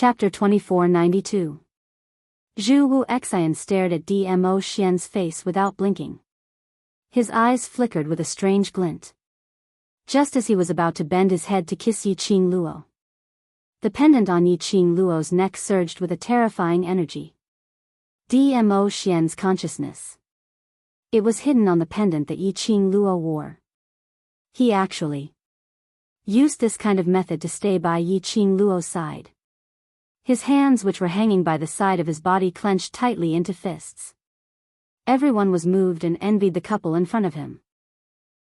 Chapter 2492. Zhu Wu Xian stared at Dmo Xian's face without blinking. His eyes flickered with a strange glint. Just as he was about to bend his head to kiss Yi Qing Luo, the pendant on Yi Qing Luo's neck surged with a terrifying energy. Dmo Xian's consciousness. It was hidden on the pendant that Yi Qing Luo wore. He actually used this kind of method to stay by Yi Qing Luo's side. His hands, which were hanging by the side of his body, clenched tightly into fists. Everyone was moved and envied the couple in front of him.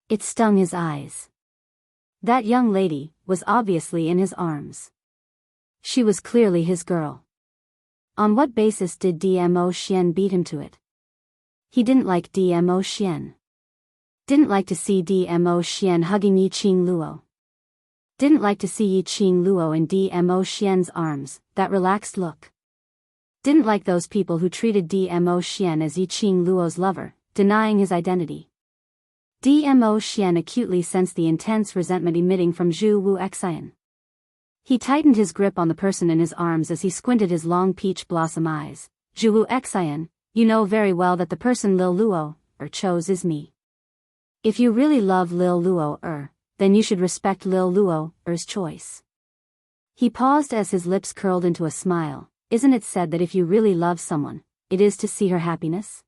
It stung his eyes. That young lady was obviously in his arms. She was clearly his girl. On what basis did Dmo Xian beat him to it? He didn't like Dmo Xian. Didn't like to see Dmo Xian hugging Yi Qing Luo. Didn't like to see Yi Qing Luo in Dmo Xian's arms, that relaxed look. Didn't like those people who treated Dmo Xian as Yi Qing Luo's lover, denying his identity. Dmo Xian acutely sensed the intense resentment emitting from Zhu Wu Xian. He tightened his grip on the person in his arms as he squinted his long peach blossom eyes. Zhu Wu Xian, you know very well that the person Lil Luo chose is me. If you really love Lil Luo then you should respect Lil Luo's choice. He paused as his lips curled into a smile. Isn't it said that if you really love someone, it is to see her happiness?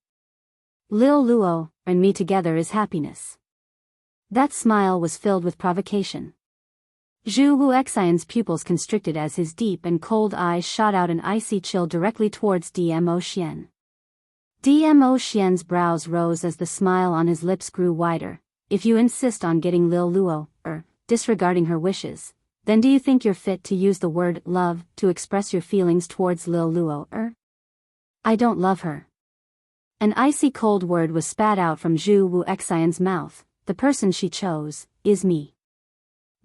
Lil Luo and me together is happiness. That smile was filled with provocation. Zhu Wu Xian's pupils constricted as his deep and cold eyes shot out an icy chill directly towards Dmo Xian. Dmo Xian's brows rose as the smile on his lips grew wider. If you insist on getting Lil Luo, disregarding her wishes, then do you think you're fit to use the word love to express your feelings towards Lil Luo, I don't love her. An icy cold word was spat out from Zhu Wu Xian's mouth. The person she chose is me.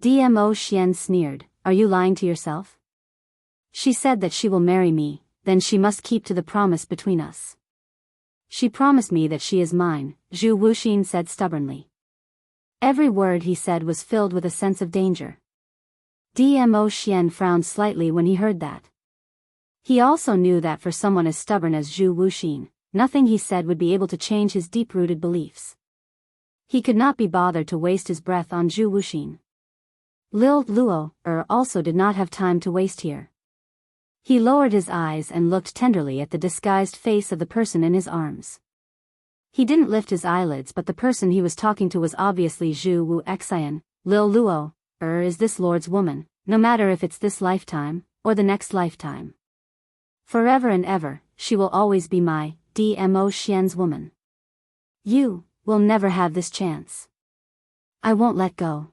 Dmo Xian sneered. Are you lying to yourself? She said that she will marry me, then she must keep to the promise between us. She promised me that she is mine, Zhu Wuxin said stubbornly. Every word he said was filled with a sense of danger. Dmo Xian frowned slightly when he heard that. He also knew that for someone as stubborn as Zhu Wuxin, nothing he said would be able to change his deep-rooted beliefs. He could not be bothered to waste his breath on Zhu Wuxin. Lil Luo also did not have time to waste here. He lowered his eyes and looked tenderly at the disguised face of the person in his arms. He didn't lift his eyelids, but the person he was talking to was obviously Zhu Wu Xian. Lil Luo is this Lord's woman, no matter if it's this lifetime or the next lifetime. Forever and ever, she will always be my Dmo Xian's woman. You will never have this chance. I won't let go.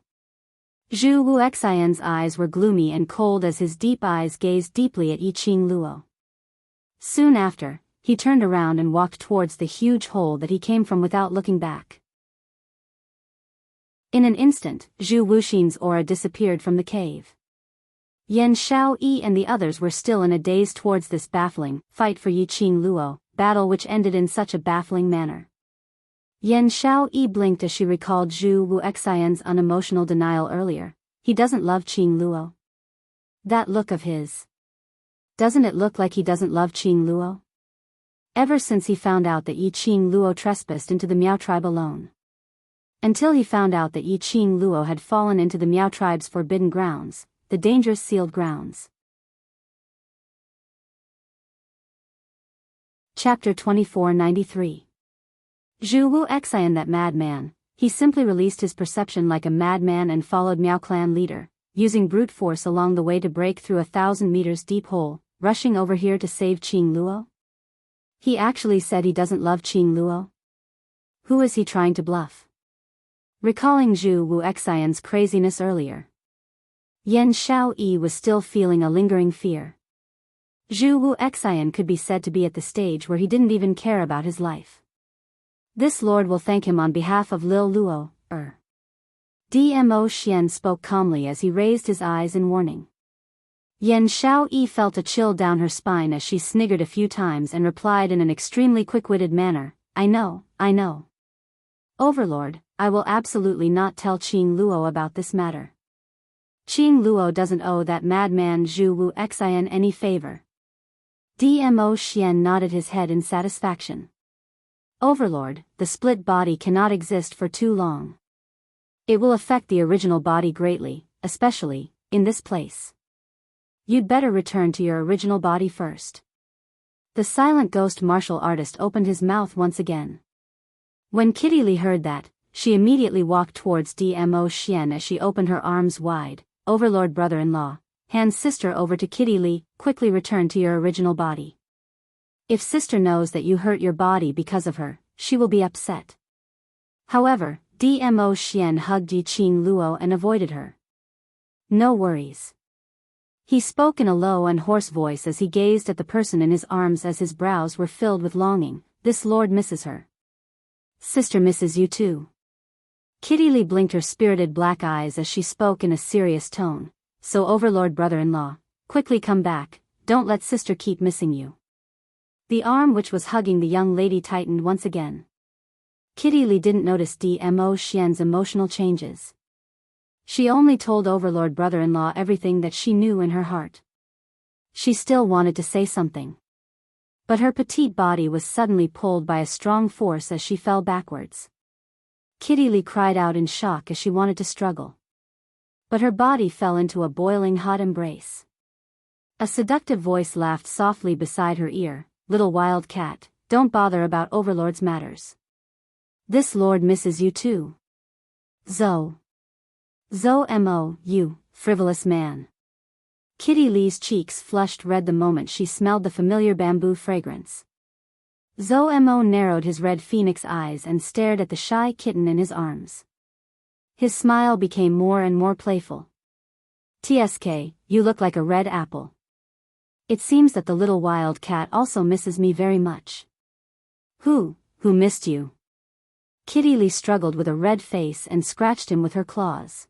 Zhu Wu Xian's eyes were gloomy and cold as his deep eyes gazed deeply at Yi Qing Luo. Soon after, he turned around and walked towards the huge hole that he came from without looking back. In an instant, Zhu Wuxin's aura disappeared from the cave. Yan Xiaoyi and the others were still in a daze towards this baffling fight for Yi Qing Luo, battle which ended in such a baffling manner. Yan Xiaoyi blinked as she recalled Zhu Wu Xian's unemotional denial earlier. He doesn't love Qing Luo. That look of his. Doesn't it look like he doesn't love Qing Luo? Ever since he found out that Yi Qing Luo trespassed into the Miao tribe alone. Until he found out that Yi Qing Luo had fallen into the Miao tribe's forbidden grounds, the dangerous sealed grounds. Chapter 2493. Zhu Wu Xian, that madman, he simply released his perception like a madman and followed Miao clan leader, using brute force along the way to break through 1,000 meters deep hole, rushing over here to save Qing Luo? He actually said he doesn't love Qing Luo? Who is he trying to bluff? Recalling Zhu Wu Xian's craziness earlier, Yan Xiaoyi was still feeling a lingering fear. Zhu Wu Xian could be said to be at the stage where he didn't even care about his life. This lord will thank him on behalf of Lil Luo, Dmo Xian spoke calmly as he raised his eyes in warning. Yan Xiaoyi felt a chill down her spine as she sniggered a few times and replied in an extremely quick-witted manner, I know. Overlord, I will absolutely not tell Qing Luo about this matter. Qing Luo doesn't owe that madman Zhu Wu Xian any favor. Dmo Xian nodded his head in satisfaction. Overlord, the split body cannot exist for too long. It will affect the original body greatly, especially in this place. You'd better return to your original body first. The silent ghost martial artist opened his mouth once again. When Kitty Lee heard that, she immediately walked towards Dmo Xian as she opened her arms wide. Overlord brother-in-law, hand sister over to Kitty Lee, quickly return to your original body. If sister knows that you hurt your body because of her, she will be upset. However, Dmo Xian hugged Yi Qing Luo and avoided her. No worries. He spoke in a low and hoarse voice as he gazed at the person in his arms as his brows were filled with longing. This lord misses her. Sister misses you too. Kitty Lee blinked her spirited black eyes as she spoke in a serious tone. So Overlord brother-in-law, quickly come back, don't let sister keep missing you. The arm which was hugging the young lady tightened once again. Kitty Lee didn't notice Dmo Xian's emotional changes. She only told Overlord brother-in-law everything that she knew in her heart. She still wanted to say something. But her petite body was suddenly pulled by a strong force as she fell backwards. Kitty Lee cried out in shock as she wanted to struggle. But her body fell into a boiling hot embrace. A seductive voice laughed softly beside her ear, little wild cat, don't bother about Overlord's matters. This lord misses you too. Zo mo, you, frivolous man. Kitty Lee's cheeks flushed red the moment she smelled the familiar bamboo fragrance. Zo mo narrowed his red phoenix eyes and stared at the shy kitten in his arms. His smile became more and more playful. TSK, you look like a red apple. It seems that the little wild cat also misses me very much. Who missed you? Kitty Lee struggled with a red face and scratched him with her claws.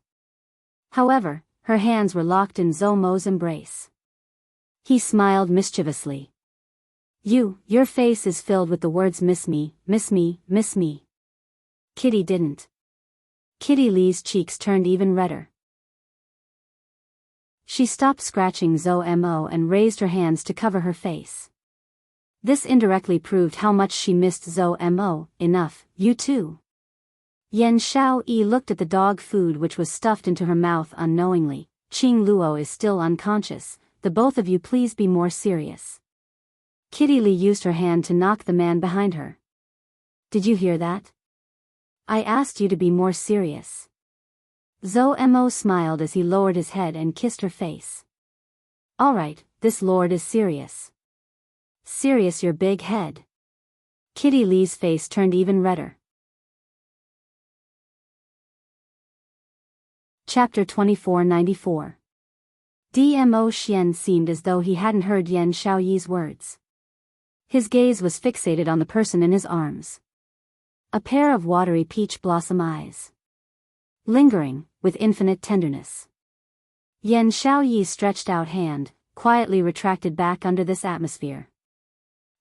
However, her hands were locked in Zo Mo's embrace. He smiled mischievously. Your face is filled with the words miss me, miss me, miss me. Kitty didn't. Kitty Lee's cheeks turned even redder. She stopped scratching Zo Mo and raised her hands to cover her face. This indirectly proved how much she missed Zo Mo. Enough, you too. Yan Xiaoyi looked at the dog food which was stuffed into her mouth unknowingly. Qing Luo is still unconscious, the both of you please be more serious. Kitty Lee used her hand to knock the man behind her. Did you hear that? I asked you to be more serious. Zo Mo smiled as he lowered his head and kissed her face. Alright, this lord is serious. Serious your big head. Kitty Lee's face turned even redder. Chapter 2494. Dmo Xian seemed as though he hadn't heard Yan Xiaoyi's words. His gaze was fixated on the person in his arms. A pair of watery peach blossom eyes. Lingering, with infinite tenderness. Yan Xiaoyi's stretched out hand, quietly retracted back under this atmosphere.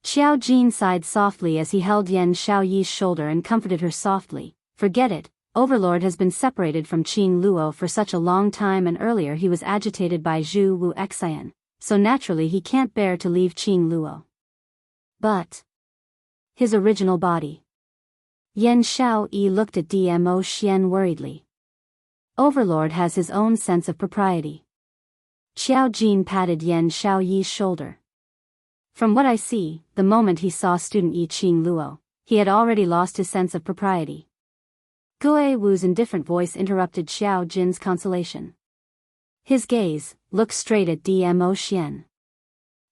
Xiao Jin sighed softly as he held Yan Xiaoyi's shoulder and comforted her softly. Forget it, Overlord has been separated from Qing Luo for such a long time and earlier he was agitated by Zhu Wu Xian, so naturally he can't bear to leave Qing Luo. But his original body. Yan Xiaoyi looked at Dmo Xian worriedly. Overlord has his own sense of propriety. Xiao Jin patted Yan Xiaoyi's shoulder. From what I see, the moment he saw student Yi Qing Luo, he had already lost his sense of propriety. Gue Wu's indifferent voice interrupted Xiao Jin's consolation. His gaze looked straight at Dmo Xian.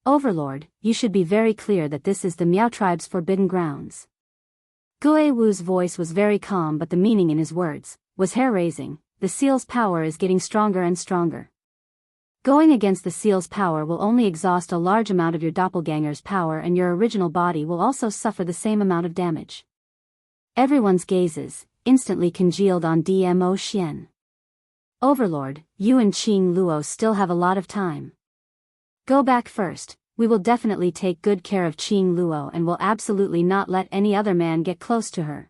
Overlord, you should be very clear that this is the Miao tribe's forbidden grounds. Gue Wu's voice was very calm but the meaning in his words was hair-raising. The seal's power is getting stronger and stronger. Going against the seal's power will only exhaust a large amount of your doppelganger's power and your original body will also suffer the same amount of damage. Everyone's gazes instantly congealed on Dmo Xian. Overlord, you and Qing Luo still have a lot of time. Go back first, we will definitely take good care of Qing Luo and will absolutely not let any other man get close to her.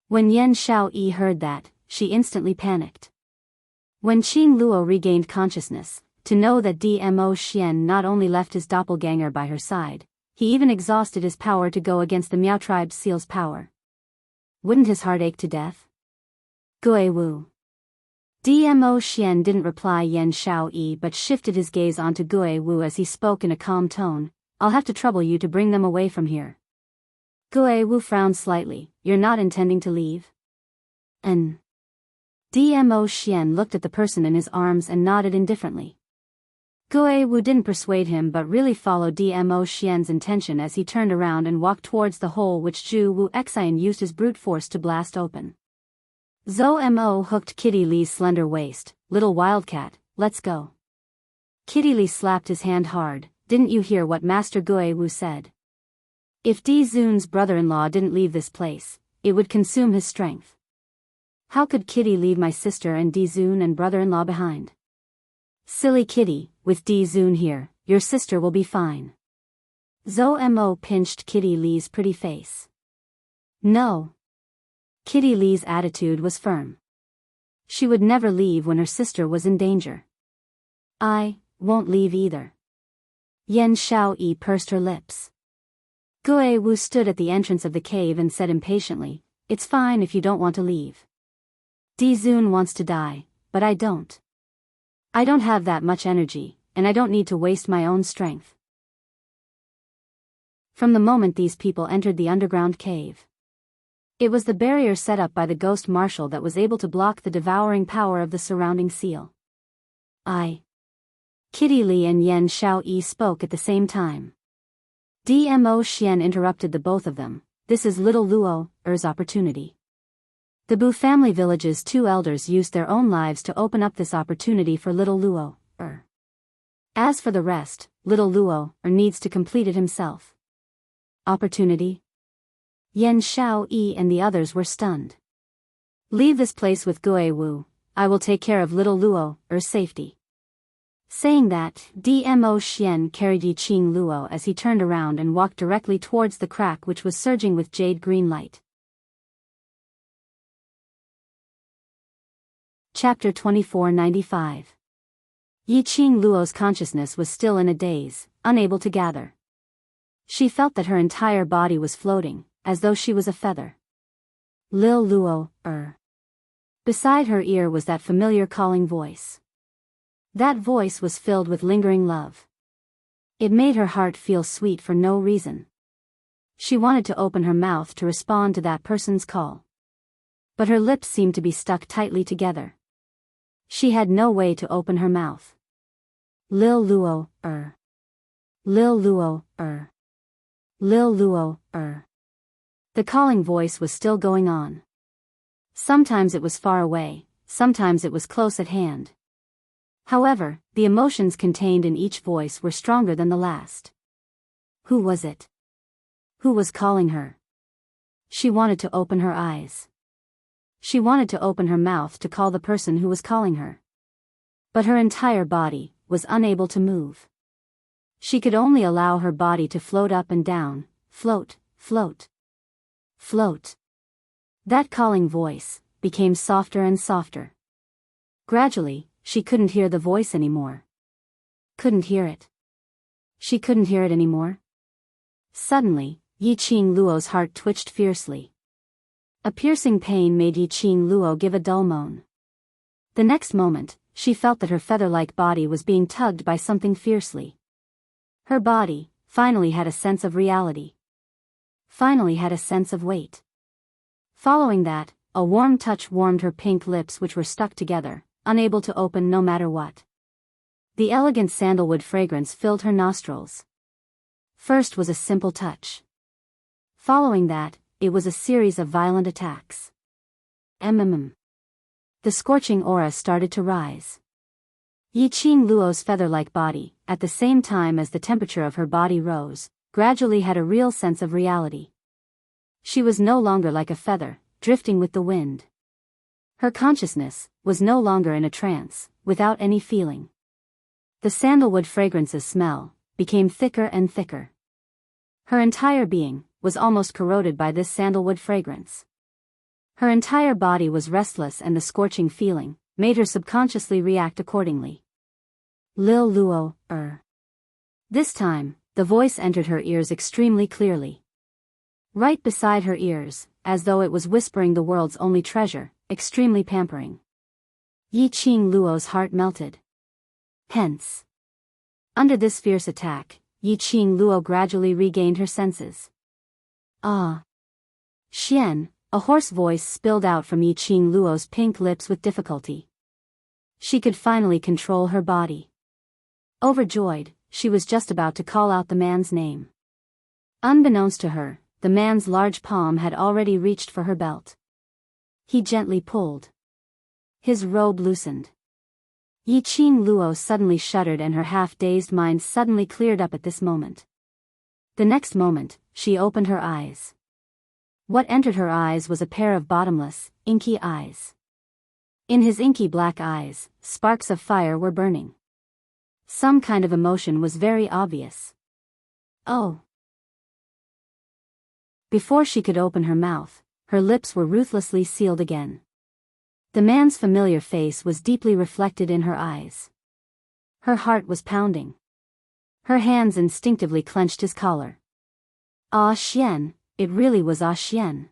When Yan Xiaoyi heard that, she instantly panicked. When Qing Luo regained consciousness, to know that Dmo Xian not only left his doppelganger by her side, he even exhausted his power to go against the Miao tribe's seal's power. Wouldn't his heart ache to death? Gui Wu. Dmo Xian didn't reply Yan Xiaoyi but shifted his gaze onto Gui Wu as he spoke in a calm tone. I'll have to trouble you to bring them away from here. Gui Wu frowned slightly. You're not intending to leave? Dmo Xian looked at the person in his arms and nodded indifferently. Gui Wu didn't persuade him but really followed Dmo Xian's intention as he turned around and walked towards the hole which Zhu Wu Xian used his brute force to blast open. Zhou Mo hooked Kitty Li's slender waist. Little wildcat, let's go. Kitty Li slapped his hand hard. Didn't you hear what Master Gui Wu said? If Di Zun's brother-in-law didn't leave this place, it would consume his strength. How could Kitty leave my sister and Di Zun and brother-in-law behind? Silly Kitty, with Di Zun here, your sister will be fine. Zhou Mo pinched Kitty Li's pretty face. No. Kitty Li's attitude was firm. She would never leave when her sister was in danger. I won't leave either. Yan Xiaoyi pursed her lips. Gui Wu stood at the entrance of the cave and said impatiently, it's fine if you don't want to leave. Di Zun wants to die, but I don't. I don't have that much energy, and I don't need to waste my own strength. From the moment these people entered the underground cave, it was the barrier set up by the ghost marshal that was able to block the devouring power of the surrounding seal. Kitty Li and Yan Xiaoyi spoke at the same time. Dmo Xian interrupted the both of them. This is little Luo's opportunity. The Bu family village's two elders used their own lives to open up this opportunity for little Luo. As for the rest, little Luo needs to complete it himself. Opportunity? Yan Xiaoyi and the others were stunned. Leave this place with Gui Wu. I will take care of little Luo's safety. Saying that, Dmo Xian carried Yiqing Luo as he turned around and walked directly towards the crack which was surging with jade-green light. Chapter 2495. Yiqing Luo's consciousness was still in a daze, unable to gather. She felt that her entire body was floating, as though she was a feather. Lil Luo. Beside her ear was that familiar calling voice. That voice was filled with lingering love. It made her heart feel sweet for no reason. She wanted to open her mouth to respond to that person's call. But her lips seemed to be stuck tightly together. She had no way to open her mouth. Lil Luo. Lil Luo. Lil Luo. The calling voice was still going on. Sometimes it was far away, sometimes it was close at hand. However, the emotions contained in each voice were stronger than the last. Who was it? Who was calling her? She wanted to open her eyes. She wanted to open her mouth to call the person who was calling her. But her entire body was unable to move. She could only allow her body to float up and down, float, float, float. That calling voice became softer and softer. Gradually, she couldn't hear the voice anymore. Couldn't hear it. She couldn't hear it anymore. Suddenly, Yiqing Luo's heart twitched fiercely. A piercing pain made Yiqing Luo give a dull moan. The next moment, she felt that her feather-like body was being tugged by something fiercely. Her body finally had a sense of reality. Finally had a sense of weight. Following that, a warm touch warmed her pink lips which were stuck together, unable to open no matter what. The elegant sandalwood fragrance filled her nostrils. First was a simple touch. Following that, it was a series of violent attacks. The scorching aura started to rise. Yiqing Luo's feather-like body, at the same time as the temperature of her body rose, gradually had a real sense of reality. She was no longer like a feather, drifting with the wind. Her consciousness was no longer in a trance, without any feeling. The sandalwood fragrance's smell became thicker and thicker. Her entire being was almost corroded by this sandalwood fragrance. Her entire body was restless and the scorching feeling made her subconsciously react accordingly. Lil Luo, This time, the voice entered her ears extremely clearly. Right beside her ears, as though it was whispering the world's only treasure, extremely pampering. Yi Qing Luo's heart melted. Hence. Under this fierce attack, Yi Qing Luo gradually regained her senses. Ah. Xian, a hoarse voice spilled out from Yi Qing Luo's pink lips with difficulty. She could finally control her body. Overjoyed, she was just about to call out the man's name. Unbeknownst to her, the man's large palm had already reached for her belt. He gently pulled. His robe loosened. Yi Qing Luo suddenly shuddered and her half-dazed mind suddenly cleared up at this moment. The next moment, she opened her eyes. What entered her eyes was a pair of bottomless, inky eyes. In his inky black eyes, sparks of fire were burning. Some kind of emotion was very obvious. Oh. Before she could open her mouth, her lips were ruthlessly sealed again. The man's familiar face was deeply reflected in her eyes. Her heart was pounding. Her hands instinctively clenched his collar. Ah Xian, it really was Ah Xian.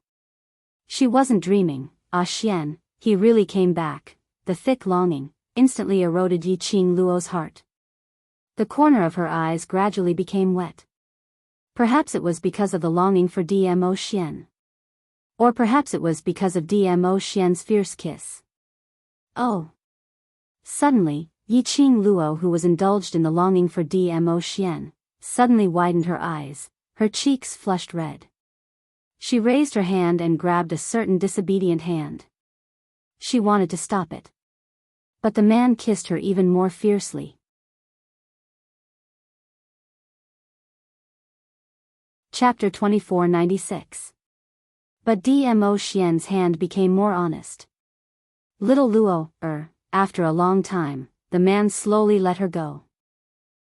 She wasn't dreaming. Ah Xian, he really came back. The thick longing instantly eroded Yi Qing Luo's heart. The corner of her eyes gradually became wet. Perhaps it was because of the longing for Dmo Xian. Or perhaps it was because of Dmo Xian's fierce kiss. Oh. Suddenly, Yi Qing Luo, who was indulged in the longing for Dmo Xian, suddenly widened her eyes, her cheeks flushed red. She raised her hand and grabbed a certain disobedient hand. She wanted to stop it. But the man kissed her even more fiercely. Chapter 2496. But Dmo Xian's hand became more honest. Little Luo, after a long time, the man slowly let her go.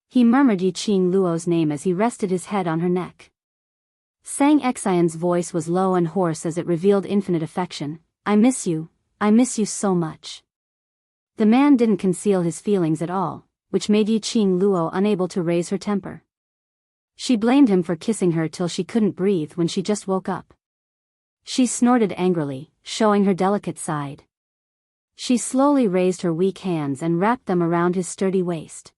He murmured Yi Qing Luo's name as he rested his head on her neck. Sang Xian's voice was low and hoarse as it revealed infinite affection. I miss you so much. The man didn't conceal his feelings at all, which made Yi Qing Luo unable to raise her temper. She blamed him for kissing her till she couldn't breathe when she just woke up. She snorted angrily, showing her delicate side. She slowly raised her weak hands and wrapped them around his sturdy waist.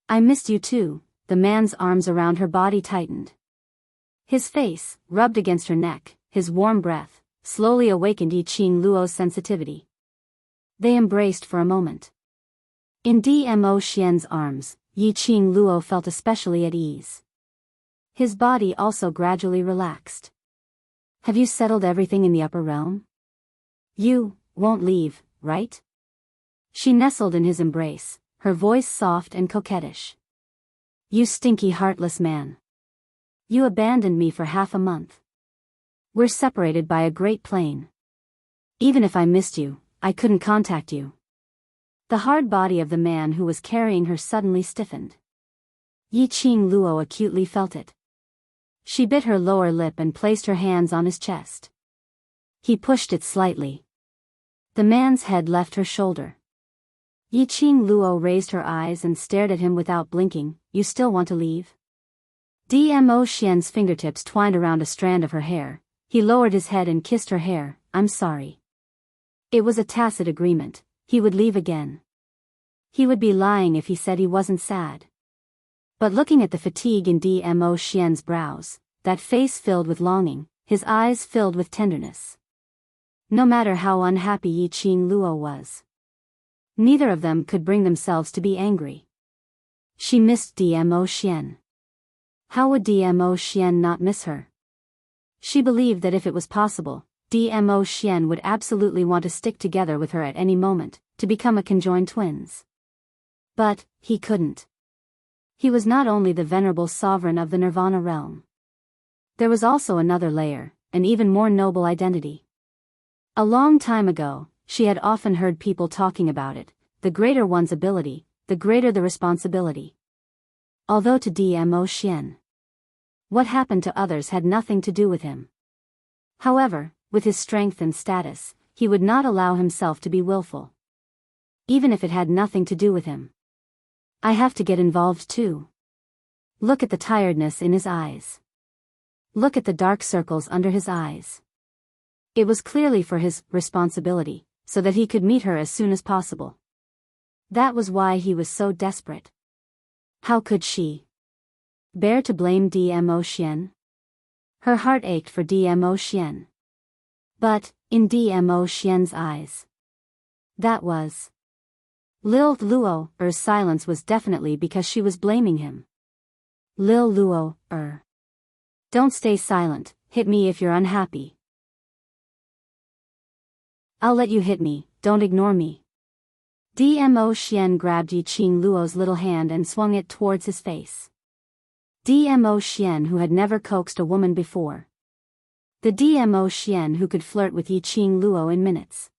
I missed you too. The man's arms around her body tightened. His face, rubbed against her neck, his warm breath, slowly awakened Yi Qing Luo's sensitivity. They embraced for a moment. In Dmo Xian's arms, Yi Qing Luo felt especially at ease. His body also gradually relaxed. Have you settled everything in the upper realm? You won't leave, right? She nestled in his embrace, her voice soft and coquettish. You stinky heartless man. You abandoned me for half a month. We're separated by a great plain. Even if I missed you, I couldn't contact you. The hard body of the man who was carrying her suddenly stiffened. Yi Qing Luo acutely felt it. She bit her lower lip and placed her hands on his chest. He pushed it slightly. The man's head left her shoulder. Yi Qing Luo raised her eyes and stared at him without blinking. You still want to leave? Dmo Xian's fingertips twined around a strand of her hair. He lowered his head and kissed her hair. I'm sorry. It was a tacit agreement. He would leave again. He would be lying if he said he wasn't sad. But looking at the fatigue in Dmo Xian's brows, that face filled with longing, his eyes filled with tenderness. No matter how unhappy Yi Qing Luo was, neither of them could bring themselves to be angry. She missed Dmo Xian. How would Dmo Xian not miss her? She believed that if it was possible, Dmo Xian would absolutely want to stick together with her at any moment, to become a conjoined twins. But he couldn't. He was not only the venerable sovereign of the Nirvana realm. There was also another layer, an even more noble identity. A long time ago, she had often heard people talking about it. The greater one's ability, the greater the responsibility. Although to Dmo Xian, what happened to others had nothing to do with him. However, with his strength and status, he would not allow himself to be willful. even if it had nothing to do with him. I have to get involved too. Look at the tiredness in his eyes. Look at the dark circles under his eyes. It was clearly for his responsibility, so that he could meet her as soon as possible. That was why he was so desperate. How could she bear to blame Dmo Xian? Her heart ached for Dmo Xian. But, in Dmo Xian's eyes, that was Lil Luo's silence was definitely because she was blaming him. Lil Luo, don't stay silent, hit me if you're unhappy. I'll let you hit me, don't ignore me. Dmo Xian grabbed Yiqing Luo's little hand and swung it towards his face. Dmo Xian, who had never coaxed a woman before. The Dmo Xian who could flirt with Yiqing Luo in minutes.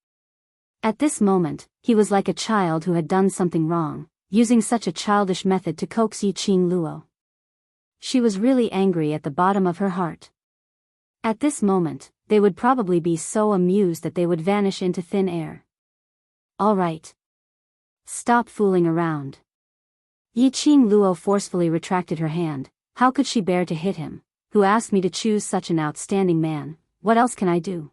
At this moment, he was like a child who had done something wrong, using such a childish method to coax Yiqing Luo. She was really angry at the bottom of her heart. At this moment, they would probably be so amused that they would vanish into thin air. All right. Stop fooling around. Yiqing Luo forcefully retracted her hand. How could she bear to hit him, who asked me to choose such an outstanding man? What else can I do?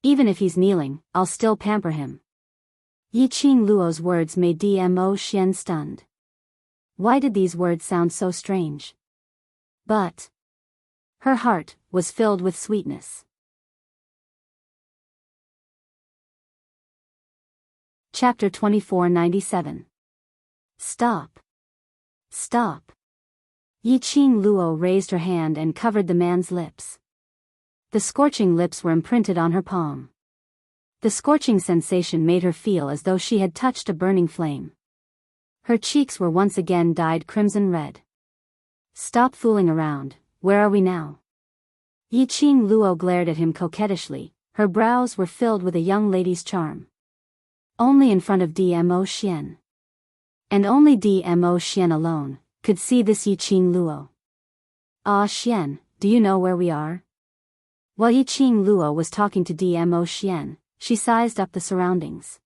Even if he's kneeling, I'll still pamper him. Yiqing Luo's words made Dmo Xian stunned. Why did these words sound so strange? But her heart was filled with sweetness. Chapter 2497. Stop. Stop. Yiqing Luo raised her hand and covered the man's lips. The scorching lips were imprinted on her palm. The scorching sensation made her feel as though she had touched a burning flame. Her cheeks were once again dyed crimson red. Stop fooling around, where are we now? Yiqing Luo glared at him coquettishly, her brows were filled with a young lady's charm. Only in front of Dmo Xian. And only Dmo Xian alone could see this Yiqing Luo. Ah Xian, do you know where we are? While Yiqing Luo was talking to Dmo Xian, she sized up the surroundings.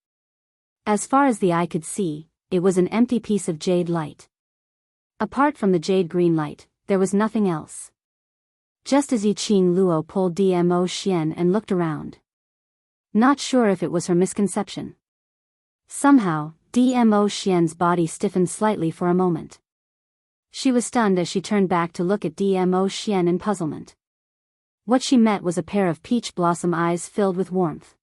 As far as the eye could see, it was an empty piece of jade light. Apart from the jade green light, there was nothing else. Just as Yiqing Luo pulled Dmo Xian and looked around. Not sure if it was her misconception. Somehow, Dmo Xian's body stiffened slightly for a moment. She was stunned as she turned back to look at Dmo Xian in puzzlement. What she met was a pair of peach blossom eyes filled with warmth.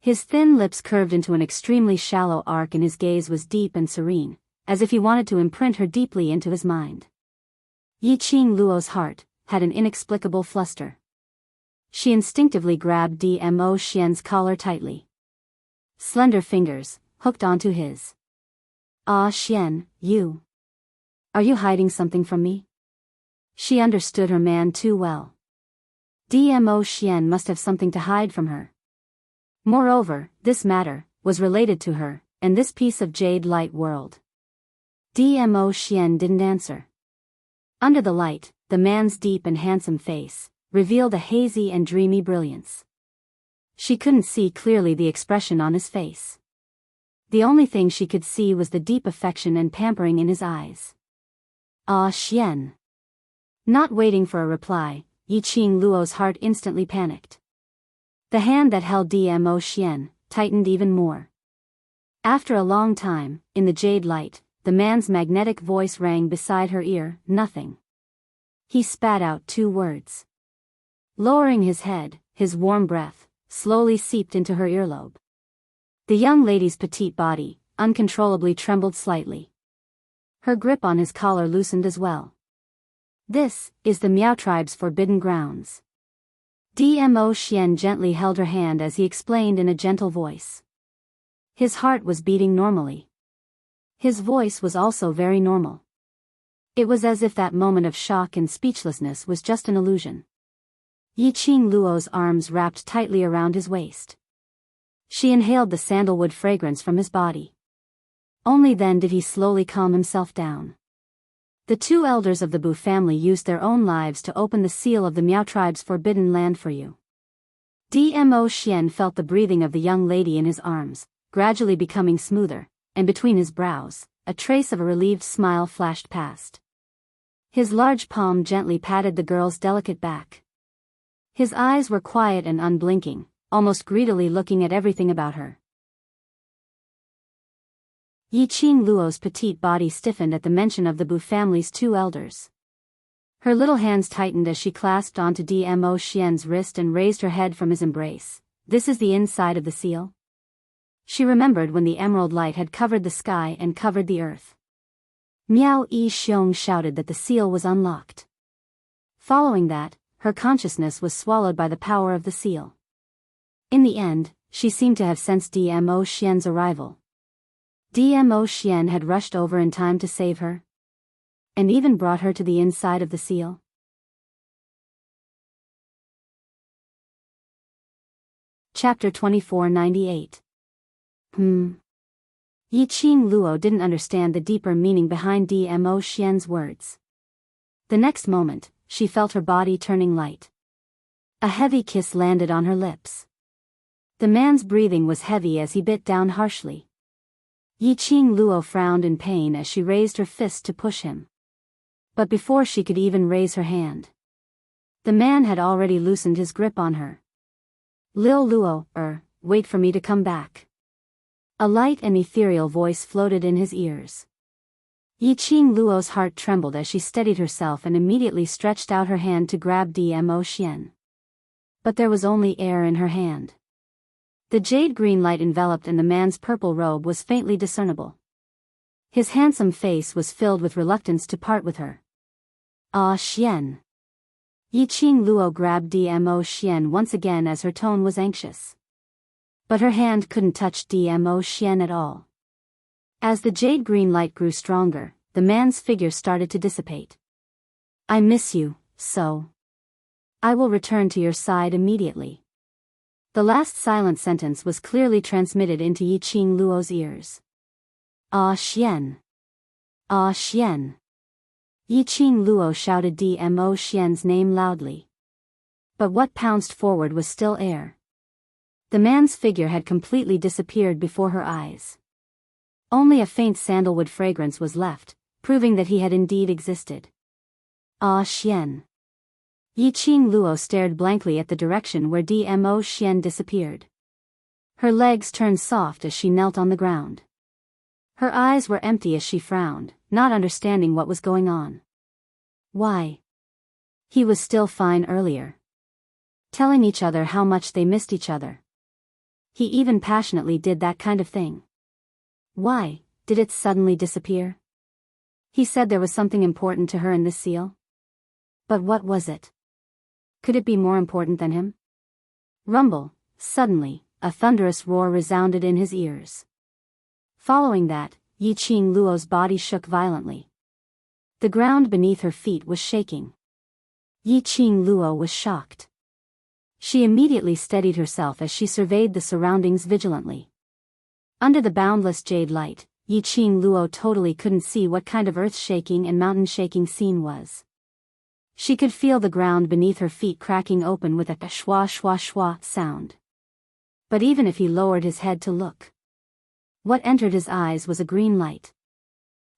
His thin lips curved into an extremely shallow arc and his gaze was deep and serene, as if he wanted to imprint her deeply into his mind. Yiqing Luo's heart had an inexplicable fluster. She instinctively grabbed Dmo Xian's collar tightly. Slender fingers hooked onto his. Ah Xian, you. Are you hiding something from me? She understood her man too well. Dmo Xian must have something to hide from her. Moreover, this matter was related to her and this piece of jade light world. Dmo Xian didn't answer. Under the light, the man's deep and handsome face revealed a hazy and dreamy brilliance. She couldn't see clearly the expression on his face. The only thing she could see was the deep affection and pampering in his eyes. Ah Xian. Not waiting for a reply, Yiqing Luo's heart instantly panicked. The hand that held Dmo Xian tightened even more. After a long time, in the jade light, the man's magnetic voice rang beside her ear, nothing. He spat out 2 words. Lowering his head, his warm breath slowly seeped into her earlobe. The young lady's petite body uncontrollably trembled slightly. Her grip on his collar loosened as well. This is the Miao tribe's forbidden grounds. Dmo Xian gently held her hand as he explained in a gentle voice. His heart was beating normally. His voice was also very normal. It was as if that moment of shock and speechlessness was just an illusion. Yiqing Luo's arms wrapped tightly around his waist. She inhaled the sandalwood fragrance from his body. Only then did he slowly calm himself down. The 2 elders of the Bu family used their own lives to open the seal of the Miao tribe's forbidden land for you. Dmo Xian felt the breathing of the young lady in his arms, gradually becoming smoother, and between his brows, a trace of a relieved smile flashed past. His large palm gently patted the girl's delicate back. His eyes were quiet and unblinking, almost greedily looking at everything about her. Yiqing Luo's petite body stiffened at the mention of the Bu family's two elders. Her little hands tightened as she clasped onto Dmo Xian's wrist and raised her head from his embrace. This is the inside of the seal? She remembered when the emerald light had covered the sky and covered the earth. Miao Yi Xiong shouted that the seal was unlocked. Following that, her consciousness was swallowed by the power of the seal. In the end, she seemed to have sensed Dmo Xian's arrival. Dmo Xian had rushed over in time to save her, and even brought her to the inside of the seal. Chapter 2498. Yiqing Luo didn't understand the deeper meaning behind Dmo Xian's words. The next moment, she felt her body turning light. A heavy kiss landed on her lips. The man's breathing was heavy as he bit down harshly. Yiqing Luo frowned in pain as she raised her fist to push him. But before she could even raise her hand, the man had already loosened his grip on her. Lil Luo, wait for me to come back. A light and ethereal voice floated in his ears. Yiqing Luo's heart trembled as she steadied herself and immediately stretched out her hand to grab Dmo Xian. But there was only air in her hand. The jade-green light enveloped in the man's purple robe was faintly discernible. His handsome face was filled with reluctance to part with her. Ah Xian. Yiqing Luo grabbed Dmo Xian once again as her tone was anxious. But her hand couldn't touch Dmo Xian at all. As the jade-green light grew stronger, the man's figure started to dissipate. I miss you, so. I will return to your side immediately. The last silent sentence was clearly transmitted into Yiqing Luo's ears. Ah Xian. Ah Xian. Yiqing Luo shouted Dmo Xian's name loudly. But what pounced forward was still air. The man's figure had completely disappeared before her eyes. Only a faint sandalwood fragrance was left, proving that he had indeed existed. Ah Xian. Yiqing Luo stared blankly at the direction where Dmo Xian disappeared. Her legs turned soft as she knelt on the ground. Her eyes were empty as she frowned, not understanding what was going on. Why? He was still fine earlier. Telling each other how much they missed each other. He even passionately did that kind of thing. Why did it suddenly disappear? He said there was something important to her in this seal. But what was it? Could it be more important than him? Rumble, suddenly, a thunderous roar resounded in his ears. Following that, Yiqing Luo's body shook violently. The ground beneath her feet was shaking. Yiqing Luo was shocked. She immediately steadied herself as she surveyed the surroundings vigilantly. Under the boundless jade light, Yiqing Luo totally couldn't see what kind of earth-shaking and mountain-shaking scene was. She could feel the ground beneath her feet cracking open with a shwa shwa shwa sound. But even if he lowered his head to look, what entered his eyes was a green light.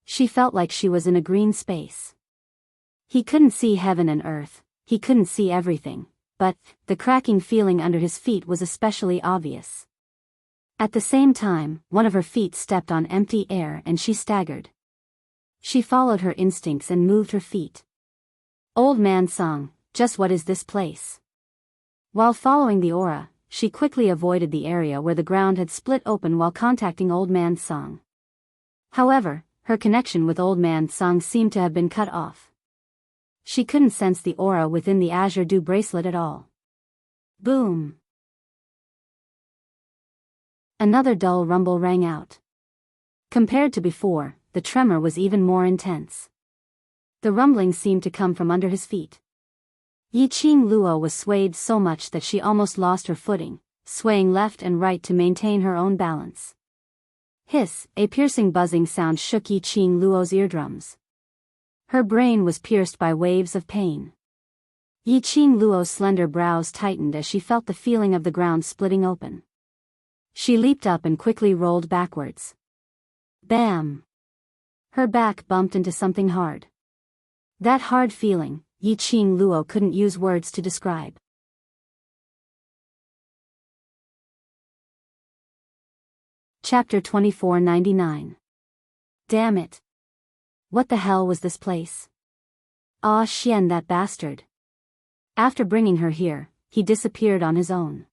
She felt like she was in a green space. He couldn't see heaven and earth, he couldn't see everything, but the cracking feeling under his feet was especially obvious. At the same time, one of her feet stepped on empty air and she staggered. She followed her instincts and moved her feet. Old man Song, just what is this place? While following the aura, she quickly avoided the area where the ground had split open while contacting Old Man Song. However, her connection with Old Man Song seemed to have been cut off. She couldn't sense the aura within the Azure Dew bracelet at all. Boom! Another dull rumble rang out. Compared to before, the tremor was even more intense. The rumbling seemed to come from under his feet. Yiqing Luo was swayed so much that she almost lost her footing, swaying left and right to maintain her own balance. Hiss, a piercing buzzing sound shook Yiqing Luo's eardrums. Her brain was pierced by waves of pain. Yiqing Luo's slender brows tightened as she felt the feeling of the ground splitting open. She leaped up and quickly rolled backwards. Bam! Her back bumped into something hard. That hard feeling, Yiqing Luo couldn't use words to describe. Chapter 2499. Damn it. What the hell was this place? Ah, Xian, that bastard. After bringing her here, he disappeared on his own.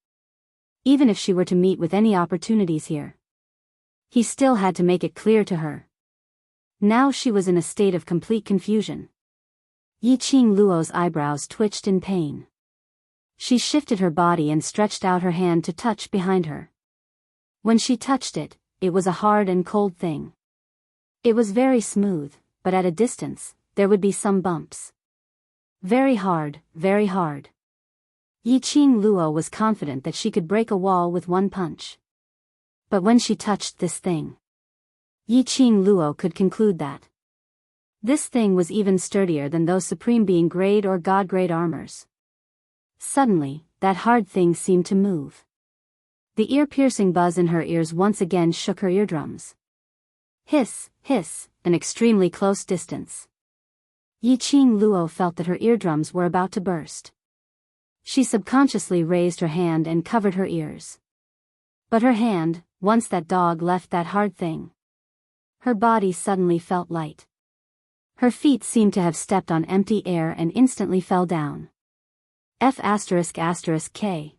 Even if she were to meet with any opportunities here, he still had to make it clear to her. Now she was in a state of complete confusion. Yiqing Luo's eyebrows twitched in pain. She shifted her body and stretched out her hand to touch behind her. When she touched it, it was a hard and cold thing. It was very smooth, but at a distance, there would be some bumps. Very hard, very hard. Yiqing Luo was confident that she could break a wall with one punch. But when she touched this thing, Yiqing Luo could conclude that this thing was even sturdier than those Supreme Being grade or God grade armors. Suddenly, that hard thing seemed to move. The ear-piercing buzz in her ears once again shook her eardrums. Hiss, hiss, an extremely close distance. Yiqing Luo felt that her eardrums were about to burst. She subconsciously raised her hand and covered her ears. But her hand, once that dog left that hard thing, her body suddenly felt light. Her feet seemed to have stepped on empty air and instantly fell down. F***K.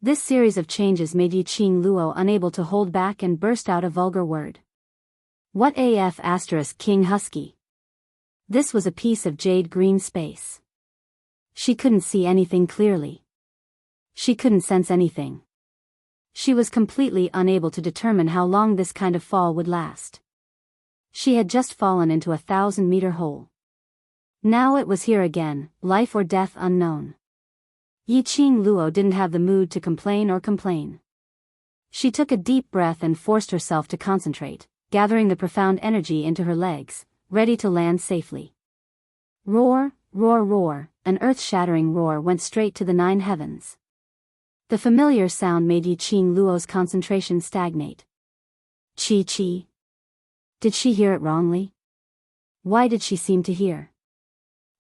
This series of changes made Yiqing Luo unable to hold back and burst out a vulgar word. What AF** King Husky? This was a piece of jade green space. She couldn't see anything clearly. She couldn't sense anything. She was completely unable to determine how long this kind of fall would last. She had just fallen into a 1,000-meter hole. Now it was here again, life or death unknown. Yiqing Luo didn't have the mood to complain or complain. She took a deep breath and forced herself to concentrate, gathering the profound energy into her legs, ready to land safely. Roar, roar, roar, an earth-shattering roar went straight to the 9 heavens. The familiar sound made Yiqing Luo's concentration stagnate. Chi. Did she hear it wrongly? Why did she seem to hear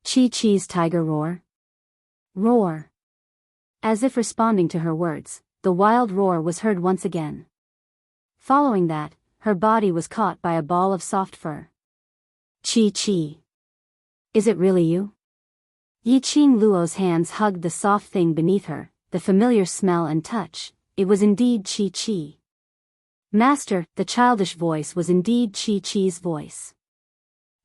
Chi's tiger roar? Roar. As if responding to her words, the wild roar was heard once again. Following that, her body was caught by a ball of soft fur. Chi. Is it really you? Yiqing Luo's hands hugged the soft thing beneath her, the familiar smell and touch. It was indeed Chi. Master, the childish voice was indeed Chi's voice.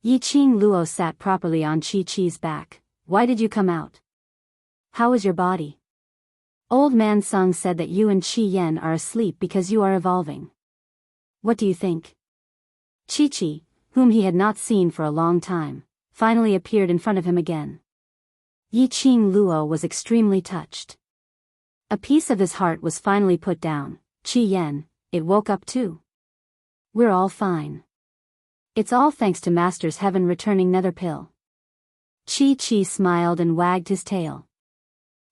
Yiqing Luo sat properly on Chi's back. Why did you come out? How is your body? Old man Sung said that you and Chi Yen are asleep because you are evolving. What do you think? Chi, whom he had not seen for a long time, finally appeared in front of him again. Yiqing Luo was extremely touched. A piece of his heart was finally put down. Chi Yen, it woke up too. We're all fine. It's all thanks to Master's heaven returning nether pill. Chi smiled and wagged his tail.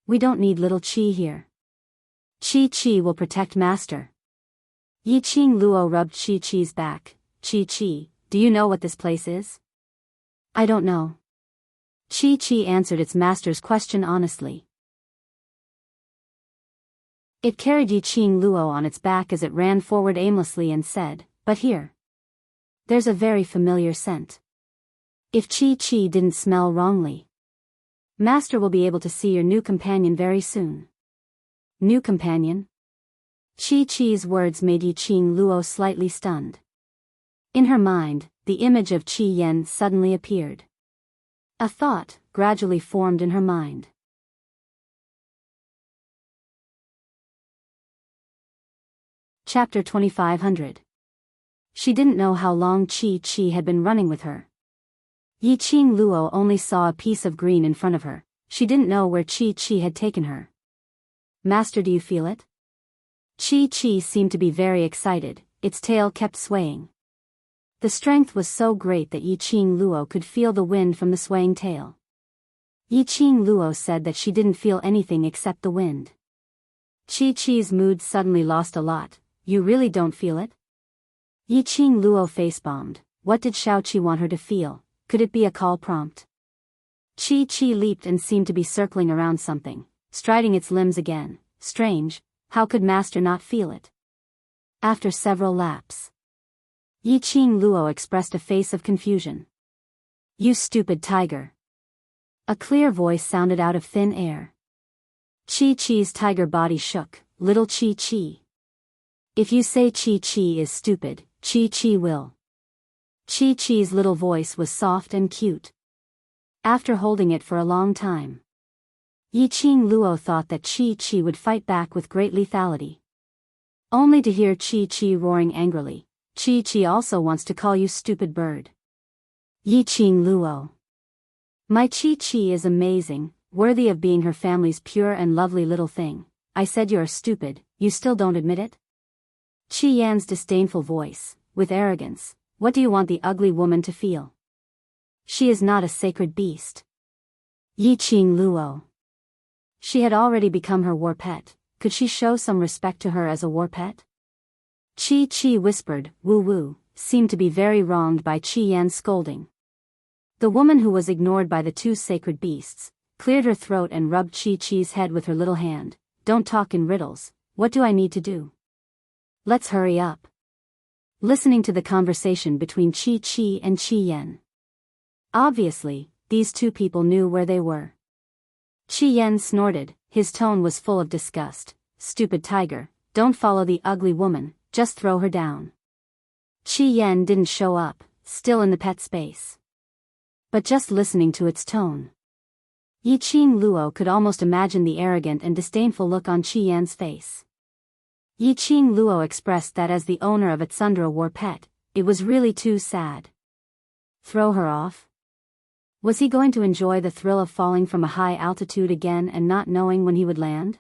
We don't need little Chi here. Chi will protect Master. Yiqing Luo rubbed Chi's back. Chi, do you know what this place is? I don't know. Chi answered its master's question honestly. It carried Yiqing Luo on its back as it ran forward aimlessly and said, but here. There's a very familiar scent. If Chi didn't smell wrongly, Master will be able to see your new companion very soon. New companion? Chi's words made Yiqing Luo slightly stunned. In her mind, the image of Chi Yen suddenly appeared. A thought gradually formed in her mind. Chapter 2500. She didn't know how long Chi had been running with her. Yiqing Luo only saw a piece of green in front of her. She didn't know where Chi had taken her. Master, do you feel it? Chi seemed to be very excited, its tail kept swaying. The strength was so great that Yiqing Luo could feel the wind from the swaying tail. Yiqing Luo said that she didn't feel anything except the wind. Chi-Chi's mood suddenly lost a lot. You really don't feel it? Yi-Qing Luo face-bombed. What did Xiao-Qi want her to feel? Could it be a call prompt? Chi-Chi leaped and seemed to be circling around something, striding its limbs again. Strange, how could Master not feel it? After several laps, Yi-Qing Luo expressed a face of confusion. You stupid tiger. A clear voice sounded out of thin air. Chi-Chi's tiger body shook. Little Chi-Chi. If you say Chi-Chi is stupid, Chi-Chi will. Chi-Chi's little voice was soft and cute. After holding it for a long time, Yi-Qing Luo thought that Chi-Chi would fight back with great lethality. Only to hear Chi-Chi roaring angrily. Chi-Chi also wants to call you stupid bird. Yi-Qing Luo. My Chi-Chi is amazing, worthy of being her family's pure and lovely little thing. I said you're stupid, you still don't admit it? Qi Yan's disdainful voice, with arrogance. What do you want the ugly woman to feel? She is not a sacred beast. Yi-Qing Luo. She had already become her war pet. Could she show some respect to her as a war pet? Chi whispered, woo-woo, seemed to be very wronged by Qi Yan's scolding. The woman who was ignored by the two sacred beasts, cleared her throat and rubbed Chi's head with her little hand. Don't talk in riddles. What do I need to do? Let's hurry up. Listening to the conversation between Chi and Qi Yan. Obviously, these two people knew where they were. Qi Yan snorted, his tone was full of disgust. Stupid tiger, don't follow the ugly woman, just throw her down. Qi Yan didn't show up, still in the pet space. But just listening to its tone, Yi-Qing Luo could almost imagine the arrogant and disdainful look on Qi Yan's face. Yi-Qing Luo expressed that as the owner of its Sundra war pet, it was really too sad. Throw her off? Was he going to enjoy the thrill of falling from a high altitude again and not knowing when he would land?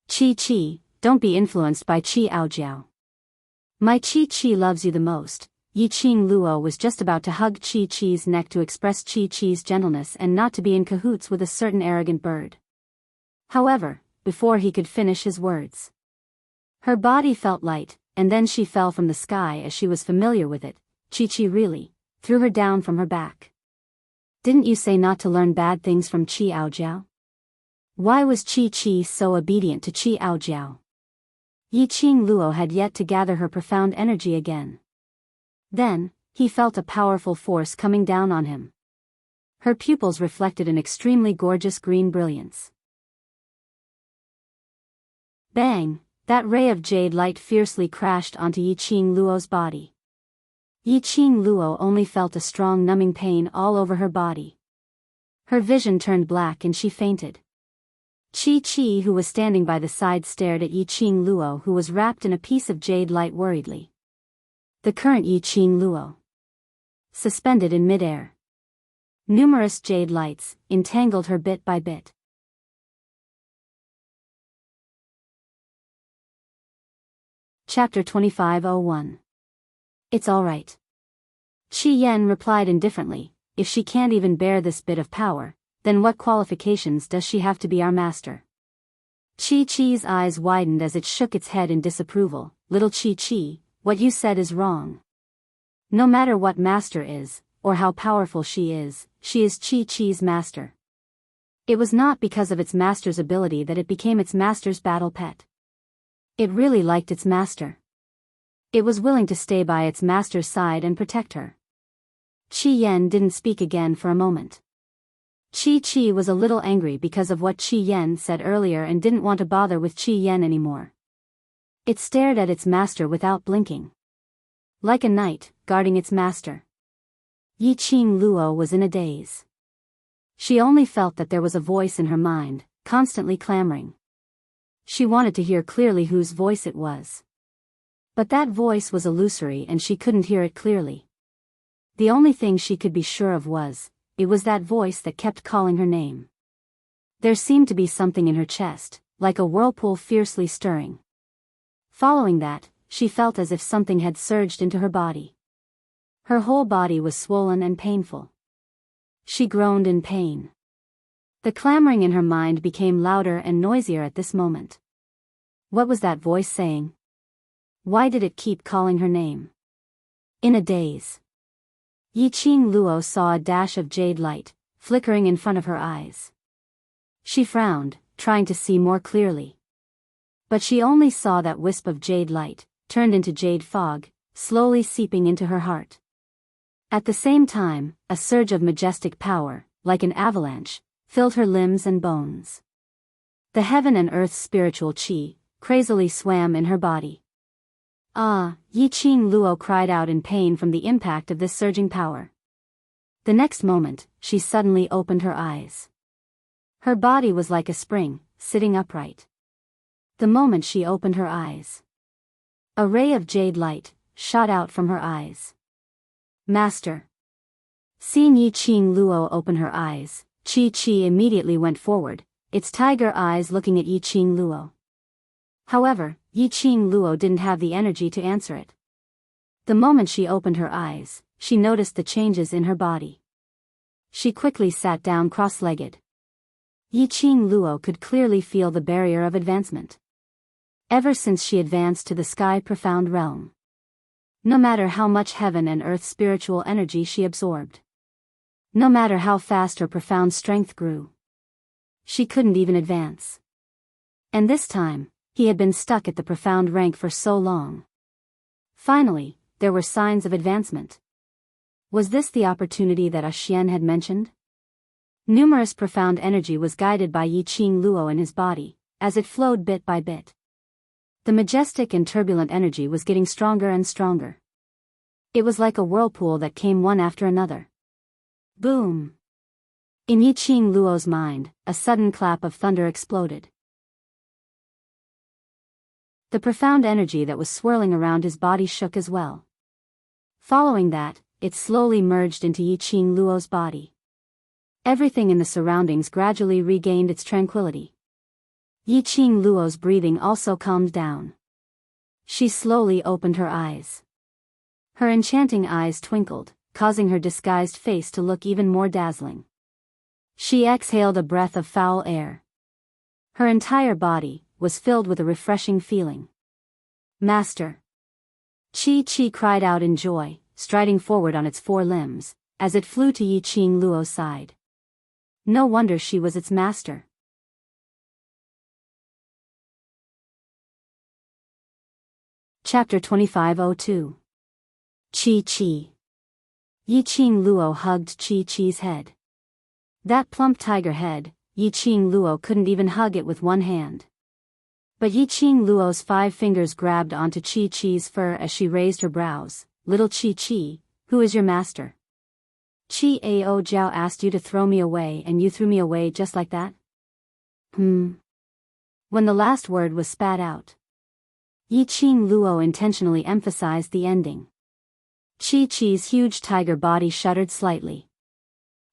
Chi, don't be influenced by Qi Aojiao. My Chi loves you the most. Yi-Qing Luo was just about to hug Chi's neck to express Chi's gentleness and not to be in cahoots with a certain arrogant bird. However, before he could finish his words, her body felt light, and then she fell from the sky as she was familiar with it. Chi really threw her down from her back. Didn't you say not to learn bad things from Qi Aojiao? Why was Chi so obedient to Qi Aojiao? Yi-Qing Luo had yet to gather her profound energy again. Then, he felt a powerful force coming down on him. Her pupils reflected an extremely gorgeous green brilliance. Bang! That ray of jade light fiercely crashed onto Yi-Qing Luo's body. Yi-Qing Luo only felt a strong numbing pain all over her body. Her vision turned black and she fainted. Chi, who was standing by the side, stared at Yi-Qing Luo, who was wrapped in a piece of jade light worriedly. The current Yi-Qing Luo, suspended in midair. Numerous jade lights entangled her bit by bit. Chapter 2501. It's all right. Qi Yan replied indifferently, if she can't even bear this bit of power, then what qualifications does she have to be our master? Chi's eyes widened as it shook its head in disapproval. Little Chi, what you said is wrong. No matter what master is, or how powerful she is Chi's master. It was not because of its master's ability that it became its master's battle pet. It really liked its master. It was willing to stay by its master's side and protect her. Qi Yan didn't speak again for a moment. Chi was a little angry because of what Qi Yan said earlier and didn't want to bother with Qi Yan anymore. It stared at its master without blinking. Like a knight, guarding its master. Yi-Qing Luo was in a daze. She only felt that there was a voice in her mind, constantly clamoring. She wanted to hear clearly whose voice it was. But that voice was illusory and she couldn't hear it clearly. The only thing she could be sure of was, it was that voice that kept calling her name. There seemed to be something in her chest, like a whirlpool fiercely stirring. Following that, she felt as if something had surged into her body. Her whole body was swollen and painful. She groaned in pain. The clamoring in her mind became louder and noisier at this moment. What was that voice saying? Why did it keep calling her name? In a daze, Yiqing Luo saw a dash of jade light, flickering in front of her eyes. She frowned, trying to see more clearly. But she only saw that wisp of jade light, turned into jade fog, slowly seeping into her heart. At the same time, a surge of majestic power, like an avalanche, filled her limbs and bones. The heaven and earth's spiritual qi, crazily swam in her body. Ah, Yiqing Luo cried out in pain from the impact of this surging power. The next moment, she suddenly opened her eyes. Her body was like a spring, sitting upright. The moment she opened her eyes, a ray of jade light shot out from her eyes. Master. Seeing Yiqing Luo open her eyes, Qi immediately went forward, its tiger eyes looking at Yiqing Luo. However, Yiqing Luo didn't have the energy to answer it. The moment she opened her eyes, she noticed the changes in her body. She quickly sat down cross-legged. Yiqing Luo could clearly feel the barrier of advancement. Ever since she advanced to the sky-profound realm. No matter how much heaven and earth spiritual energy she absorbed. No matter how fast her profound strength grew. She couldn't even advance. And this time, he had been stuck at the profound rank for so long. Finally, there were signs of advancement. Was this the opportunity that Xian had mentioned? Numerous profound energy was guided by Yiqing Luo in his body, as it flowed bit by bit. The majestic and turbulent energy was getting stronger and stronger. It was like a whirlpool that came one after another. Boom! In Yiqing Luo's mind, a sudden clap of thunder exploded. The profound energy that was swirling around his body shook as well. Following that, it slowly merged into Yiqing Luo's body. Everything in the surroundings gradually regained its tranquility. Yiqing Luo's breathing also calmed down. She slowly opened her eyes. Her enchanting eyes twinkled, causing her disguised face to look even more dazzling. She exhaled a breath of foul air. Her entire body was filled with a refreshing feeling. Master! Qi cried out in joy, striding forward on its four limbs, as it flew to Yiqing Luo's side. No wonder she was its master. Chapter 2502. Qi. Yiqing Luo hugged Qi's head. That plump tiger head, Yiqing Luo couldn't even hug it with one hand. But Yiqing Luo's 5 fingers grabbed onto Qi's fur as she raised her brows. Little Qi, who is your master? Qi Ao Jiao asked you to throw me away and you threw me away just like that? When the last word was spat out, Yiqing Luo intentionally emphasized the ending. Qi's huge tiger body shuddered slightly.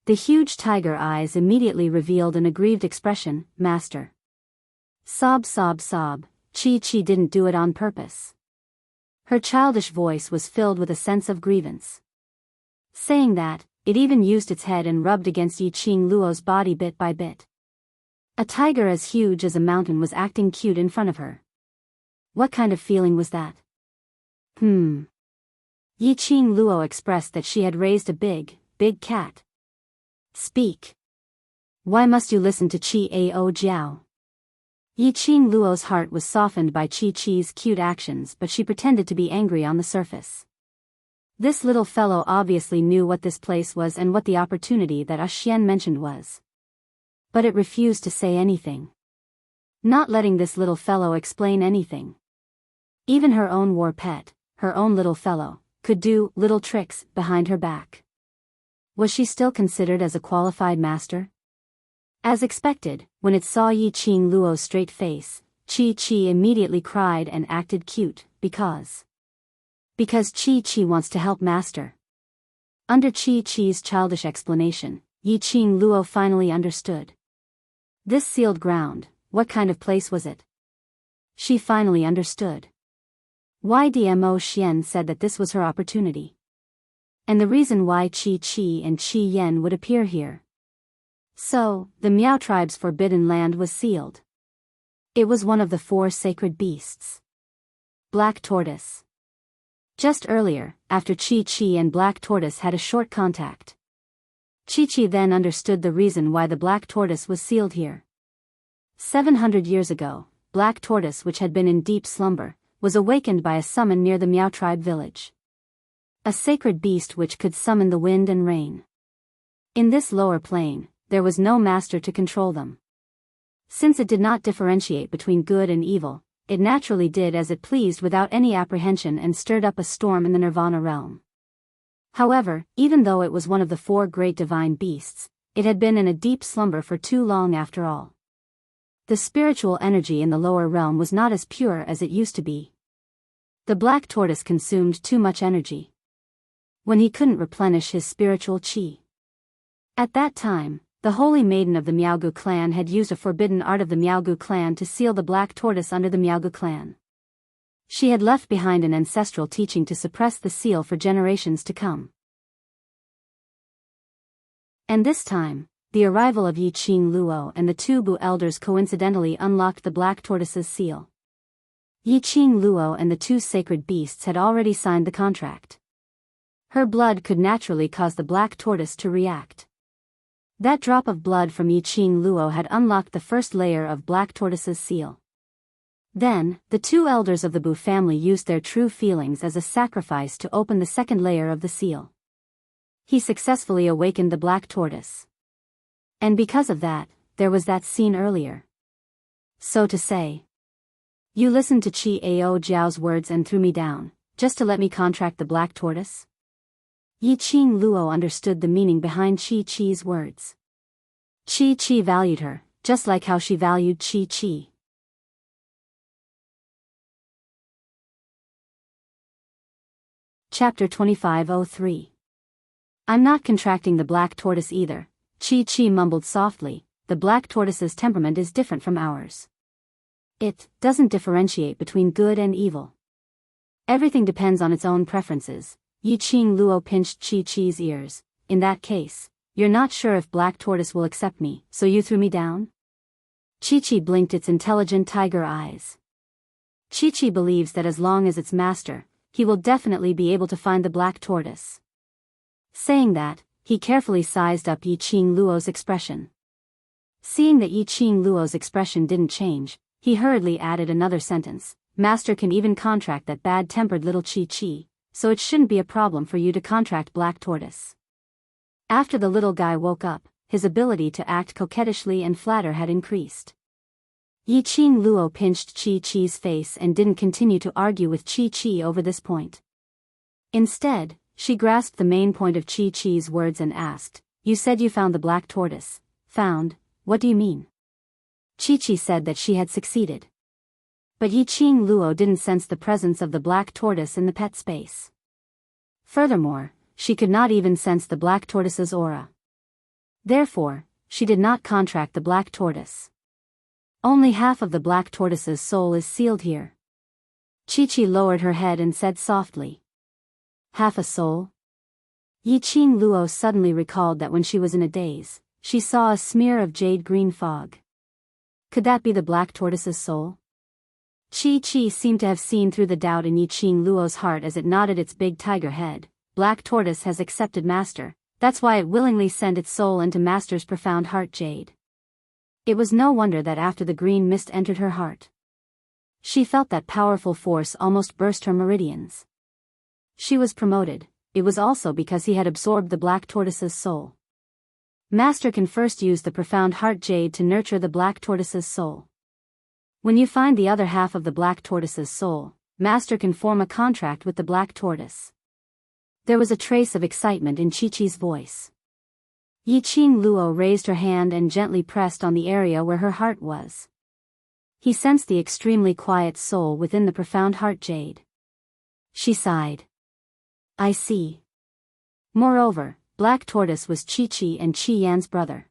The huge tiger eyes immediately revealed an aggrieved expression, Master. Sob. Qi didn't do it on purpose. Her childish voice was filled with a sense of grievance. Saying that, it even used its head and rubbed against Yiqing Luo's body bit by bit. A tiger as huge as a mountain was acting cute in front of her. What kind of feeling was that? Yiqing Luo expressed that she had raised a big cat. Speak. Why must you listen to Qi Ao Jiao? Yiqing Luo's heart was softened by Qi's cute actions, but she pretended to be angry on the surface. This little fellow obviously knew what this place was and what the opportunity that Xian mentioned was. But it refused to say anything. Not letting this little fellow explain anything. Even her own war pet, her own little fellow, could do little tricks behind her back. Was she still considered as a qualified master? As expected, when it saw Yiqing Luo's straight face, Qi immediately cried and acted cute, because Qi wants to help master. Under Qi's childish explanation, Yiqing Luo finally understood. This sealed ground, what kind of place was it? She finally understood. Ydmo Xian said that this was her opportunity. And the reason why Qi and Qi Yan would appear here. So, the Miao tribe's forbidden land was sealed. It was one of the 4 sacred beasts. Black Tortoise. Just earlier, after Chi-Chi and Black Tortoise had a short contact. Chi-Chi then understood the reason why the Black Tortoise was sealed here. 700 years ago, Black Tortoise, which had been in deep slumber, was awakened by a summon near the Miao tribe village. A sacred beast which could summon the wind and rain. In this lower plane, there was no master to control them. Since it did not differentiate between good and evil, it naturally did as it pleased without any apprehension and stirred up a storm in the Nirvana realm. However, even though it was one of the 4 great divine beasts, it had been in a deep slumber for too long after all. The spiritual energy in the lower realm was not as pure as it used to be. The Black Tortoise consumed too much energy. When he couldn't replenish his spiritual chi. At that time, the holy maiden of the Miaogu clan had used a forbidden art of the Miaogu clan to seal the Black Tortoise under the Miaogu clan. She had left behind an ancestral teaching to suppress the seal for generations to come. And this time, the arrival of Yi Qing Luo and the 2 Bu elders coincidentally unlocked the Black Tortoise's seal. Yi Qing Luo and the 2 sacred beasts had already signed the contract. Her blood could naturally cause the Black Tortoise to react. That drop of blood from Yi Qing Luo had unlocked the first layer of Black Tortoise's seal. Then, the 2 elders of the Bu family used their true feelings as a sacrifice to open the second layer of the seal. He successfully awakened the Black Tortoise. And because of that, there was that scene earlier. So to say, you listened to Chi Ao Jiao's words and threw me down, just to let me contract the Black Tortoise? Yi Qing Luo understood the meaning behind Chi-Chi's words. Chi-Chi valued her, just like how she valued Chi-Chi. Chapter 2503. I'm not contracting the Black Tortoise either, Chi-Chi mumbled softly. The Black Tortoise's temperament is different from ours. It doesn't differentiate between good and evil. Everything depends on its own preferences. Yi Qing Luo pinched Chi-Chi's ears. In that case, you're not sure if Black Tortoise will accept me, so you threw me down? Chi-Chi blinked its intelligent tiger eyes. Chi-Chi believes that as long as its master, he will definitely be able to find the Black Tortoise. Saying that, he carefully sized up Yi Qing Luo's expression. Seeing that Yi Qing Luo's expression didn't change, he hurriedly added another sentence. Master can even contract that bad-tempered little Chi-Chi, so it shouldn't be a problem for you to contract Black Tortoise. After the little guy woke up, his ability to act coquettishly and flatter had increased. Yi Qing Luo pinched Chi-Chi's face and didn't continue to argue with Chi-Chi over this point. Instead, she grasped the main point of Chi-Chi's words and asked, "You said you found the Black Tortoise. Found, what do you mean?" Chi-Chi said that she had succeeded. But Yi Qing Luo didn't sense the presence of the Black Tortoise in the pet space. Furthermore, she could not even sense the Black Tortoise's aura. Therefore, she did not contract the Black Tortoise. Only half of the Black Tortoise's soul is sealed here. Chi-Chi lowered her head and said softly, "Half a soul?" Yi Qing Luo suddenly recalled that when she was in a daze, she saw a smear of jade-green fog. Could that be the Black Tortoise's soul? Chi-Chi seemed to have seen through the doubt in Yi Qing Luo's heart as it nodded its big tiger head. Black Tortoise has accepted Master, that's why it willingly sent its soul into Master's profound heart jade. It was no wonder that after the green mist entered her heart, she felt that powerful force almost burst her meridians. She was promoted. It was also because he had absorbed the Black Tortoise's soul. Master can first use the profound heart jade to nurture the Black Tortoise's soul. When you find the other half of the Black Tortoise's soul, Master can form a contract with the Black Tortoise. There was a trace of excitement in Chi-Chi's voice. Yi Qing Luo raised her hand and gently pressed on the area where her heart was. He sensed the extremely quiet soul within the profound heart jade. She sighed. I see. Moreover, Black Tortoise was Chi-Chi and Chi-Yan's brother.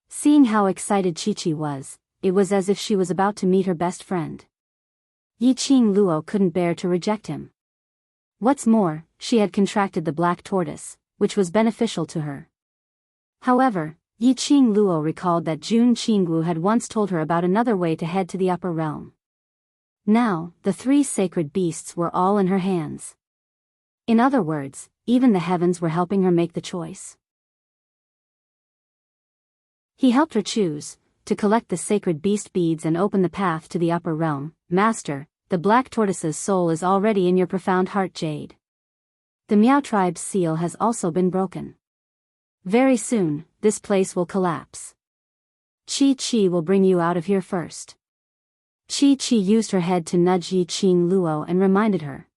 Seeing how excited Chi-Chi was, it was as if she was about to meet her best friend. Yi Qing Luo couldn't bear to reject him. What's more, she had contracted the Black Tortoise, which was beneficial to her. However, Yi Qing Luo recalled that Jun Qingwu had once told her about another way to head to the upper realm. Now, the three sacred beasts were all in her hands. In other words, even the heavens were helping her make the choice. He helped her choose, to collect the sacred beast beads and open the path to the upper realm. Master, the black tortoise's soul is already in your profound heart, Jade. The Miao tribe's seal has also been broken. Very soon, this place will collapse. Chi will bring you out of here first. Chi used her head to nudge Yi Qing Luo and reminded her.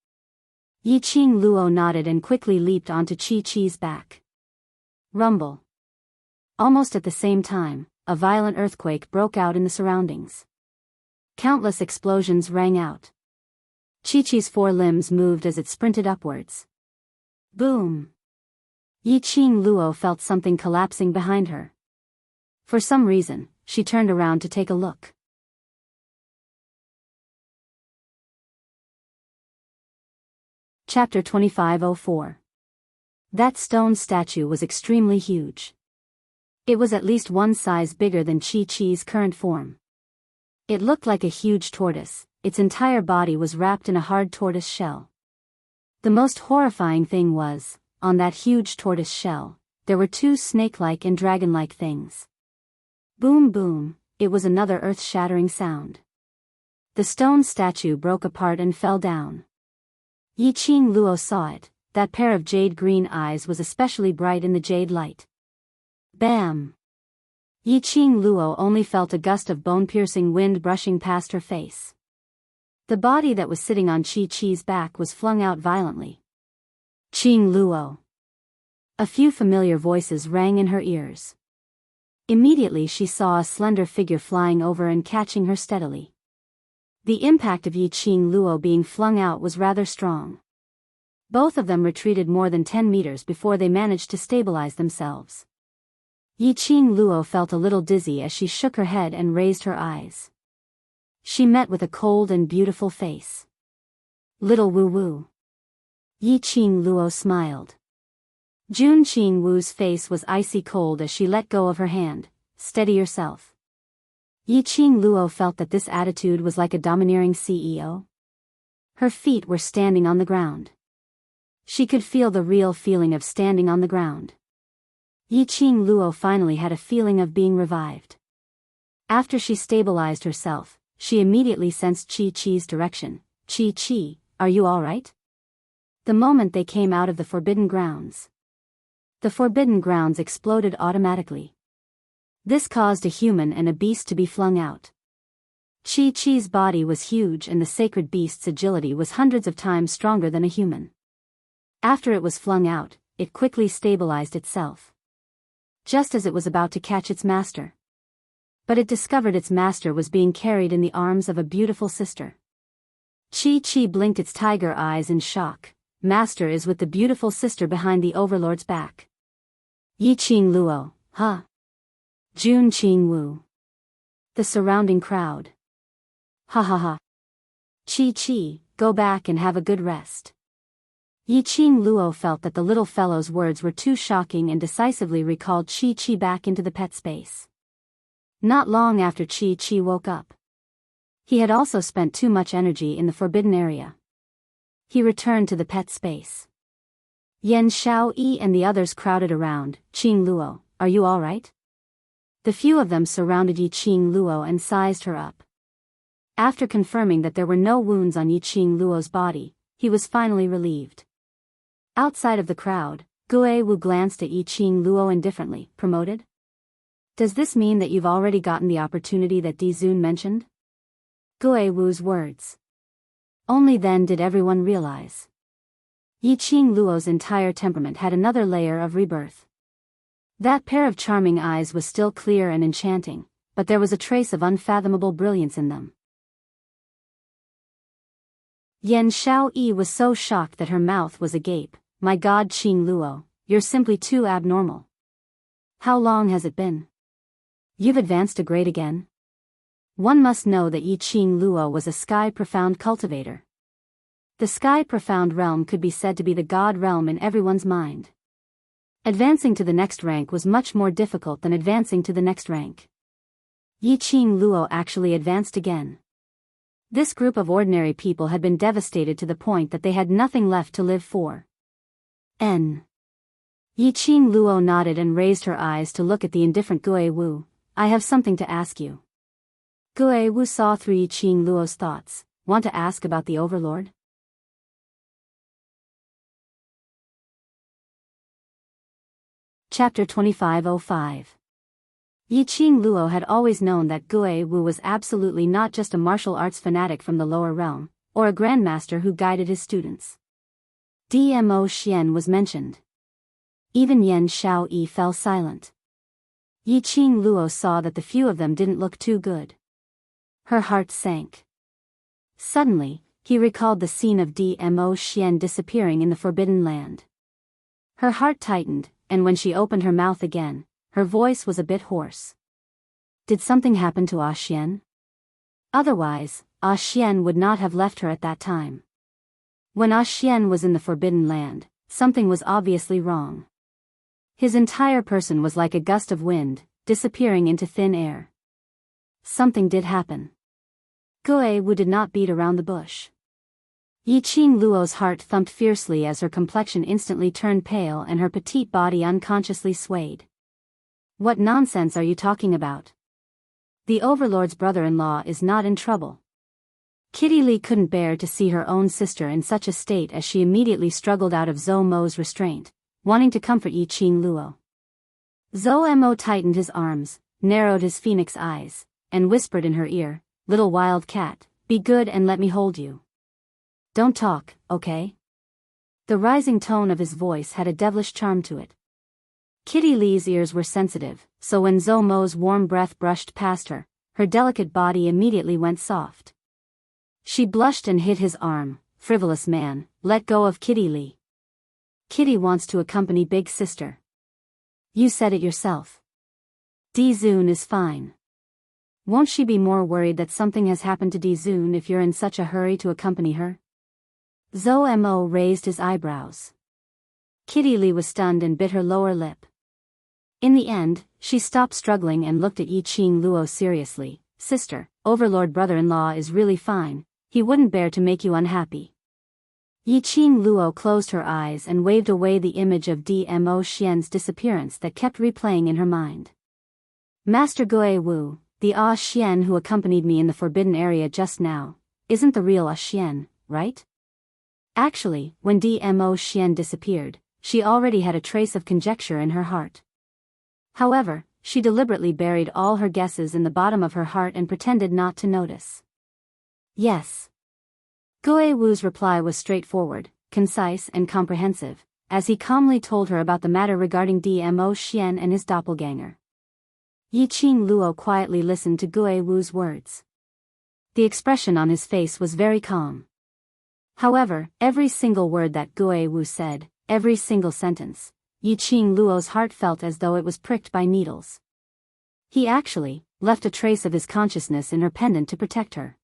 Yi Qing Luo nodded and quickly leaped onto Chi's back. Rumble. Almost at the same time, a violent earthquake broke out in the surroundings. Countless explosions rang out. Chi's four limbs moved as it sprinted upwards. Boom! Yi Qing Luo felt something collapsing behind her. For some reason, she turned around to take a look. Chapter 2504. That stone statue was extremely huge. It was at least one size bigger than Chi's current form. It looked like a huge tortoise. Its entire body was wrapped in a hard tortoise shell. The most horrifying thing was, on that huge tortoise shell, there were two snake-like and dragon-like things. Boom boom, it was another earth-shattering sound. The stone statue broke apart and fell down. Yi Qing Luo saw it. That pair of jade-green eyes was especially bright in the jade light. Bam! Yi Qing Luo only felt a gust of bone-piercing wind brushing past her face. The body that was sitting on Chi's back was flung out violently. Qing Luo. A few familiar voices rang in her ears. Immediately she saw a slender figure flying over and catching her steadily. The impact of Yi Qing Luo being flung out was rather strong. Both of them retreated more than 10 meters before they managed to stabilize themselves. Yi Qing Luo felt a little dizzy as she shook her head and raised her eyes. She met with a cold and beautiful face. Little Wu Wu. Yi Qing Luo smiled. Jun Qingwu's face was icy cold as she let go of her hand. Steady yourself. Yi Qing Luo felt that this attitude was like a domineering CEO. Her feet were standing on the ground. She could feel the real feeling of standing on the ground. Yi Qing Luo finally had a feeling of being revived. After she stabilized herself, she immediately sensed Chi's direction. Chi, are you all right? The moment they came out of the Forbidden Grounds. The Forbidden Grounds exploded automatically. This caused a human and a beast to be flung out. Chi's body was huge and the sacred beast's agility was hundreds of times stronger than a human. After it was flung out, it quickly stabilized itself. Just as it was about to catch its master. But it discovered its master was being carried in the arms of a beautiful sister. Chi blinked its tiger eyes in shock. Master is with the beautiful sister behind the overlord's back. Yi Qing Luo, huh? Jun Qingwu. The surrounding crowd. Ha ha ha. Chi, go back and have a good rest. Yi Qing Luo felt that the little fellow's words were too shocking and decisively recalled Chi back into the pet space. Not long after Chi woke up. He had also spent too much energy in the forbidden area. He returned to the pet space. Yan Xiaoyi and the others crowded around. Qing Luo, are you all right? The few of them surrounded Yi Qing Luo and sized her up. After confirming that there were no wounds on Yi Qing Luo's body, he was finally relieved. Outside of the crowd, Gue Wu glanced at Yi Qing Luo indifferently. Promoted? Does this mean that you've already gotten the opportunity that Di Zun mentioned? Gue Wu's words. Only then did everyone realize. Yi Qing Luo's entire temperament had another layer of rebirth. That pair of charming eyes was still clear and enchanting, but there was a trace of unfathomable brilliance in them. Yan Xiaoyi was so shocked that her mouth was agape. My God, Qing Luo, you're simply too abnormal. How long has it been? You've advanced a grade again? One must know that Yi Qing Luo was a sky profound cultivator. The sky profound realm could be said to be the god realm in everyone's mind. Advancing to the next rank was much more difficult than advancing to the next rank. Yi Qing Luo actually advanced again. This group of ordinary people had been devastated to the point that they had nothing left to live for. Yi Qing Luo nodded and raised her eyes to look at the indifferent Gui Wu. I have something to ask you. Gui Wu saw through Yi Qing Luo's thoughts. Want to ask about the Overlord? Chapter 2505. Yi Qing Luo had always known that Gui Wu was absolutely not just a martial arts fanatic from the lower realm, or a grandmaster who guided his students. Dmo Xian was mentioned. Even Yan Xiaoyi fell silent. Yi Qing Luo saw that the few of them didn't look too good. Her heart sank. Suddenly, he recalled the scene of Dmo Xian disappearing in the Forbidden Land. Her heart tightened, and when she opened her mouth again, her voice was a bit hoarse. Did something happen to Xian? Otherwise, Xian would not have left her at that time. When Xian was in the Forbidden Land, something was obviously wrong. His entire person was like a gust of wind, disappearing into thin air. Something did happen. Gui Wu did not beat around the bush. Yi Qing Luo's heart thumped fiercely as her complexion instantly turned pale and her petite body unconsciously swayed. What nonsense are you talking about? The Overlord's brother-in-law is not in trouble. Kitty Li couldn't bear to see her own sister in such a state as she immediately struggled out of Zhou Mo's restraint, wanting to comfort Yi Qing Luo. Zhou Mo tightened his arms, narrowed his phoenix eyes, and whispered in her ear, "Little wild cat, be good and let me hold you. Don't talk, okay?" The rising tone of his voice had a devilish charm to it. Kitty Li's ears were sensitive, so when Zhou Mo's warm breath brushed past her, her delicate body immediately went soft. She blushed and hit his arm. "Frivolous man, let go of Kitty Li. Kitty wants to accompany big sister. You said it yourself. Dizun is fine. Won't she be more worried that something has happened to Dizun if you're in such a hurry to accompany her?" Zhou Mo raised his eyebrows. Kitty Li was stunned and bit her lower lip. In the end, she stopped struggling and looked at Yi Qing Luo seriously. "Sister, Overlord brother-in-law is really fine, he wouldn't bear to make you unhappy." Yi Qing Luo closed her eyes and waved away the image of Dmo Xian's disappearance that kept replaying in her mind. "Master Gui Wu, the Xian who accompanied me in the forbidden area just now, isn't the real Xian, right?" Actually, when Dmo Xian disappeared, she already had a trace of conjecture in her heart. However, she deliberately buried all her guesses in the bottom of her heart and pretended not to notice. "Yes." Gui Wu's reply was straightforward, concise and comprehensive, as he calmly told her about the matter regarding Dmo Xian and his doppelganger. Yi Qing Luo quietly listened to Gui Wu's words. The expression on his face was very calm. However, every single word that Gui Wu said, every single sentence, Yi Qing Luo's heart felt as though it was pricked by needles. He actually left a trace of his consciousness in her pendant to protect her.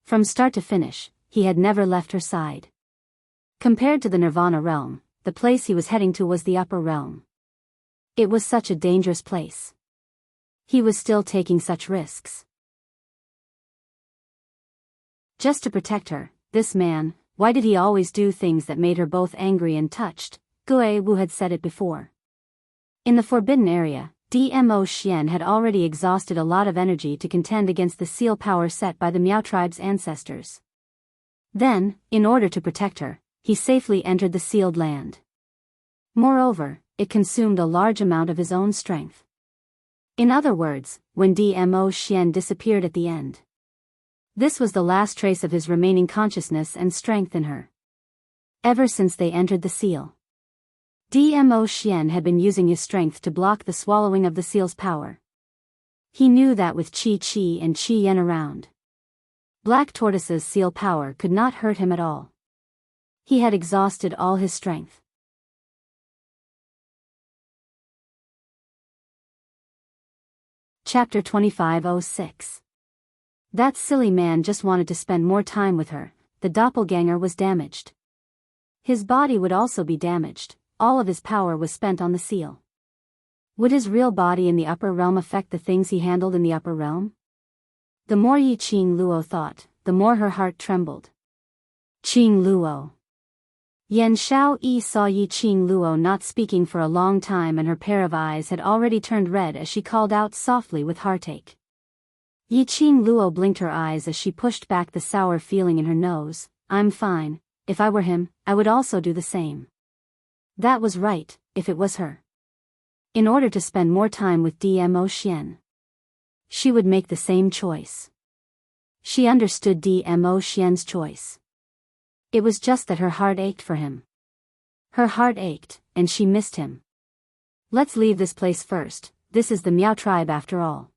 From start to finish, he had never left her side. Compared to the Nirvana realm, the place he was heading to was the upper realm. It was such a dangerous place. He was still taking such risks. Just to protect her, this man, why did he always do things that made her both angry and touched? Gui Wu had said it before. In the forbidden area, Dmo Xian had already exhausted a lot of energy to contend against the seal power set by the Miao tribe's ancestors. Then, in order to protect her, he safely entered the sealed land. Moreover, it consumed a large amount of his own strength. In other words, when Dmo Xian disappeared at the end, this was the last trace of his remaining consciousness and strength in her. Ever since they entered the seal, Dmo Xian had been using his strength to block the swallowing of the seal's power. He knew that with Qi and Qi Yan around, Black Tortoise's seal power could not hurt him at all. He had exhausted all his strength. Chapter 2506. That silly man just wanted to spend more time with her. The doppelganger was damaged. His body would also be damaged, all of his power was spent on the seal. Would his real body in the upper realm affect the things he handled in the upper realm? The more Yi Qing Luo thought, the more her heart trembled. Qing Luo. Yan Shao Yi saw Yi Qing Luo not speaking for a long time, and her pair of eyes had already turned red as she called out softly with heartache. Yi Qing Luo blinked her eyes as she pushed back the sour feeling in her nose. I'm fine. If I were him, I would also do the same. That was right, if it was her. In order to spend more time with Dmo Xian, she would make the same choice. She understood Dmo Xian's choice. It was just that her heart ached for him. Her heart ached, and she missed him. Let's leave this place first. This is the Miao tribe after all.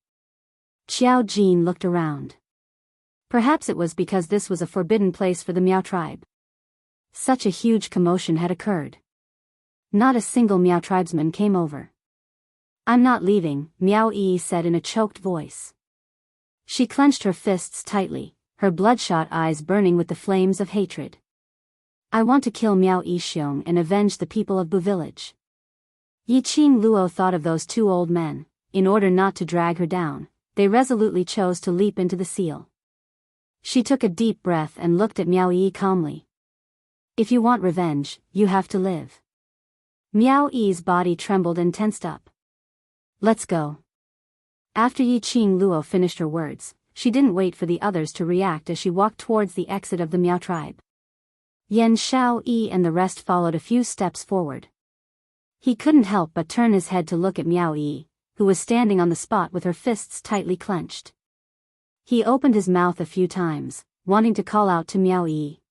Xiao Jin looked around. Perhaps it was because this was a forbidden place for the Miao tribe. Such a huge commotion had occurred. Not a single Miao tribesman came over. I'm not leaving, Miao Yi said in a choked voice. She clenched her fists tightly, her bloodshot eyes burning with the flames of hatred. I want to kill Miao Yixiong and avenge the people of Bu village. Yi Qing Luo thought of those two old men. In order not to drag her down, they resolutely chose to leap into the seal. She took a deep breath and looked at Miao Yi calmly. If you want revenge, you have to live. Miao Yi's body trembled and tensed up. Let's go. After Yi Qing Luo finished her words, she didn't wait for the others to react as she walked towards the exit of the Miao tribe. Yan Shao Yi and the rest followed a few steps forward. He couldn't help but turn his head to look at Miao Yi, who was standing on the spot with her fists tightly clenched. He opened his mouth a few times, wanting to call out to Miao Yi,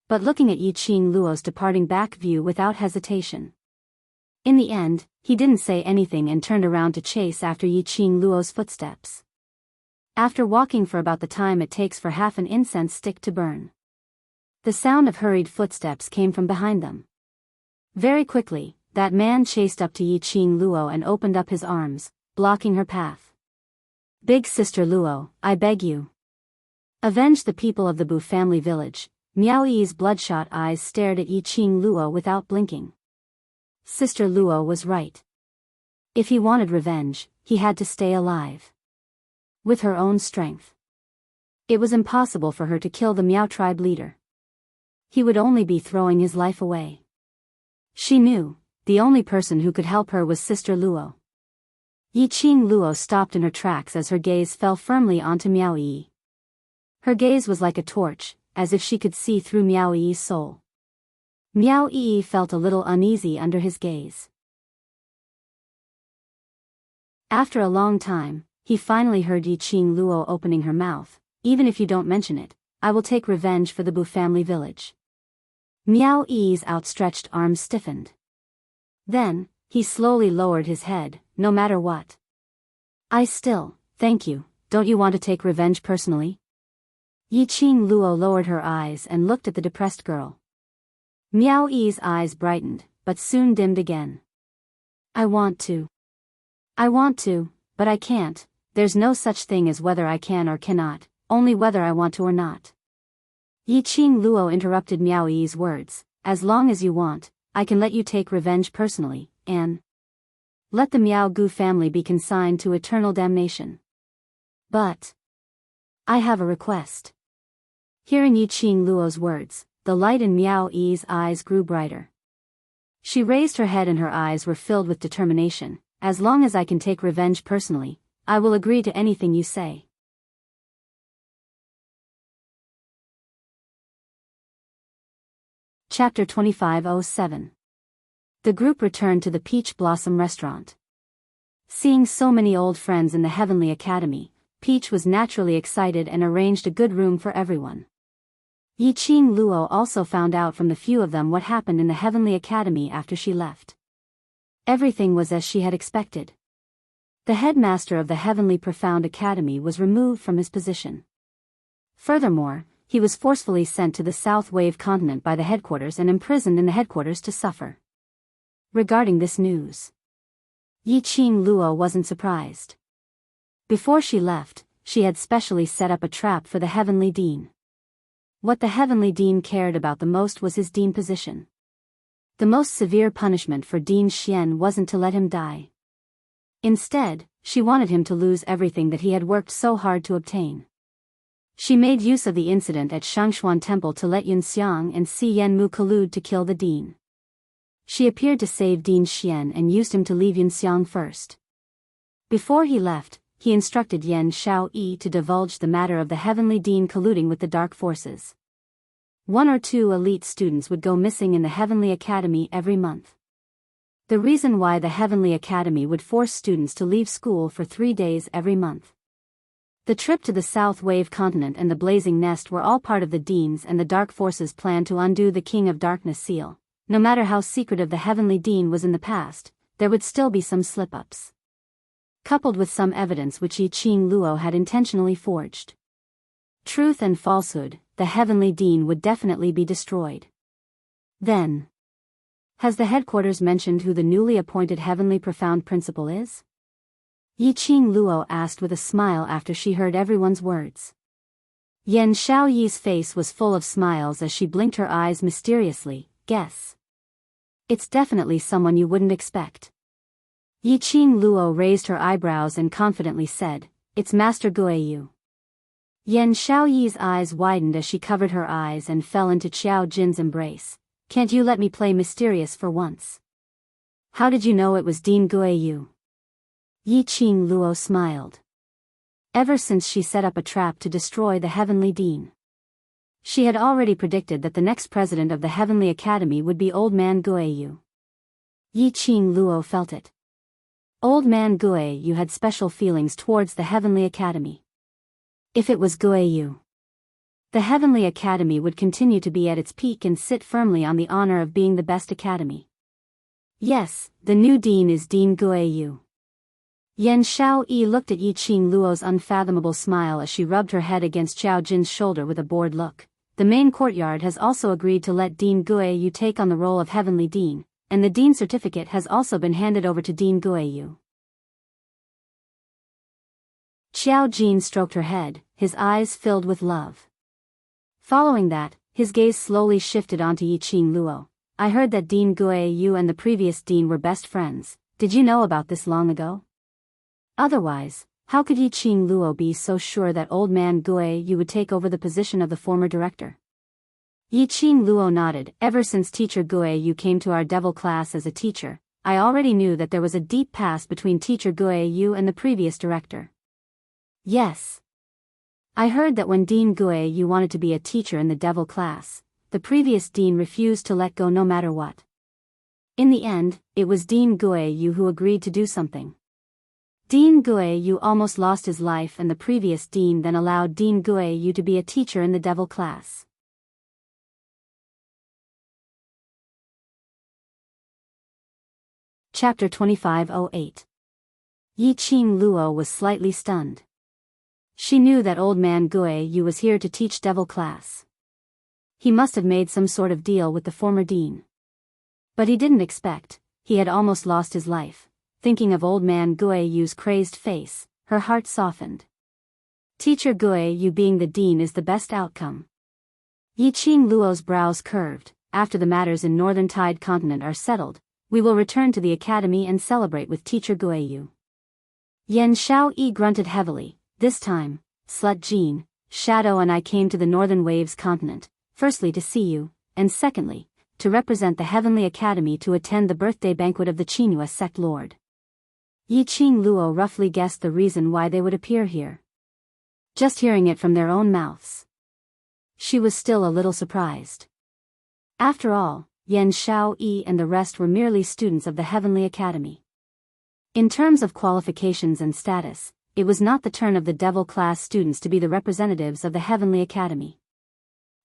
but looking at Yi Qing Luo's departing back view without hesitation. In the end, he didn't say anything and turned around to chase after Yi Qing Luo's footsteps. After walking for about the time it takes for half an incense stick to burn, the sound of hurried footsteps came from behind them. Very quickly, that man chased up to Yi Qing Luo and opened up his arms, blocking her path. Big Sister Luo, I beg you. Avenge the people of the Bu family village. Miao Yi's bloodshot eyes stared at Yi Qing Luo without blinking. Sister Luo was right. If he wanted revenge, he had to stay alive. With her own strength, it was impossible for her to kill the Miao tribe leader. He would only be throwing his life away. She knew, the only person who could help her was Sister Luo. Yi Qing Luo stopped in her tracks as her gaze fell firmly onto Miao Yi. Her gaze was like a torch, as if she could see through Miao Yi's soul. Miao Yi felt a little uneasy under his gaze. After a long time, he finally heard Yi Qing Luo opening her mouth. Even if you don't mention it, I will take revenge for the Bu family village. Miao Yi's outstretched arms stiffened. Then, he slowly lowered his head. No matter what. Thank you, don't you want to take revenge personally? Yi Qing Luo lowered her eyes and looked at the depressed girl. Miao Yi's eyes brightened, but soon dimmed again. I want to, but I can't. There's no such thing as whether I can or cannot, only whether I want to or not. Yi Qing Luo interrupted Miao Yi's words. As long as you want, I can let you take revenge personally, and let the Miao Gu family be consigned to eternal damnation. But I have a request. Hearing Yi Qing Luo's words, the light in Miao Yi's eyes grew brighter. She raised her head and her eyes were filled with determination. As long as I can take revenge personally, I will agree to anything you say. Chapter 2507. The group returned to the Peach Blossom restaurant. Seeing so many old friends in the Heavenly Academy, Peach was naturally excited and arranged a good room for everyone. Yi Qing Luo also found out from the few of them what happened in the Heavenly Academy after she left. Everything was as she had expected. The headmaster of the Heavenly Profound Academy was removed from his position. Furthermore, he was forcefully sent to the South Wave continent by the headquarters and imprisoned in the headquarters to suffer. Regarding this news, Yi Qing Luo wasn't surprised. Before she left, she had specially set up a trap for the Heavenly Dean. What the Heavenly Dean cared about the most was his dean position. The most severe punishment for Dean Xian wasn't to let him die. Instead, she wanted him to lose everything that he had worked so hard to obtain. She made use of the incident at Shangshuan Temple to let Yun Xiang and Si Yanmu collude to kill the dean. She appeared to save Dean Xian and used him to leave Yun Xiang first. Before he left, he instructed Yan Xiaoyi to divulge the matter of the heavenly dean colluding with the dark forces. 1 or 2 elite students would go missing in the Heavenly Academy every month. The reason why the Heavenly Academy would force students to leave school for 3 days every month. The trip to the South Wave Continent and the Blazing Nest were all part of the Dean's and the Dark Forces' plan to undo the King of Darkness seal. No matter how secretive the Heavenly Dean was in the past, there would still be some slip-ups. Coupled with some evidence which Yi Qing Luo had intentionally forged. Truth and falsehood, the Heavenly Dean would definitely be destroyed. Then, has the headquarters mentioned who the newly appointed Heavenly Profound Principal is? Yi Qing Luo asked with a smile after she heard everyone's words. Yan Xiaoyi's face was full of smiles as she blinked her eyes mysteriously. Guess. It's definitely someone you wouldn't expect. Yi Qing Luo raised her eyebrows and confidently said, "It's Master Guiyu." Yan Xiaoyi's eyes widened as she covered her eyes and fell into Qiao Jin's embrace. "Can't you let me play mysterious for once?" "How did you know it was Dean Guiyu?" Yi Qing Luo smiled. Ever since she set up a trap to destroy the Heavenly Dean. She had already predicted that the next president of the Heavenly Academy would be Old Man Guiyu. Yi Qing Luo felt it. Old Man Guiyu had special feelings towards the Heavenly Academy. If it was Guiyu, the Heavenly Academy would continue to be at its peak and sit firmly on the honor of being the best academy. Yes, the new dean is Dean Guiyu. Yan Xiaoyi looked at Yi Qing Luo's unfathomable smile as she rubbed her head against Qiao Jin's shoulder with a bored look. The main courtyard has also agreed to let Dean Guiyu take on the role of Heavenly Dean, and the Dean certificate has also been handed over to Dean Guiyu. Qiao Jin stroked her head, his eyes filled with love. Following that, his gaze slowly shifted onto Yi Qing Luo. "I heard that Dean Guiyu and the previous dean were best friends. Did you know about this long ago? Otherwise, how could Yi Qing Luo be so sure that Old Man Guiyu would take over the position of the former director?" Yi Qing Luo nodded. "Ever since Teacher Guiyu came to our devil class as a teacher, I already knew that there was a deep past between Teacher Guiyu and the previous director." "Yes. I heard that when Dean Guiyu wanted to be a teacher in the devil class, the previous dean refused to let go no matter what. In the end, it was Dean Guiyu who agreed to do something. Dean Guiyu almost lost his life and the previous dean then allowed Dean Guiyu to be a teacher in the devil class." Chapter 2508. Yi Qing Luo was slightly stunned. She knew that Old Man Guiyu was here to teach devil class. He must have made some sort of deal with the former dean. But he didn't expect, he had almost lost his life. Thinking of Old Man Guiyu's crazed face, her heart softened. Teacher Guiyu being the dean is the best outcome. Yi Qing Luo's brows curved. "After the matters in Northern Tide Continent are settled, we will return to the academy and celebrate with Teacher Guiyu." Yan Xiaoyi grunted heavily. "This time, Slut Jean, Shadow and I came to the Northern Waves Continent, firstly to see you, and secondly, to represent the Heavenly Academy to attend the birthday banquet of the Qinghua sect lord." Yi Qing Luo roughly guessed the reason why they would appear here. Just hearing it from their own mouths, she was still a little surprised. After all, Yan Xiaoyi and the rest were merely students of the Heavenly Academy. In terms of qualifications and status, it was not the turn of the devil class students to be the representatives of the Heavenly Academy.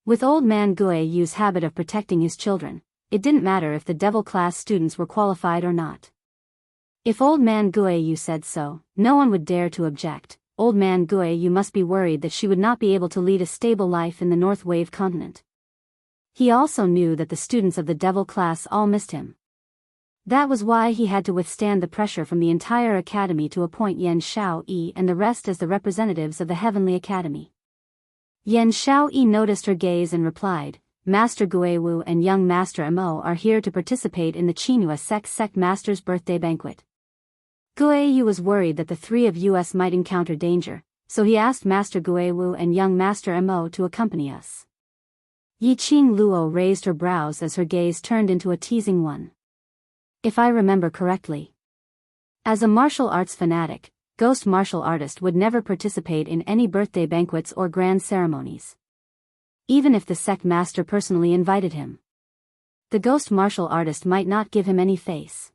With Old Man Guiyu's habit of protecting his children, it didn't matter if the devil class students were qualified or not. If Old Man Guiyu said so, no one would dare to object. Old Man Guiyu must be worried that she would not be able to lead a stable life in the North Wave Continent. He also knew that the students of the devil class all missed him. That was why he had to withstand the pressure from the entire academy to appoint Yan Xiaoyi and the rest as the representatives of the Heavenly Academy. Yan Xiaoyi noticed her gaze and replied, Master Guewu and young Master Mo are here to participate in the Chinua sect Master's birthday banquet. Guewu was worried that the three of us might encounter danger, so he asked Master Guewu and young Master Mo to accompany us. Yi Qing Luo raised her brows as her gaze turned into a teasing one. If I remember correctly. As a martial arts fanatic, Ghost martial artist would never participate in any birthday banquets or grand ceremonies. Even if the sect master personally invited him. The ghost martial artist might not give him any face.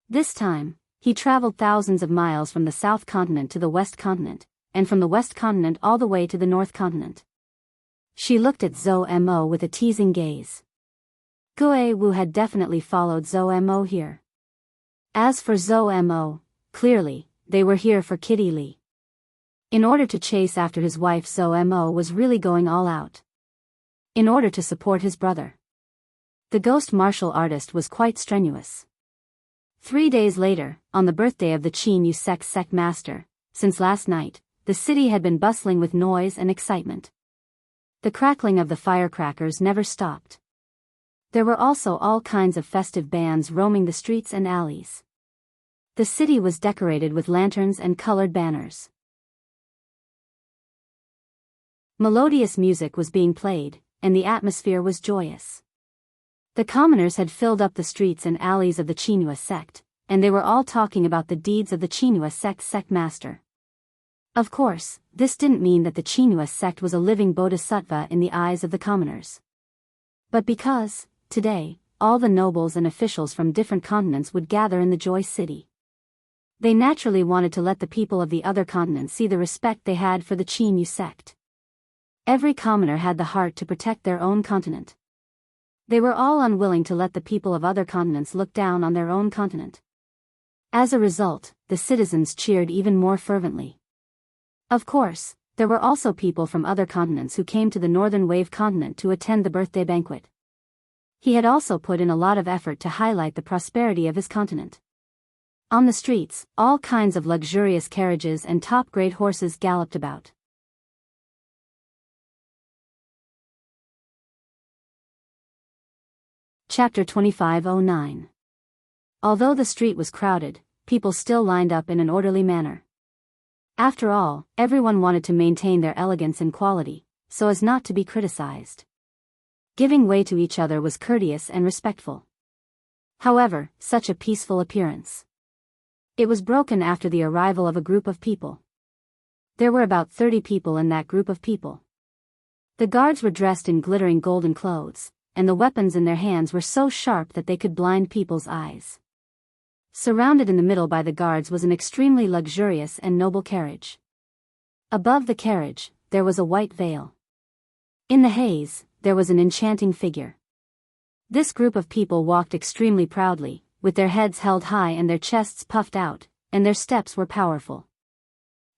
This time, he traveled thousands of miles from the South Continent to the West Continent, and from the West Continent all the way to the North Continent. She looked at Zhou Mo with a teasing gaze. Guewu had definitely followed Zhou Mo here. As for Zhou Mo, clearly, they were here for Kitty Li. In order to chase after his wife, Zhou Mo was really going all out. In order to support his brother. The ghost martial artist was quite strenuous. 3 days later, on the birthday of the Chinua sect master, since last night, the city had been bustling with noise and excitement. The crackling of the firecrackers never stopped. There were also all kinds of festive bands roaming the streets and alleys. The city was decorated with lanterns and colored banners. Melodious music was being played, and the atmosphere was joyous. The commoners had filled up the streets and alleys of the Chinua sect, and they were all talking about the deeds of the Chinua sect master. Of course, this didn't mean that the Chinua sect was a living bodhisattva in the eyes of the commoners. But because, today, all the nobles and officials from different continents would gather in the Joy City. They naturally wanted to let the people of the other continents see the respect they had for the Chinua sect. Every commoner had the heart to protect their own continent. They were all unwilling to let the people of other continents look down on their own continent. As a result, the citizens cheered even more fervently. Of course, there were also people from other continents who came to the Northern Wave continent to attend the birthday banquet. He had also put in a lot of effort to highlight the prosperity of his continent. On the streets, all kinds of luxurious carriages and top-grade horses galloped about. Chapter 2509. Although the street was crowded, people still lined up in an orderly manner. After all, everyone wanted to maintain their elegance and quality, so as not to be criticized. Giving way to each other was courteous and respectful. However, such a peaceful appearance. It was broken after the arrival of a group of people. There were about 30 people in that group of people. The guards were dressed in glittering golden clothes, and the weapons in their hands were so sharp that they could blind people's eyes. Surrounded in the middle by the guards was an extremely luxurious and noble carriage. Above the carriage, there was a white veil. In the haze, there was an enchanting figure. This group of people walked extremely proudly, with their heads held high and their chests puffed out, and their steps were powerful.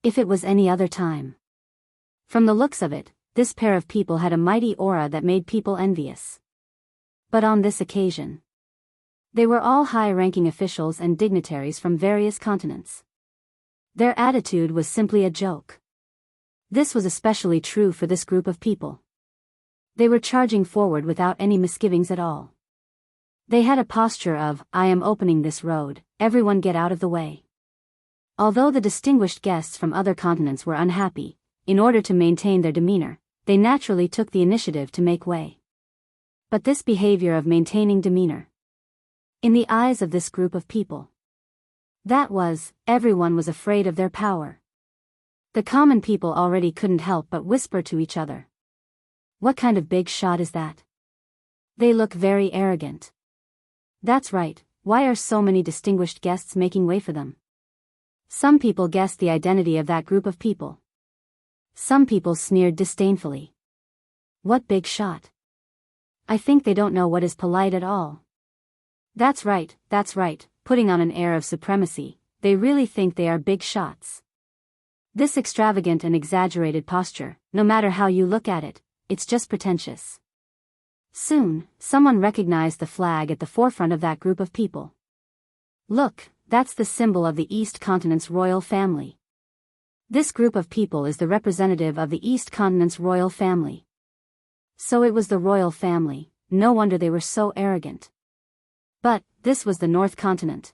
If it was any other time. From the looks of it, this pair of people had a mighty aura that made people envious. But on this occasion, they were all high-ranking officials and dignitaries from various continents. Their attitude was simply a joke. This was especially true for this group of people. They were charging forward without any misgivings at all. They had a posture of, I am opening this road, everyone get out of the way. Although the distinguished guests from other continents were unhappy, in order to maintain their demeanor, they naturally took the initiative to make way. But this behavior of maintaining demeanor, in the eyes of this group of people, that was, everyone was afraid of their power. The common people already couldn't help but whisper to each other. What kind of big shot is that? They look very arrogant. That's right, why are so many distinguished guests making way for them? Some people guessed the identity of that group of people. Some people sneered disdainfully. What big shot? I think they don't know what is polite at all. That's right, putting on an air of supremacy, they really think they are big shots. This extravagant and exaggerated posture, no matter how you look at it, it's just pretentious. Soon, someone recognized the flag at the forefront of that group of people. Look, that's the symbol of the East Continent's royal family. This group of people is the representative of the East Continent's royal family. So it was the royal family, no wonder they were so arrogant. But, this was the North Continent.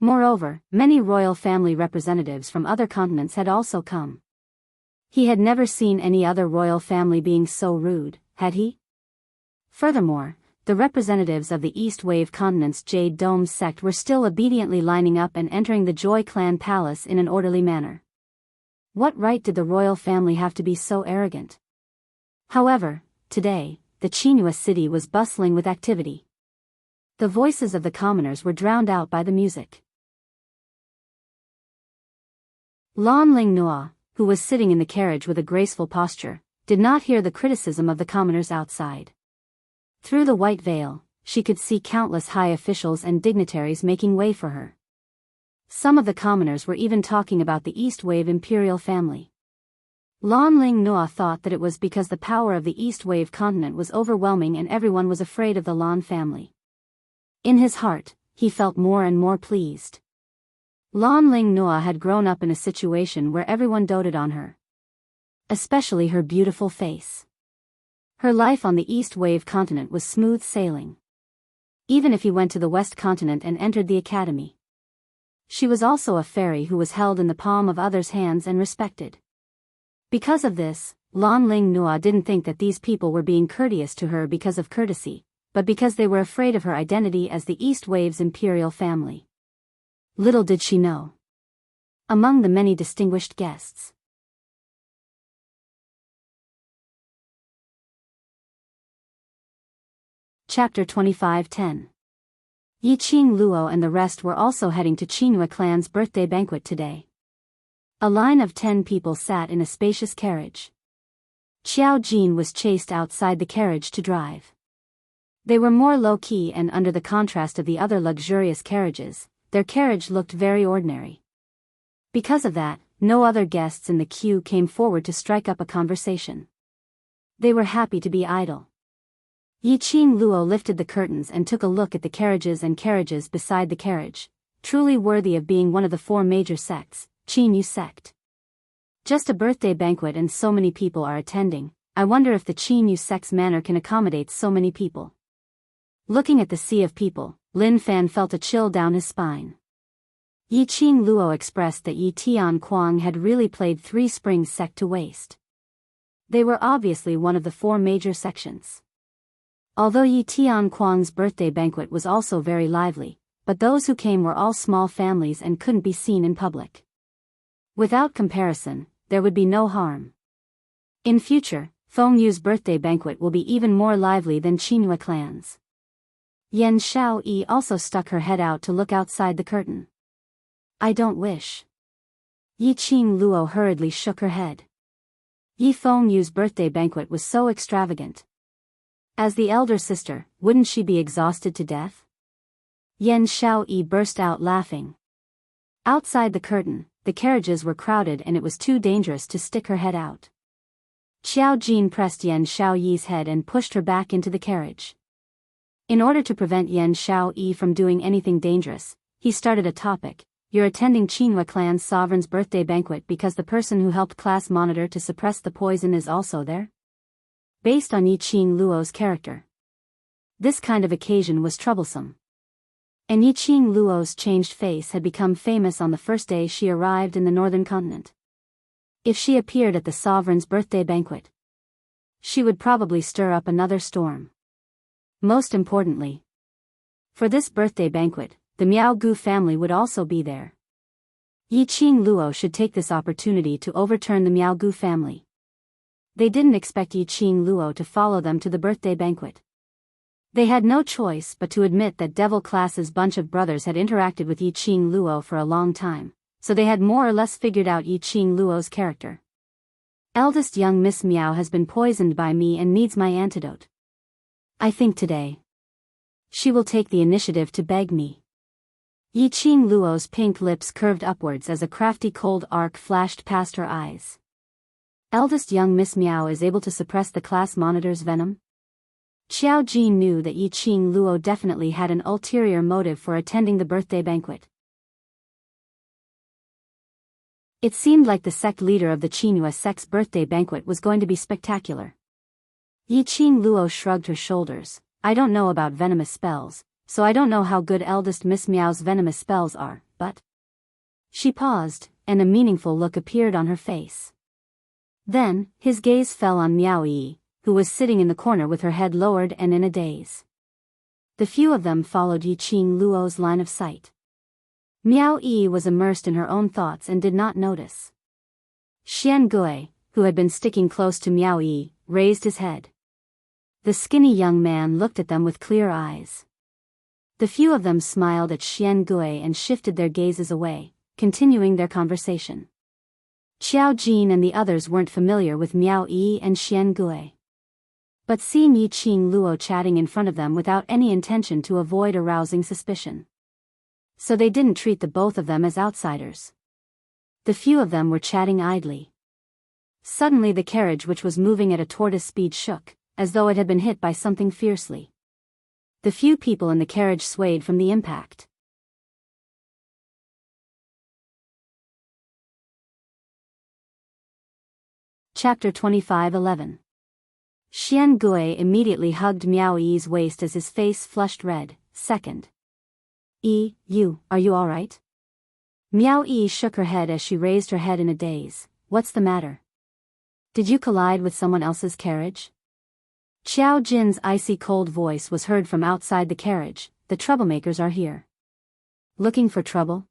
Moreover, many royal family representatives from other continents had also come. He had never seen any other royal family being so rude, had he? Furthermore, the representatives of the East Wave Continent's Jade Dome sect were still obediently lining up and entering the Joy Clan palace in an orderly manner. What right did the royal family have to be so arrogant? However, today, the Chinua city was bustling with activity. The voices of the commoners were drowned out by the music. Lan Ling Noa, who was sitting in the carriage with a graceful posture, did not hear the criticism of the commoners outside. Through the white veil, she could see countless high officials and dignitaries making way for her. Some of the commoners were even talking about the East Wave imperial family. Lan Ling Noa thought that it was because the power of the East Wave continent was overwhelming and everyone was afraid of the Lan family. In his heart, he felt more and more pleased. Lan Ling Noa had grown up in a situation where everyone doted on her. Especially her beautiful face. Her life on the East Wave continent was smooth sailing. Even if he went to the West continent and entered the academy. She was also a fairy who was held in the palm of others' hands and respected. Because of this, Lan Ling Noa didn't think that these people were being courteous to her because of courtesy, but because they were afraid of her identity as the East Wave's imperial family. Little did she know. Among the many distinguished guests. Chapter 25:10. Yiqing Luo and the rest were also heading to Chinua clan's birthday banquet today. A line of 10 people sat in a spacious carriage. Xiao Jin was chased outside the carriage to drive. They were more low-key and under the contrast of the other luxurious carriages, their carriage looked very ordinary. Because of that, no other guests in the queue came forward to strike up a conversation. They were happy to be idle. Yiqing Luo lifted the curtains and took a look at the carriages beside the carriage, truly worthy of being one of the 4 major sects, Chinyu sect. Just a birthday banquet and so many people are attending. I wonder if the Chinyu sect's manor can accommodate so many people. Looking at the sea of people, Lin Fan felt a chill down his spine. Yiqing Luo expressed that Yi Tian Kuang had really played 3 Springs sect to waste. They were obviously one of the 4 major sections. Although Yi Tian Kuang's birthday banquet was also very lively, but those who came were all small families and couldn't be seen in public. Without comparison, there would be no harm. In future, Feng Yu's birthday banquet will be even more lively than Chinua clan's. Yan Xiaoyi also stuck her head out to look outside the curtain. I don't wish. Yiqing Luo hurriedly shook her head. Yi Feng Yu's birthday banquet was so extravagant. As the elder sister, wouldn't she be exhausted to death? Yan Xiaoyi burst out laughing. Outside the curtain, the carriages were crowded and it was too dangerous to stick her head out. Xiao Jin pressed Yan Xiaoyi's head and pushed her back into the carriage. In order to prevent Yan Xiaoyi from doing anything dangerous, he started a topic. You're attending Chinua clan's sovereign's birthday banquet because the person who helped class monitor to suppress the poison is also there? Based on Yiqing Luo's character. This kind of occasion was troublesome. And Yiqing Luo's changed face had become famous on the first day she arrived in the northern continent. If she appeared at the sovereign's birthday banquet, she would probably stir up another storm. Most importantly, for this birthday banquet, the Miao Gu family would also be there. Yiqing Luo should take this opportunity to overturn the Miao Gu family. They didn't expect Yiqing Luo to follow them to the birthday banquet. They had no choice but to admit that Devil Class's bunch of brothers had interacted with Yiqing Luo for a long time, so they had more or less figured out Yiqing Luo's character. Eldest young Miss Miao has been poisoned by me and needs my antidote. I think today she will take the initiative to beg me. Yiqing Luo's pink lips curved upwards as a crafty cold arc flashed past her eyes. Eldest young Miss Miao is able to suppress the class monitor's venom? Xiao Jin knew that Yiqing Luo definitely had an ulterior motive for attending the birthday banquet. It seemed like the sect leader of the Chinua sect's birthday banquet was going to be spectacular. Yi Qing Luo shrugged her shoulders. I don't know about venomous spells, so I don't know how good eldest Miss Meow's venomous spells are, but... She paused, and a meaningful look appeared on her face. Then, his gaze fell on Miao Yi, who was sitting in the corner with her head lowered and in a daze. The few of them followed Yi Qing Luo's line of sight. Miao Yi was immersed in her own thoughts and did not notice. Xian Gui, who had been sticking close to Miao Yi, raised his head. The skinny young man looked at them with clear eyes. The few of them smiled at Xian Gui and shifted their gazes away, continuing their conversation. Qiao Jin and the others weren't familiar with Miao Yi and Xian Gui. But seeing Yi Qing Luo chatting in front of them without any intention to avoid arousing suspicion. So they didn't treat the both of them as outsiders. The few of them were chatting idly. Suddenly the carriage, which was moving at a tortoise speed, shook, as though it had been hit by something fiercely. The few people in the carriage swayed from the impact. Chapter 25:11. Xian Gui immediately hugged Miao Yi's waist as his face flushed red. Second. Are you alright? Miao Yi shook her head as she raised her head in a daze. What's the matter? Did you collide with someone else's carriage? Qiao Jin's icy cold voice was heard from outside the carriage. The troublemakers are here. Looking for trouble?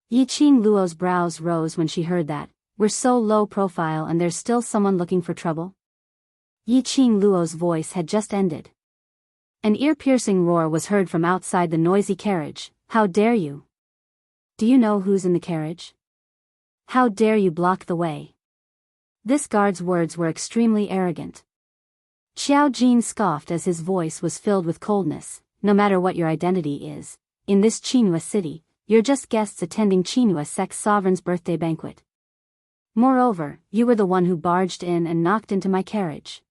Yi Qing Luo's brows rose when she heard that. We're so low profile and there's still someone looking for trouble? Yi Qing Luo's voice had just ended. An ear-piercing roar was heard from outside the noisy carriage. How dare you? Do you know who's in the carriage? How dare you block the way? This guard's words were extremely arrogant. Qiao Jin scoffed as his voice was filled with coldness. No matter what your identity is, in this Qinghua city, you're just guests attending Qinghua Sect's sovereign's birthday banquet. Moreover, you were the one who barged in and knocked into my carriage.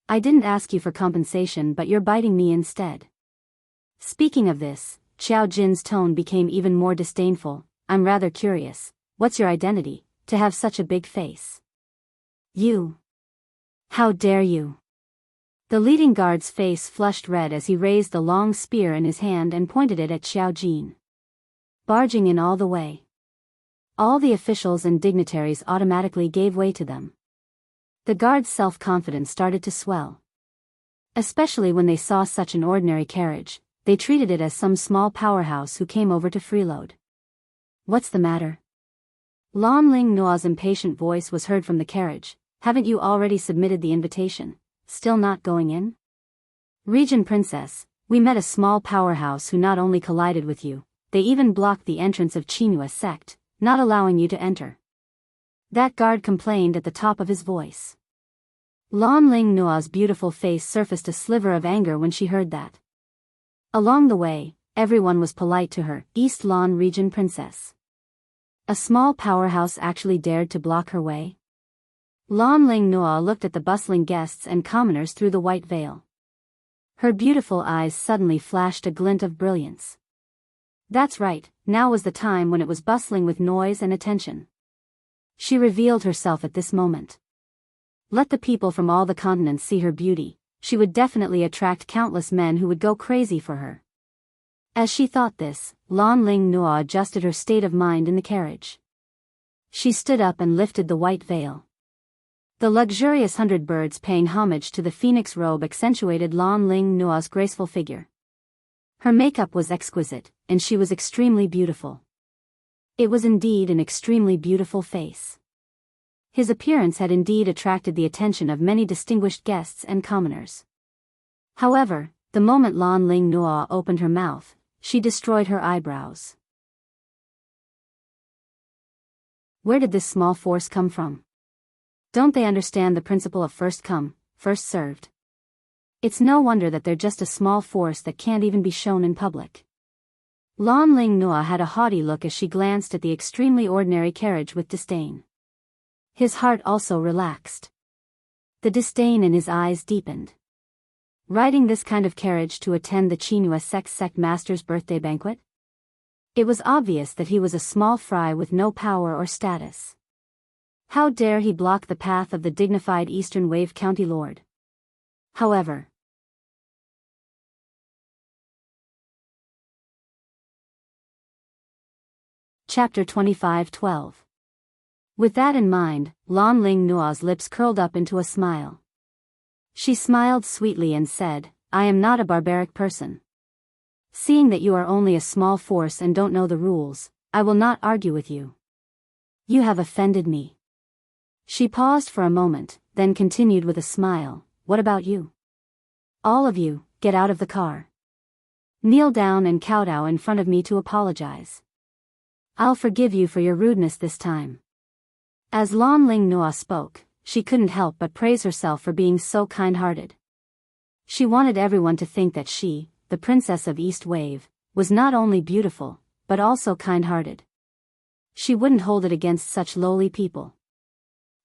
I didn't ask you for compensation, but you're biting me instead. Speaking of this, Qiao Jin's tone became even more disdainful. I'm rather curious. What's your identity, to have such a big face? You. How dare you? The leading guard's face flushed red as he raised the long spear in his hand and pointed it at Qiao Jin. Barging in all the way. All the officials and dignitaries automatically gave way to them. The guard's self-confidence started to swell. Especially when they saw such an ordinary carriage, they treated it as some small powerhouse who came over to freeload. What's the matter? Lan Ling Nua's impatient voice was heard from the carriage. Haven't you already submitted the invitation? Still not going in? Regent Princess, we met a small powerhouse who not only collided with you, they even blocked the entrance of Qinghua Sect, not allowing you to enter. That guard complained at the top of his voice. Lan Ling Nua's beautiful face surfaced a sliver of anger when she heard that. Along the way, everyone was polite to her. East Lan Regent Princess. A small powerhouse actually dared to block her way? Lan Ling Nua looked at the bustling guests and commoners through the white veil. Her beautiful eyes suddenly flashed a glint of brilliance. That's right, now was the time when it was bustling with noise and attention. She revealed herself at this moment. Let the people from all the continents see her beauty, she would definitely attract countless men who would go crazy for her. As she thought this, Lan Ling Nua adjusted her state of mind in the carriage. She stood up and lifted the white veil. The luxurious 100 birds paying homage to the phoenix robe accentuated Lan Ling Nua's graceful figure. Her makeup was exquisite, and she was extremely beautiful. It was indeed an extremely beautiful face. His appearance had indeed attracted the attention of many distinguished guests and commoners. However, the moment Lan Ling Nua opened her mouth, she destroyed her eyebrows. Where did this small force come from? Don't they understand the principle of first come, first served? It's no wonder that they're just a small force that can't even be shown in public. Lan Ling Nua had a haughty look as she glanced at the extremely ordinary carriage with disdain. His heart also relaxed. The disdain in his eyes deepened. Riding this kind of carriage to attend the Qinghua Sect master's birthday banquet? It was obvious that he was a small fry with no power or status. How dare he block the path of the dignified Eastern Wave County Lord? however. Chapter 25:12. With that in mind, Lan Ling Nua's lips curled up into a smile. She smiled sweetly and said, I am not a barbaric person. Seeing that you are only a small force and don't know the rules, I will not argue with you. You have offended me. She paused for a moment, then continued with a smile, what about you? All of you, get out of the car. Kneel down and kowtow in front of me to apologize. I'll forgive you for your rudeness this time. As Lan Ling Nua spoke, she couldn't help but praise herself for being so kind-hearted. She wanted everyone to think that she, the Princess of East Wave, was not only beautiful, but also kind-hearted. She wouldn't hold it against such lowly people.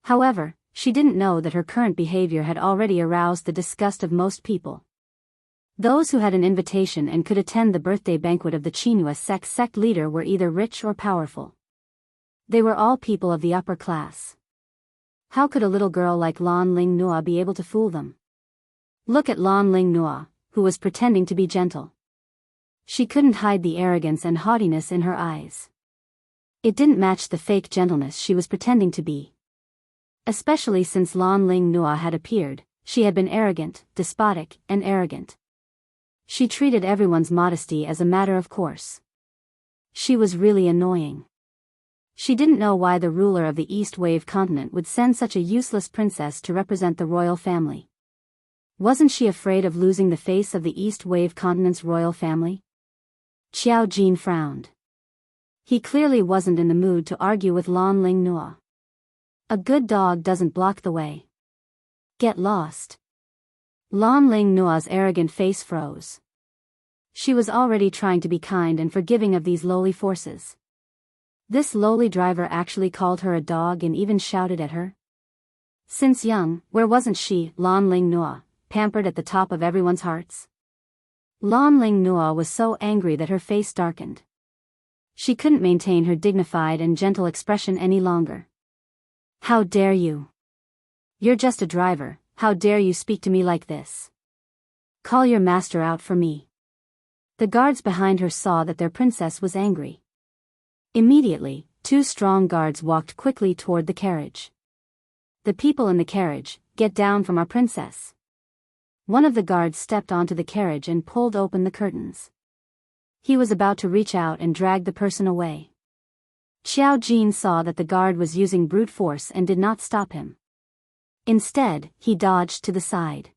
However, she didn't know that her current behavior had already aroused the disgust of most people. Those who had an invitation and could attend the birthday banquet of the Chinua sect leader were either rich or powerful. They were all people of the upper class. How could a little girl like Lan Ling Nua be able to fool them? Look at Lan Ling Nua, who was pretending to be gentle. She couldn't hide the arrogance and haughtiness in her eyes. It didn't match the fake gentleness she was pretending to be. Especially since Lan Ling Nua had appeared, she had been arrogant, despotic, and arrogant. She treated everyone's modesty as a matter of course. She was really annoying. She didn't know why the ruler of the East Wave continent would send such a useless princess to represent the royal family. Wasn't she afraid of losing the face of the East Wave continent's royal family? Xiao Jin frowned. He clearly wasn't in the mood to argue with Lan Ling Nua. A good dog doesn't block the way. Get lost. Lan Ling Nua's arrogant face froze. She was already trying to be kind and forgiving of these lowly forces. This lowly driver actually called her a dog and even shouted at her. Since young, where wasn't she, Lan Ling Nua, pampered at the top of everyone's hearts? Lan Ling Nua was so angry that her face darkened. She couldn't maintain her dignified and gentle expression any longer. How dare you? You're just a driver, how dare you speak to me like this? Call your master out for me. The guards behind her saw that their princess was angry. Immediately, two strong guards walked quickly toward the carriage. The people in the carriage, get down from our princess. One of the guards stepped onto the carriage and pulled open the curtains. He was about to reach out and drag the person away. Xiao Jin saw that the guard was using brute force and did not stop him. Instead, he dodged to the side.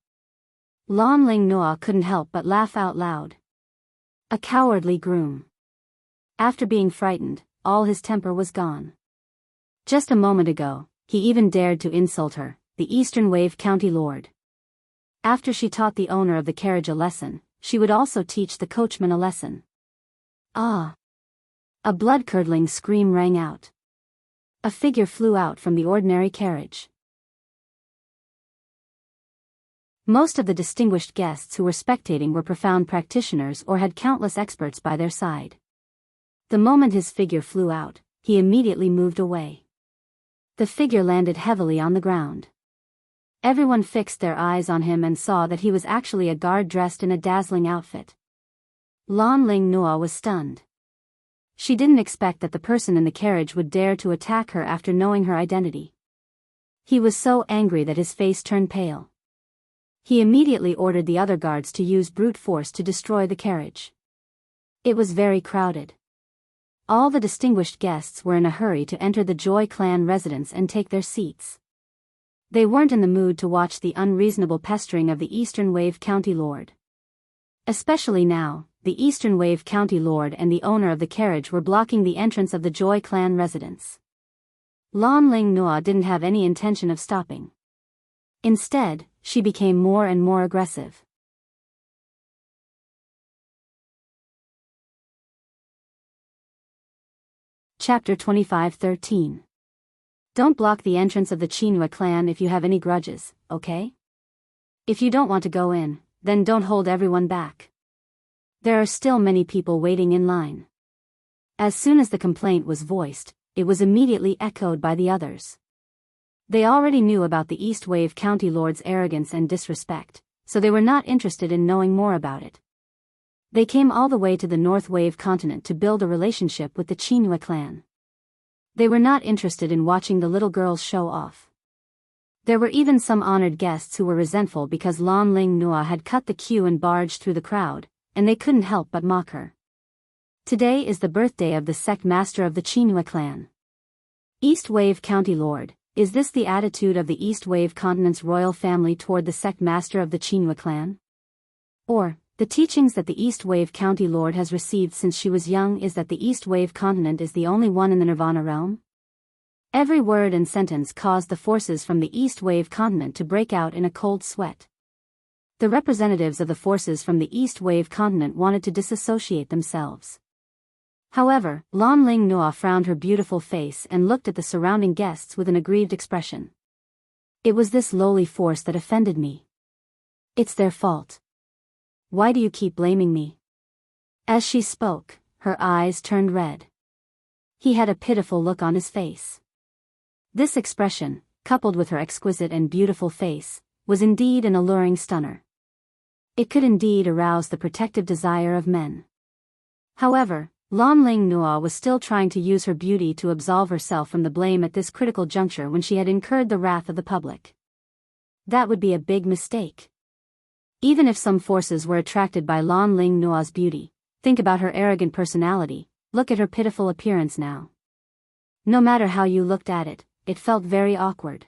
Lan Ling Nua couldn't help but laugh out loud. A cowardly groom. After being frightened, all his temper was gone. Just a moment ago, he even dared to insult her, the Eastern Wave County Lord. After she taught the owner of the carriage a lesson, she would also teach the coachman a lesson. Ah! A blood-curdling scream rang out. A figure flew out from the ordinary carriage. Most of the distinguished guests who were spectating were profound practitioners or had countless experts by their side. The moment his figure flew out, he immediately moved away. The figure landed heavily on the ground. Everyone fixed their eyes on him and saw that he was actually a guard dressed in a dazzling outfit. Lan Ling Nua was stunned. She didn't expect that the person in the carriage would dare to attack her after knowing her identity. He was so angry that his face turned pale. He immediately ordered the other guards to use brute force to destroy the carriage. It was very crowded. All the distinguished guests were in a hurry to enter the Joy Clan residence and take their seats. They weren't in the mood to watch the unreasonable pestering of the Eastern Wave County Lord. Especially now, the Eastern Wave County Lord and the owner of the carriage were blocking the entrance of the Joy Clan residence. Lan Ling Nua didn't have any intention of stopping. Instead, she became more and more aggressive. Chapter 25:13. Don't block the entrance of the Chinua clan if you have any grudges, okay? If you don't want to go in, then don't hold everyone back. There are still many people waiting in line. As soon as the complaint was voiced, it was immediately echoed by the others. They already knew about the East Wave County Lord's arrogance and disrespect, so they were not interested in knowing more about it. They came all the way to the North Wave continent to build a relationship with the Chinua clan. They were not interested in watching the little girls show off. There were even some honored guests who were resentful because Lan Ling Nua had cut the queue and barged through the crowd, and they couldn't help but mock her. Today is the birthday of the sect master of the Chinua clan. East Wave County Lord, is this the attitude of the East Wave continent's royal family toward the sect master of the Chinua clan? Or, the teachings that the East Wave County Lord has received since she was young is that the East Wave continent is the only one in the Nirvana realm? Every word and sentence caused the forces from the East Wave continent to break out in a cold sweat. The representatives of the forces from the East Wave continent wanted to disassociate themselves. However, Lan Ling Nua frowned her beautiful face and looked at the surrounding guests with an aggrieved expression. It was this lowly force that offended me. It's their fault. Why do you keep blaming me? As she spoke, her eyes turned red. He had a pitiful look on his face. This expression, coupled with her exquisite and beautiful face, was indeed an alluring stunner. It could indeed arouse the protective desire of men. However, Lan Ling Nua was still trying to use her beauty to absolve herself from the blame at this critical juncture when she had incurred the wrath of the public. That would be a big mistake. Even if some forces were attracted by Lan Ling Nua's beauty, think about her arrogant personality, look at her pitiful appearance now. No matter how you looked at it, it felt very awkward.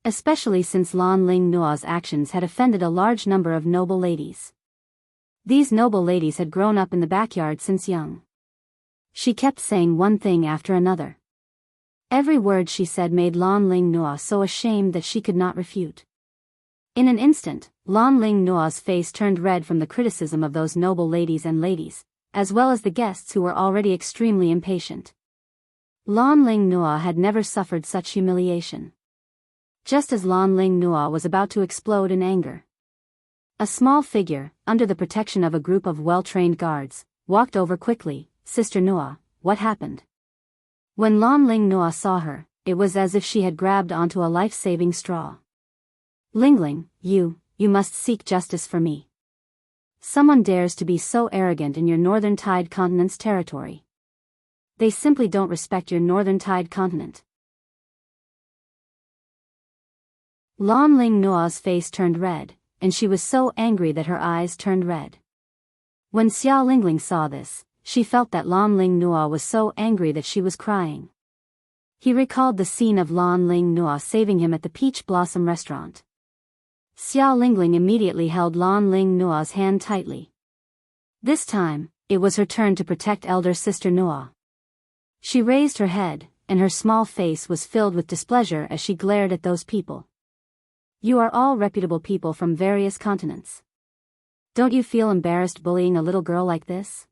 Especially since Lan Ling Nua's actions had offended a large number of noble ladies. These noble ladies had grown up in the backyard since young. She kept saying one thing after another. Every word she said made Lan Ling Nua so ashamed that she could not refute. In an instant, Lan Ling Nua's face turned red from the criticism of those noble ladies and ladies, as well as the guests who were already extremely impatient. Lan Ling Nua had never suffered such humiliation. Just as Lan Ling Nua was about to explode in anger, a small figure, under the protection of a group of well-trained guards, walked over quickly. Sister Nua, what happened? When Lan Ling Nua saw her, it was as if she had grabbed onto a life-saving straw. Lingling, you must seek justice for me. Someone dares to be so arrogant in your Northern Tide Continent's territory. They simply don't respect your Northern Tide Continent. Lan Ling Nua's face turned red, and she was so angry that her eyes turned red. When Xiao Lingling saw this, she felt that Lan Ling Nua was so angry that she was crying. He recalled the scene of Lan Ling Nua saving him at the Peach Blossom restaurant. Xiao Lingling immediately held Lan Ling Nua's hand tightly. This time, it was her turn to protect elder sister Nua. She raised her head, and her small face was filled with displeasure as she glared at those people. You are all reputable people from various continents. Don't you feel embarrassed bullying a little girl like this?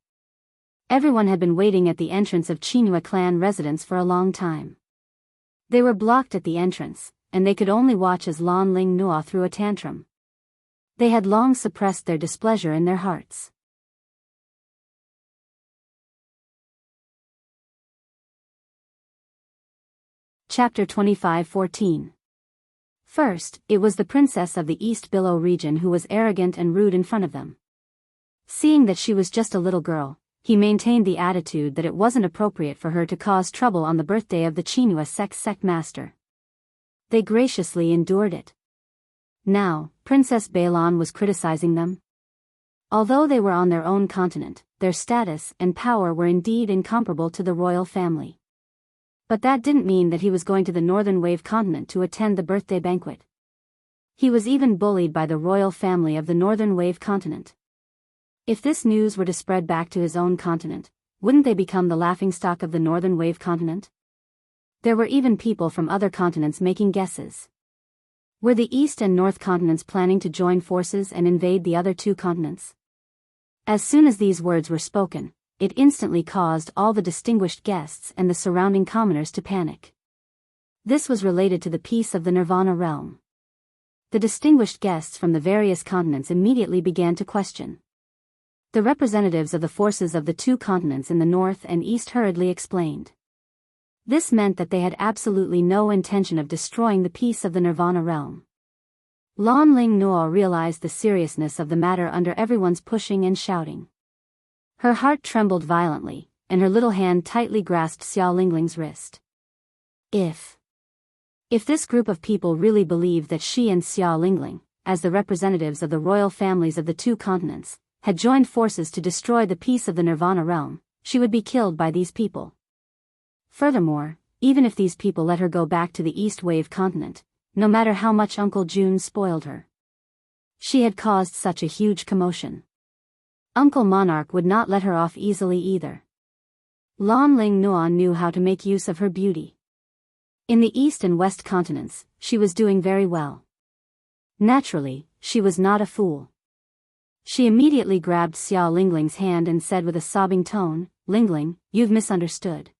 Everyone had been waiting at the entrance of Chinua clan residence for a long time. They were blocked at the entrance, and they could only watch as Lan Ling Nua threw a tantrum. They had long suppressed their displeasure in their hearts. Chapter 25:14. First, it was the princess of the East Billow region who was arrogant and rude in front of them. Seeing that she was just a little girl, he maintained the attitude that it wasn't appropriate for her to cause trouble on the birthday of the Chinua sect master. They graciously endured it. Now, Princess Bailon was criticizing them. Although they were on their own continent, their status and power were indeed incomparable to the royal family. But that didn't mean that he was going to the Northern Wave continent to attend the birthday banquet. He was even bullied by the royal family of the Northern Wave continent. If this news were to spread back to his own continent, wouldn't they become the laughingstock of the Northern Wave continent? There were even people from other continents making guesses. Were the East and North continents planning to join forces and invade the other two continents? As soon as these words were spoken, it instantly caused all the distinguished guests and the surrounding commoners to panic. This was related to the peace of the Nirvana realm. The distinguished guests from the various continents immediately began to question. The representatives of the forces of the two continents in the north and east hurriedly explained. This meant that they had absolutely no intention of destroying the peace of the Nirvana realm. Lan Ling Noa realized the seriousness of the matter under everyone's pushing and shouting. Her heart trembled violently, and her little hand tightly grasped Xiao Lingling's wrist. If this group of people really believed that she and Xiao Lingling, as the representatives of the royal families of the two continents, had joined forces to destroy the peace of the Nirvana realm, she would be killed by these people. Furthermore, even if these people let her go back to the East Wave continent, no matter how much Uncle June spoiled her, she had caused such a huge commotion. Uncle Monarch would not let her off easily either. Lan Ling Noa knew how to make use of her beauty. In the East and West continents, she was doing very well. Naturally, she was not a fool. She immediately grabbed Xiao Lingling's hand and said with a sobbing tone, "Lingling, you've misunderstood.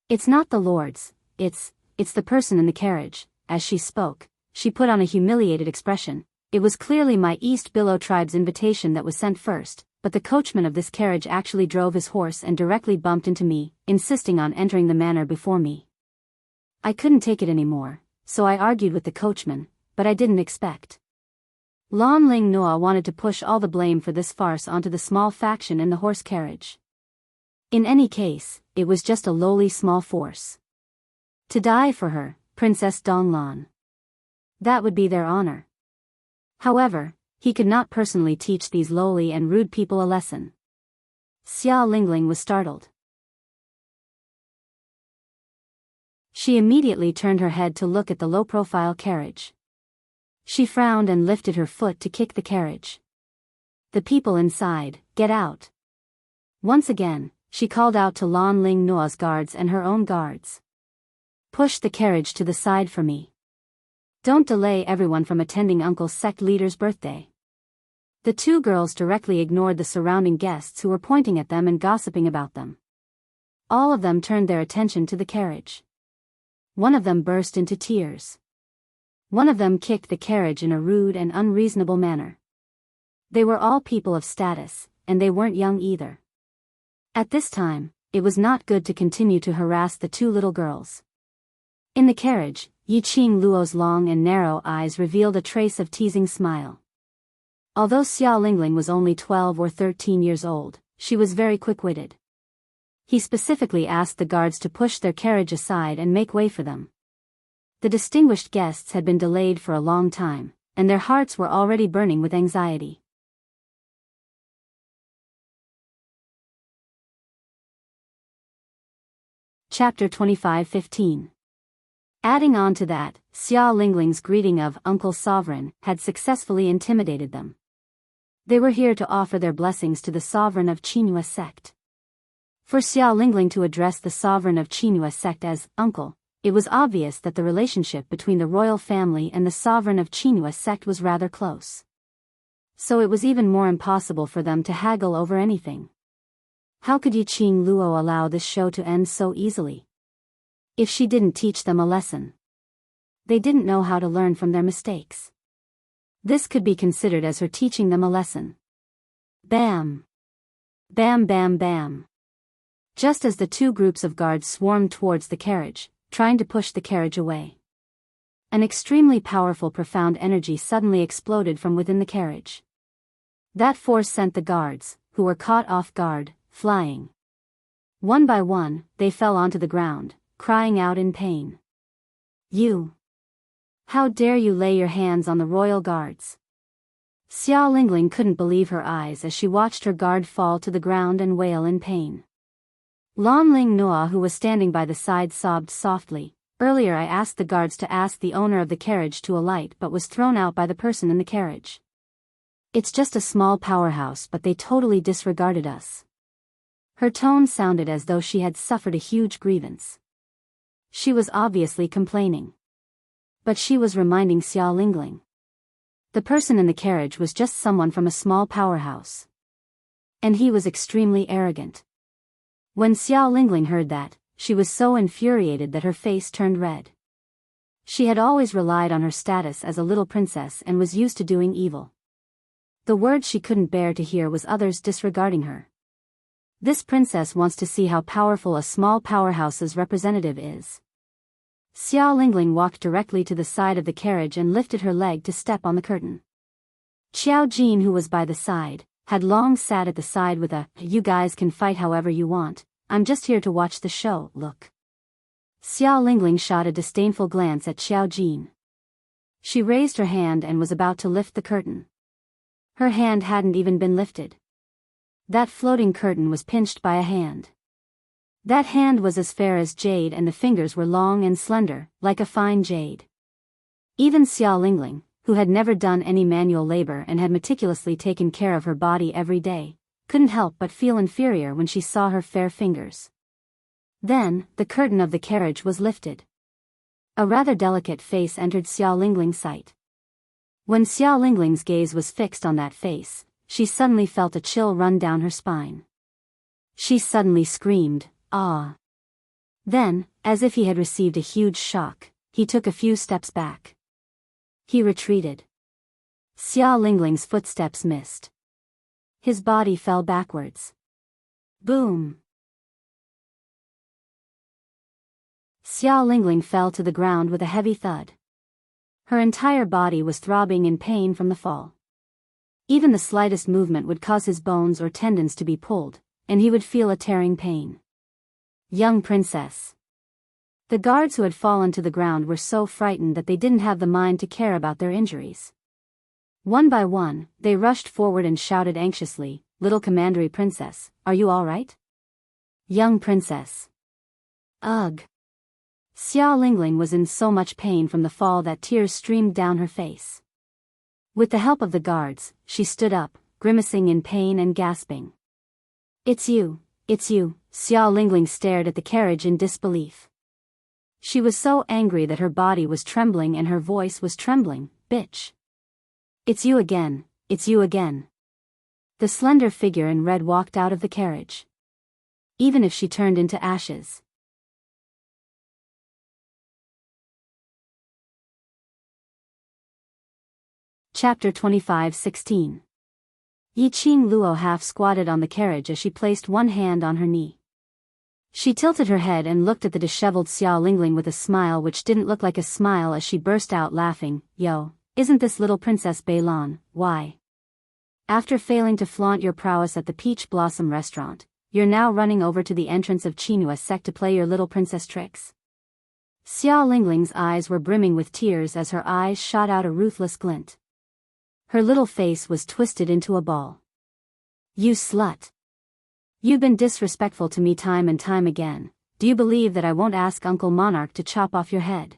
It's not the lords, it's the person in the carriage." As she spoke, she put on a humiliated expression. It was clearly my East Billow tribe's invitation that was sent first, but the coachman of this carriage actually drove his horse and directly bumped into me, insisting on entering the manor before me. I couldn't take it anymore, so I argued with the coachman, but I didn't expect. Lan Ling Noa wanted to push all the blame for this farce onto the small faction in the horse carriage. In any case, it was just a lowly small force. To die for her, Princess Donglan. That would be their honor. However, he could not personally teach these lowly and rude people a lesson. Xiao Lingling was startled. She immediately turned her head to look at the low-profile carriage. She frowned and lifted her foot to kick the carriage. The people inside, "Get out." Once again, she called out to Lan Ling Noa's guards and her own guards. "Push the carriage to the side for me. Don't delay everyone from attending Uncle's sect leader's birthday." The two girls directly ignored the surrounding guests who were pointing at them and gossiping about them. All of them turned their attention to the carriage. One of them burst into tears. One of them kicked the carriage in a rude and unreasonable manner. They were all people of status, and they weren't young either. At this time, it was not good to continue to harass the two little girls. In the carriage, Yiqing Luo's long and narrow eyes revealed a trace of teasing smile. Although Xiao Lingling was only 12 or 13 years old, she was very quick-witted. He specifically asked the guards to push their carriage aside and make way for them. The distinguished guests had been delayed for a long time, and their hearts were already burning with anxiety. Chapter 25:15. Adding on to that, Xiao Lingling's greeting of Uncle Sovereign had successfully intimidated them. They were here to offer their blessings to the sovereign of Qinghua sect. For Xiao Lingling to address the sovereign of Qinghua sect as Uncle, it was obvious that the relationship between the royal family and the sovereign of Qinghua sect was rather close. So it was even more impossible for them to haggle over anything. How could Yiqing Luo allow this show to end so easily? If she didn't teach them a lesson, they didn't know how to learn from their mistakes. This could be considered as her teaching them a lesson. Bam! Bam bam bam! Just as the two groups of guards swarmed towards the carriage, trying to push the carriage away, an extremely powerful profound energy suddenly exploded from within the carriage. That force sent the guards, who were caught off guard, flying. One by one, they fell onto the ground, crying out in pain. "You! How dare you lay your hands on the royal guards?" Xiao Lingling couldn't believe her eyes as she watched her guard fall to the ground and wail in pain. Lan Ling Noa, who was standing by the side, sobbed softly. "Earlier I asked the guards to ask the owner of the carriage to alight but was thrown out by the person in the carriage. It's just a small powerhouse but they totally disregarded us." Her tone sounded as though she had suffered a huge grievance. She was obviously complaining. But she was reminding Xiao Lingling. The person in the carriage was just someone from a small powerhouse. And he was extremely arrogant. When Xiao Lingling heard that, she was so infuriated that her face turned red. She had always relied on her status as a little princess and was used to doing evil. The word she couldn't bear to hear was others disregarding her. This princess wants to see how powerful a small powerhouse's representative is. Xiao Lingling walked directly to the side of the carriage and lifted her leg to step on the curtain. Xiao Jin, who was by the side, had long sat at the side with a, "You guys can fight however you want, I'm just here to watch the show," look. Xiao Lingling shot a disdainful glance at Xiao Jin. She raised her hand and was about to lift the curtain. Her hand hadn't even been lifted. That floating curtain was pinched by a hand. That hand was as fair as jade and the fingers were long and slender, like a fine jade. Even Xiao Lingling, who had never done any manual labor and had meticulously taken care of her body every day, couldn't help but feel inferior when she saw her fair fingers. Then, the curtain of the carriage was lifted. A rather delicate face entered Xiao Lingling's sight. When Xiao Lingling's gaze was fixed on that face, she suddenly felt a chill run down her spine. She suddenly screamed, "Ah!" Then, as if he had received a huge shock, he took a few steps back. He retreated. Xiao Lingling's footsteps missed. His body fell backwards. Boom! Xiao Lingling fell to the ground with a heavy thud. Her entire body was throbbing in pain from the fall. Even the slightest movement would cause his bones or tendons to be pulled, and he would feel a tearing pain. Young princess. The guards who had fallen to the ground were so frightened that they didn't have the mind to care about their injuries. One by one, they rushed forward and shouted anxiously, "Little commandery princess, are you all right?" Young princess. Ugh. Xiao Lingling was in so much pain from the fall that tears streamed down her face. With the help of the guards, she stood up, grimacing in pain and gasping. It's you, Xiao Lingling stared at the carriage in disbelief. She was so angry that her body was trembling and her voice was trembling, "Bitch. It's you again, it's you again." The slender figure in red walked out of the carriage. Even if she turned into ashes. Chapter 25:16. Yiqing Luo half squatted on the carriage as she placed one hand on her knee. She tilted her head and looked at the disheveled Xiao Lingling with a smile which didn't look like a smile as she burst out laughing, "Yo, isn't this little Princess Beilan, why? After failing to flaunt your prowess at the Peach Blossom restaurant, you're now running over to the entrance of Qinhua sect to play your little princess tricks?" Xiao Lingling's eyes were brimming with tears as her eyes shot out a ruthless glint. Her little face was twisted into a ball. "You slut. You've been disrespectful to me time and time again. Do you believe that I won't ask Uncle Monarch to chop off your head?"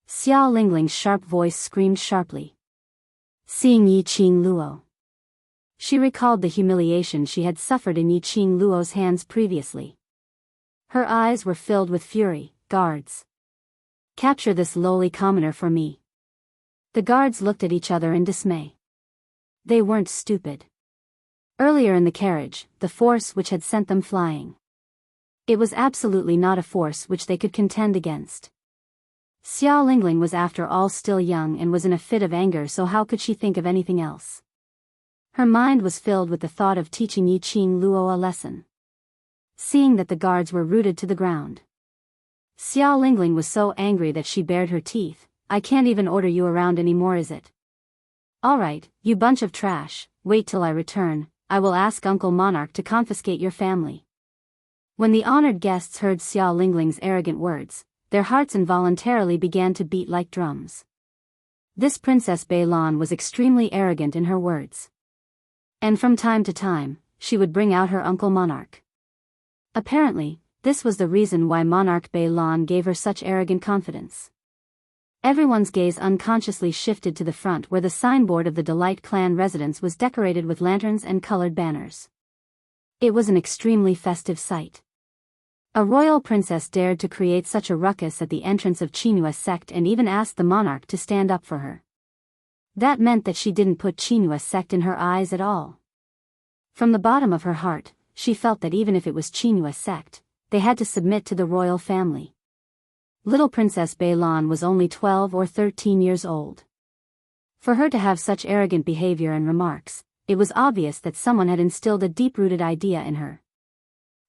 Xiao Lingling's sharp voice screamed sharply. Seeing Yiqing Luo, she recalled the humiliation she had suffered in Yiqing Luo's hands previously. Her eyes were filled with fury. "Guards. Capture this lowly commoner for me." The guards looked at each other in dismay. They weren't stupid. Earlier in the carriage, the force which had sent them flying. It was absolutely not a force which they could contend against. Xiao Lingling was after all still young and was in a fit of anger, so how could she think of anything else? Her mind was filled with the thought of teaching Yiqing Luo a lesson. Seeing that the guards were rooted to the ground, Xiao Lingling was so angry that she bared her teeth. "I can't even order you around anymore, is it? All right, you bunch of trash, wait till I return. I will ask Uncle Monarch to confiscate your family." When the honored guests heard Xiao Lingling's arrogant words, their hearts involuntarily began to beat like drums. This Princess Beilan was extremely arrogant in her words. And from time to time, she would bring out her Uncle Monarch. Apparently, this was the reason why Monarch Beilan gave her such arrogant confidence. Everyone's gaze unconsciously shifted to the front where the signboard of the Delight Clan residence was decorated with lanterns and colored banners. It was an extremely festive sight. A royal princess dared to create such a ruckus at the entrance of Qinhua sect and even asked the monarch to stand up for her. That meant that she didn't put Qinhua sect in her eyes at all. From the bottom of her heart, she felt that even if it was Qinhua sect, they had to submit to the royal family. Little Princess Beilan was only 12 or 13 years old. For her to have such arrogant behavior and remarks, it was obvious that someone had instilled a deep-rooted idea in her.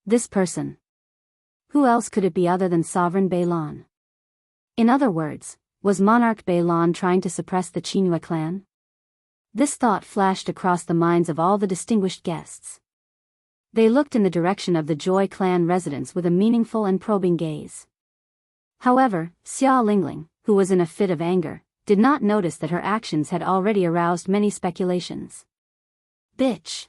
This person. Who else could it be other than Sovereign Beilan? In other words, was Monarch Balon trying to suppress the Chinua clan? This thought flashed across the minds of all the distinguished guests. They looked in the direction of the Joy clan residence with a meaningful and probing gaze. However, Xia Lingling, who was in a fit of anger, did not notice that her actions had already aroused many speculations. Bitch!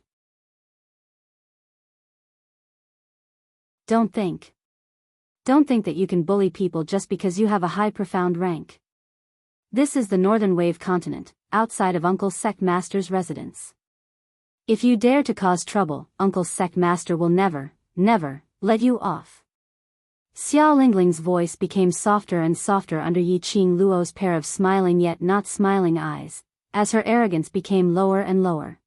Don't think that you can bully people just because you have a high profound rank. This is the Northern Wave continent, outside of Uncle's sect master's residence. If you dare to cause trouble, Uncle's sect master will never let you off. Xia Lingling's voice became softer and softer under Yi Qing Luo's pair of smiling yet not smiling eyes, as her arrogance became lower and lower.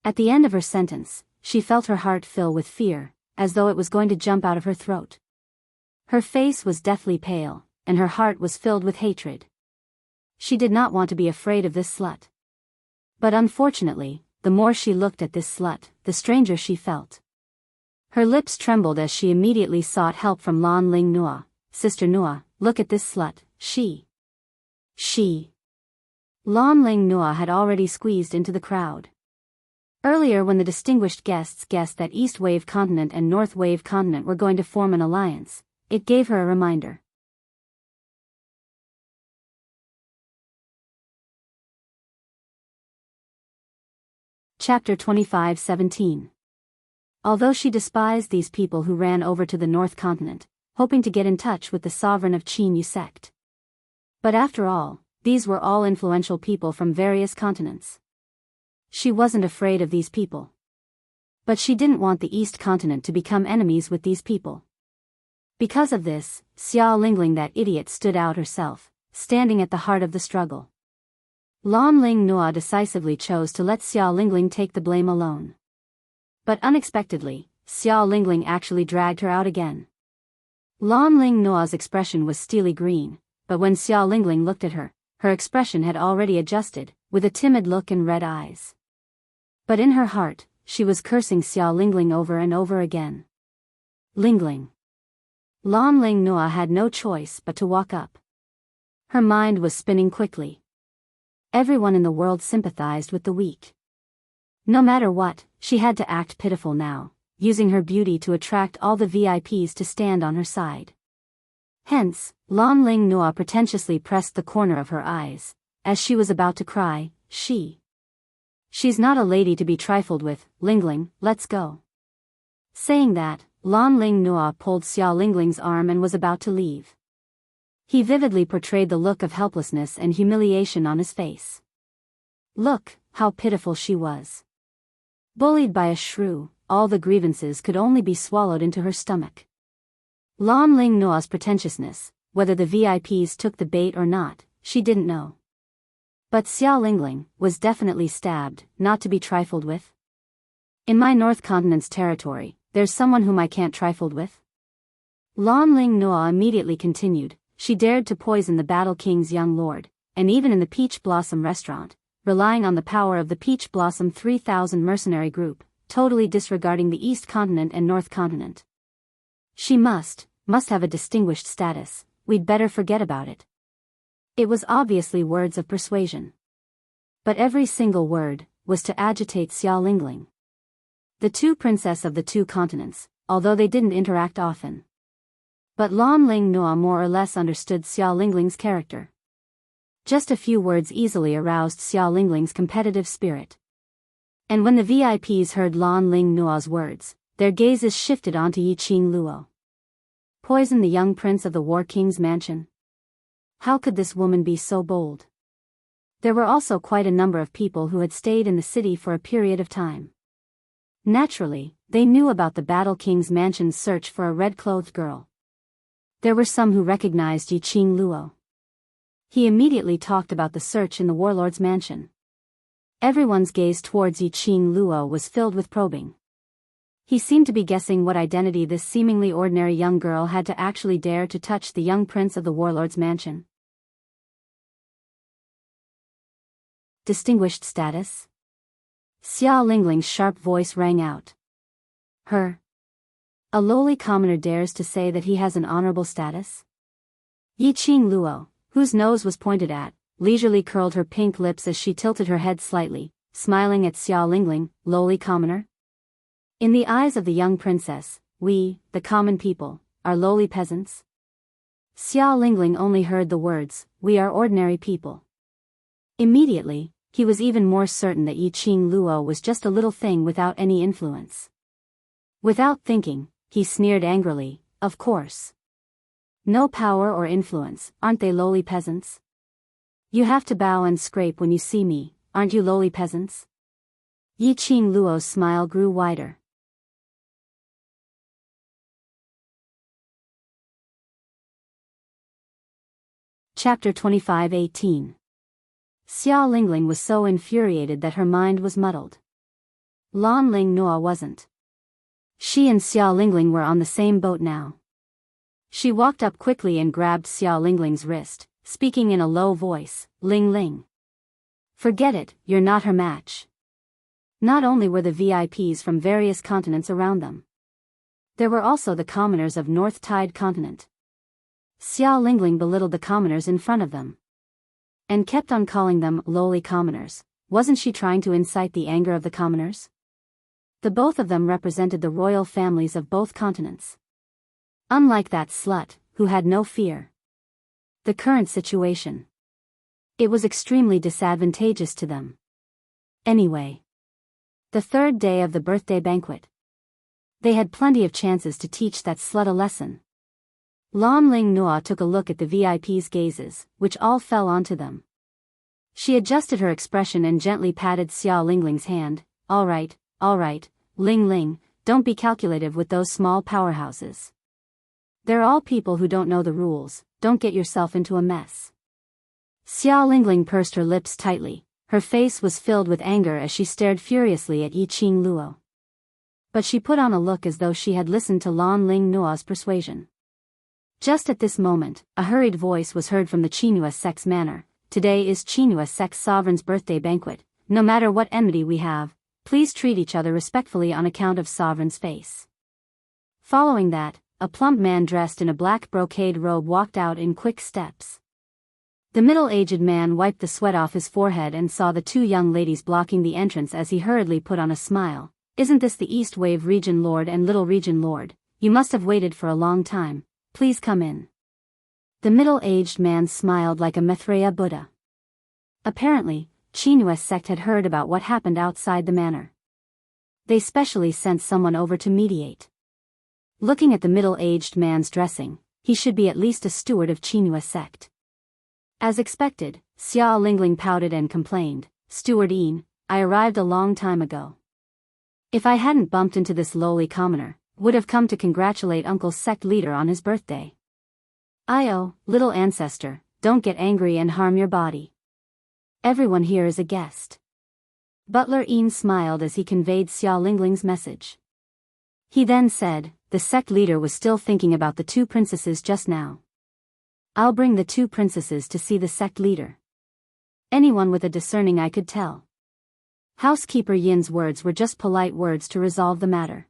At the end of her sentence, she felt her heart fill with fear, as though it was going to jump out of her throat. Her face was deathly pale, and her heart was filled with hatred. She did not want to be afraid of this slut. But unfortunately, the more she looked at this slut, the stranger she felt. Her lips trembled as she immediately sought help from Lan Ling Nua. Sister Nua, look at this slut, she. Lan Ling Nua had already squeezed into the crowd. Earlier, when the distinguished guests guessed that East Wave Continent and North Wave Continent were going to form an alliance, it gave her a reminder. Chapter 25:17. Although she despised these people who ran over to the North Continent, hoping to get in touch with the sovereign of Qin Yu sect. But after all, these were all influential people from various continents. She wasn't afraid of these people. But she didn't want the East Continent to become enemies with these people. Because of this, Xia Lingling, that idiot, stood out herself, standing at the heart of the struggle. Lan Ling Nua decisively chose to let Xia Lingling take the blame alone. But unexpectedly, Xia Lingling actually dragged her out again. Lan Ling Nua's expression was steely green, but when Xia Lingling looked at her, her expression had already adjusted, with a timid look and red eyes. But in her heart, she was cursing Xia Lingling over and over again. Lingling. Lan Ling Nua had no choice but to walk up. Her mind was spinning quickly. Everyone in the world sympathized with the weak. No matter what, she had to act pitiful now, using her beauty to attract all the VIPs to stand on her side. Hence, Lan Ling Nua pretentiously pressed the corner of her eyes, as she was about to cry, She's not a lady to be trifled with, Lingling, let's go. Saying that, Lan Ling Nua pulled Xia Lingling's arm and was about to leave. He vividly portrayed the look of helplessness and humiliation on his face. Look, how pitiful she was. Bullied by a shrew, all the grievances could only be swallowed into her stomach. Lan Ling Nua's pretentiousness, whether the VIPs took the bait or not, she didn't know. But Xia Lingling was definitely stabbed, not to be trifled with. In my North Continent's territory, there's someone whom I can't trifled with? Lan Ling Nua immediately continued. She dared to poison the Battle King's young lord, and even in the Peach Blossom restaurant, relying on the power of the Peach Blossom 3000 mercenary group, totally disregarding the East Continent and North Continent. She must have a distinguished status, we'd better forget about it. It was obviously words of persuasion. But every single word was to agitate Xia Lingling. The two princesses of the two continents, although they didn't interact often. But Lan Ling Nua more or less understood Xia Lingling's character. Just a few words easily aroused Xia Lingling's competitive spirit. And when the VIPs heard Lan Ling Nua's words, their gazes shifted onto Yi Qing Luo. Poison the young prince of the War King's mansion? How could this woman be so bold? There were also quite a number of people who had stayed in the city for a period of time. Naturally, they knew about the Battle King's mansion's search for a red-clothed girl. There were some who recognized Yi Qing Luo. He immediately talked about the search in the warlord's mansion. Everyone's gaze towards Yi Qing Luo was filled with probing. He seemed to be guessing what identity this seemingly ordinary young girl had to actually dare to touch the young prince of the warlord's mansion. Distinguished status? Xia Lingling's sharp voice rang out. A lowly commoner dares to say that he has an honorable status? Yi Qing Luo, whose nose was pointed at, leisurely curled her pink lips as she tilted her head slightly, smiling at Xia Lingling, lowly commoner. In the eyes of the young princess, we, the common people, are lowly peasants. Xia Lingling only heard the words, "We are ordinary people." Immediately, he was even more certain that Yi Qing Luo was just a little thing without any influence. Without thinking, he sneered angrily, "Of course. No power or influence, aren't they lowly peasants? You have to bow and scrape when you see me, aren't you lowly peasants?" Yi Qing Luo's smile grew wider. Chapter 25:18. Xia Lingling was so infuriated that her mind was muddled. Lan Ling Noa wasn't. She and Xia Lingling were on the same boat now. She walked up quickly and grabbed Xia Lingling's wrist, speaking in a low voice, "Ling Ling. Forget it, you're not her match." Not only were the VIPs from various continents around them. There were also the commoners of North Tide Continent. Xia Lingling belittled the commoners in front of them. And kept on calling them lowly commoners. Wasn't she trying to incite the anger of the commoners? The both of them represented the royal families of both continents. Unlike that slut, who had no fear. The current situation. It was extremely disadvantageous to them. Anyway. The third day of the birthday banquet. They had plenty of chances to teach that slut a lesson. Lan Ling Noa took a look at the VIP's gazes, which all fell onto them. She adjusted her expression and gently patted Xia Lingling's hand. All right, Ling Ling, don't be calculative with those small powerhouses. They're all people who don't know the rules, don't get yourself into a mess." Xia Lingling pursed her lips tightly, her face was filled with anger as she stared furiously at Yi Qing Luo. But she put on a look as though she had listened to Lan Ling Noa's persuasion. Just at this moment, a hurried voice was heard from the Qinghua sect's manor. "Today is Qinghua sect's sovereign's birthday banquet. No matter what enmity we have, please treat each other respectfully on account of sovereign's face." Following that, a plump man dressed in a black brocade robe walked out in quick steps. The middle-aged man wiped the sweat off his forehead and saw the two young ladies blocking the entrance as he hurriedly put on a smile. "Isn't this the East Wave Region Lord and Little Region Lord? You must have waited for a long time. Please come in." The middle-aged man smiled like a Maitreya Buddha. Apparently, Qinghua sect had heard about what happened outside the manor. They specially sent someone over to mediate. Looking at the middle-aged man's dressing, he should be at least a steward of Qinghua sect. As expected, Xia Lingling pouted and complained, "Stewardine, I arrived a long time ago. If I hadn't bumped into this lowly commoner, would have come to congratulate Uncle's sect leader on his birthday. Io, little ancestor, don't get angry and harm your body. Everyone here is a guest." Butler Een smiled as he conveyed Xia Lingling's message. He then said, "The sect leader was still thinking about the two princesses just now. I'll bring the two princesses to see the sect leader." Anyone with a discerning eye could tell. Housekeeper Yin's words were just polite words to resolve the matter.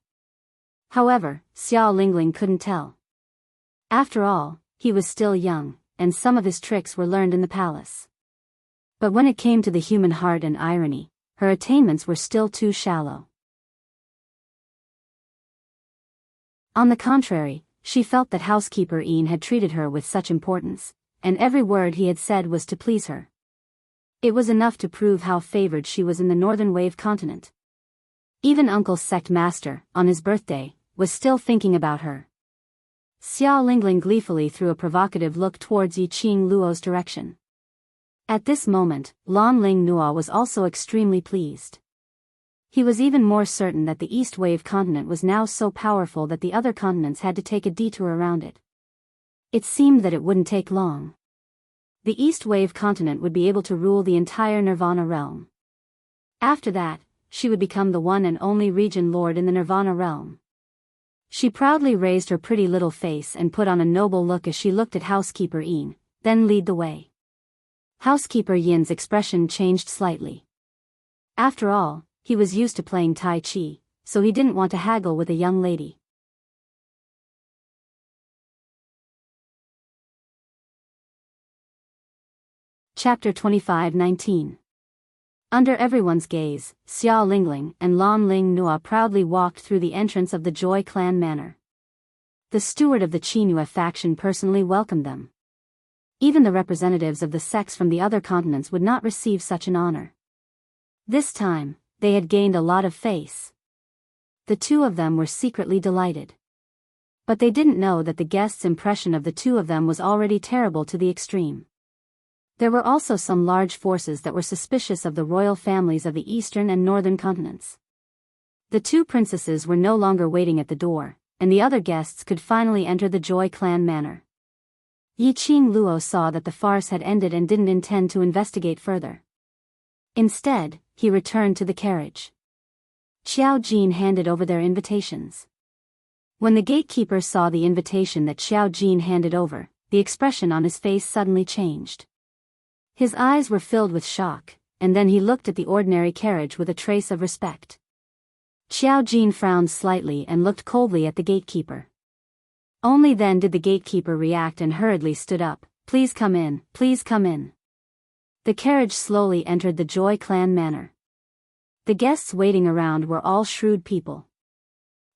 However, Xia Lingling couldn't tell. After all, he was still young, and some of his tricks were learned in the palace. But when it came to the human heart and irony, her attainments were still too shallow. On the contrary, she felt that housekeeper Een had treated her with such importance, and every word he had said was to please her. It was enough to prove how favored she was in the Northern Wave continent. Even Uncle's sect master, on his birthday, was still thinking about her. Xia Lingling gleefully threw a provocative look towards Yi Qing Luo's direction. At this moment, Lan Ling Noa was also extremely pleased. He was even more certain that the East Wave continent was now so powerful that the other continents had to take a detour around it. It seemed that it wouldn't take long. The East Wave continent would be able to rule the entire Nirvana realm. After that, she would become the one and only region lord in the Nirvana realm. She proudly raised her pretty little face and put on a noble look as she looked at housekeeper Een, then lead the way. Housekeeper Yin's expression changed slightly. After all, he was used to playing Tai Chi, so he didn't want to haggle with a young lady. Chapter 25:19. Under everyone's gaze, Xiao Lingling and Lan Ling Nua proudly walked through the entrance of the Joy Clan manor. The steward of the Qinghua faction personally welcomed them. Even the representatives of the sects from the other continents would not receive such an honor. This time, they had gained a lot of face. The two of them were secretly delighted. But they didn't know that the guests' impression of the two of them was already terrible to the extreme. There were also some large forces that were suspicious of the royal families of the eastern and northern continents. The two princesses were no longer waiting at the door, and the other guests could finally enter the Joy Clan manor. Yiqing Luo saw that the farce had ended and didn't intend to investigate further. Instead, he returned to the carriage. Xiao Jin handed over their invitations. When the gatekeeper saw the invitation that Xiao Jin handed over, the expression on his face suddenly changed. His eyes were filled with shock, and then he looked at the ordinary carriage with a trace of respect. Xiao Jin frowned slightly and looked coldly at the gatekeeper. Only then did the gatekeeper react and hurriedly stood up. "Please come in, please come in." The carriage slowly entered the Joy Clan manor. The guests waiting around were all shrewd people.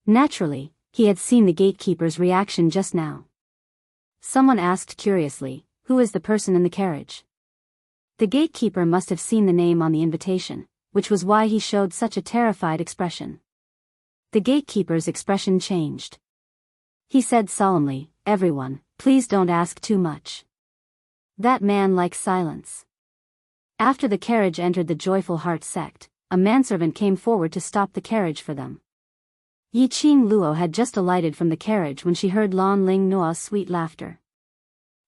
Naturally, he had seen the gatekeeper's reaction just now. Someone asked curiously, "Who is the person in the carriage?" The gatekeeper must have seen the name on the invitation, which was why he showed such a terrified expression. The gatekeeper's expression changed. He said solemnly, "Everyone, please don't ask too much." That man likes silence. After the carriage entered the Joyful Heart sect, a manservant came forward to stop the carriage for them. Yiqing Luo had just alighted from the carriage when she heard Lan Ling Nua's sweet laughter.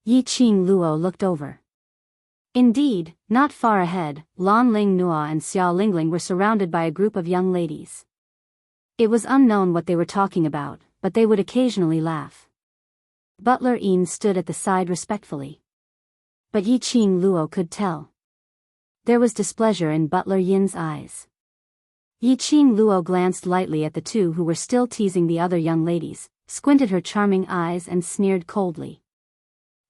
Yiqing Luo looked over. Indeed, not far ahead, Lan Ling Nua and Xiao Lingling were surrounded by a group of young ladies. It was unknown what they were talking about, but they would occasionally laugh. Butler Yin stood at the side respectfully. But Yiqing Luo could tell. There was displeasure in Butler Yin's eyes. Yiqing Luo glanced lightly at the two who were still teasing the other young ladies, squinted her charming eyes and sneered coldly.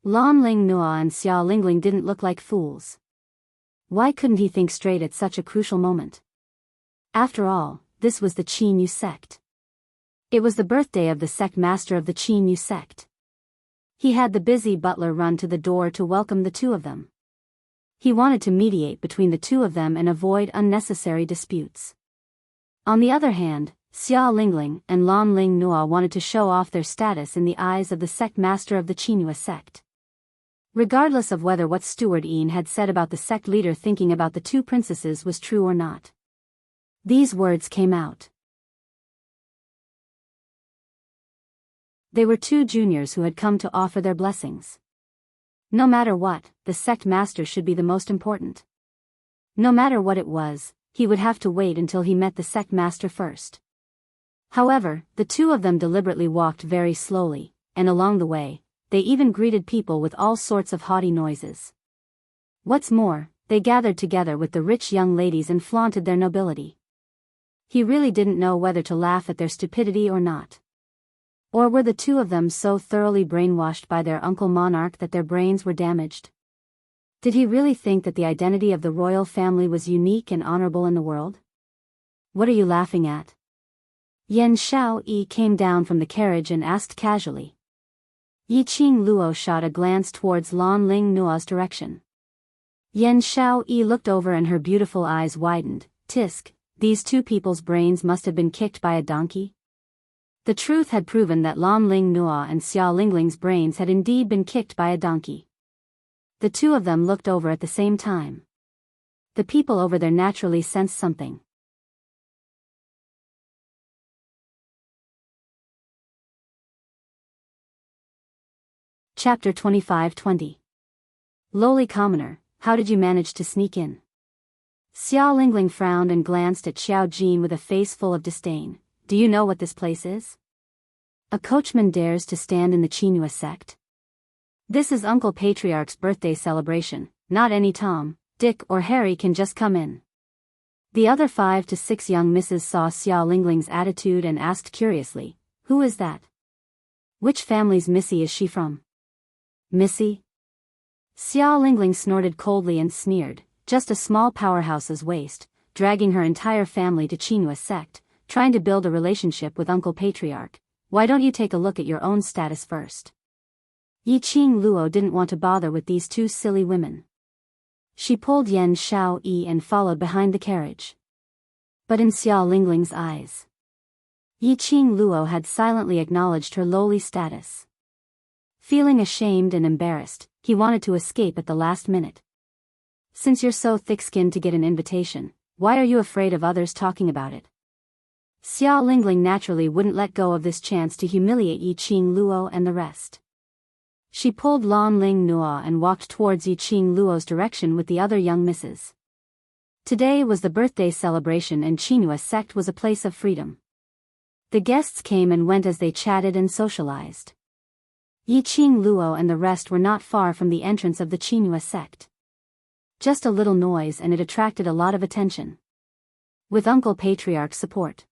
Lan Ling Nua and Xiao Lingling didn't look like fools. Why couldn't he think straight at such a crucial moment? After all, this was the Qinghua sect. It was the birthday of the sect master of the Qinghua sect. He had the busy butler run to the door to welcome the two of them. He wanted to mediate between the two of them and avoid unnecessary disputes. On the other hand, Xiao Lingling and Lan Ling Nua wanted to show off their status in the eyes of the sect master of the Qinghua sect. Regardless of whether what Steward Yin had said about the sect leader thinking about the two princesses was true or not. These words came out. They were two juniors who had come to offer their blessings. No matter what, the sect master should be the most important. No matter what it was, he would have to wait until he met the sect master first. However, the two of them deliberately walked very slowly, and along the way, they even greeted people with all sorts of haughty noises. What's more, they gathered together with the rich young ladies and flaunted their nobility. He really didn't know whether to laugh at their stupidity or not. Or were the two of them so thoroughly brainwashed by their uncle monarch that their brains were damaged? Did he really think that the identity of the royal family was unique and honorable in the world? What are you laughing at? Yan Xiaoyi came down from the carriage and asked casually. Yiqing Luo shot a glance towards Lan Ling Nua's direction. Yan Xiaoyi looked over and her beautiful eyes widened. Tisk, these two people's brains must have been kicked by a donkey? The truth had proven that Lan Ling Nua and Xiao Lingling's brains had indeed been kicked by a donkey. The two of them looked over at the same time. The people over there naturally sensed something. Chapter 25:20. Lowly commoner, how did you manage to sneak in? Xiao Lingling frowned and glanced at Xiao Jin with a face full of disdain. Do you know what this place is? A coachman dares to stand in the Qinghua sect? This is Uncle Patriarch's birthday celebration, not any Tom, Dick or Harry can just come in. The other 5 to 6 young misses saw Xiao Lingling's attitude and asked curiously, who is that? Which family's Missy is she from? Missy? Xiao Lingling snorted coldly and sneered, just a small powerhouse's waste, dragging her entire family to Qinghua sect, trying to build a relationship with Uncle Patriarch. Why don't you take a look at your own status first? Yiqing Luo didn't want to bother with these two silly women. She pulled Yan Shao Yi and followed behind the carriage. But in Xiao Lingling's eyes, Yiqing Luo had silently acknowledged her lowly status. Feeling ashamed and embarrassed, he wanted to escape at the last minute. Since you're so thick-skinned to get an invitation, why are you afraid of others talking about it? Xiao Lingling naturally wouldn't let go of this chance to humiliate Yiqing Luo and the rest. She pulled Lan Ling Nua and walked towards Yiqing Luo's direction with the other young misses. Today was the birthday celebration and Qinghua sect was a place of freedom. The guests came and went as they chatted and socialized. Yiqing Luo and the rest were not far from the entrance of the Qinghua sect. Just a little noise and it attracted a lot of attention. With Uncle Patriarch's support,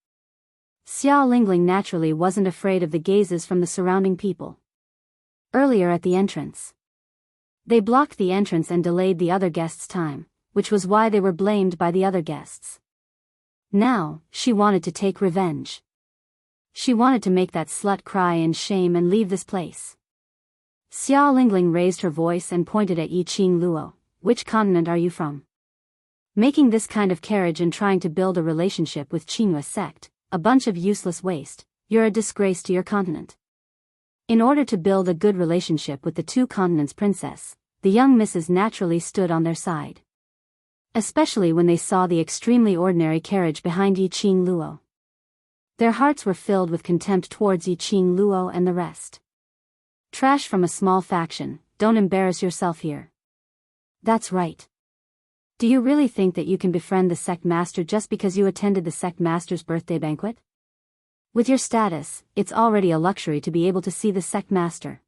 Xiao Lingling naturally wasn't afraid of the gazes from the surrounding people. Earlier at the entrance, they blocked the entrance and delayed the other guests' time, which was why they were blamed by the other guests. Now, she wanted to take revenge. She wanted to make that slut cry in shame and leave this place. Xiao Lingling raised her voice and pointed at Yiqing Luo. Which continent are you from? Making this kind of carriage and trying to build a relationship with Qinghua sect, a bunch of useless waste, you're a disgrace to your continent. In order to build a good relationship with the two continents' princess, the young misses naturally stood on their side. Especially when they saw the extremely ordinary carriage behind Yiqing Luo. Their hearts were filled with contempt towards Yiqing Luo and the rest. Trash from a small faction, don't embarrass yourself here. That's right. Do you really think that you can befriend the sect master just because you attended the sect master's birthday banquet? With your status, it's already a luxury to be able to see the sect master.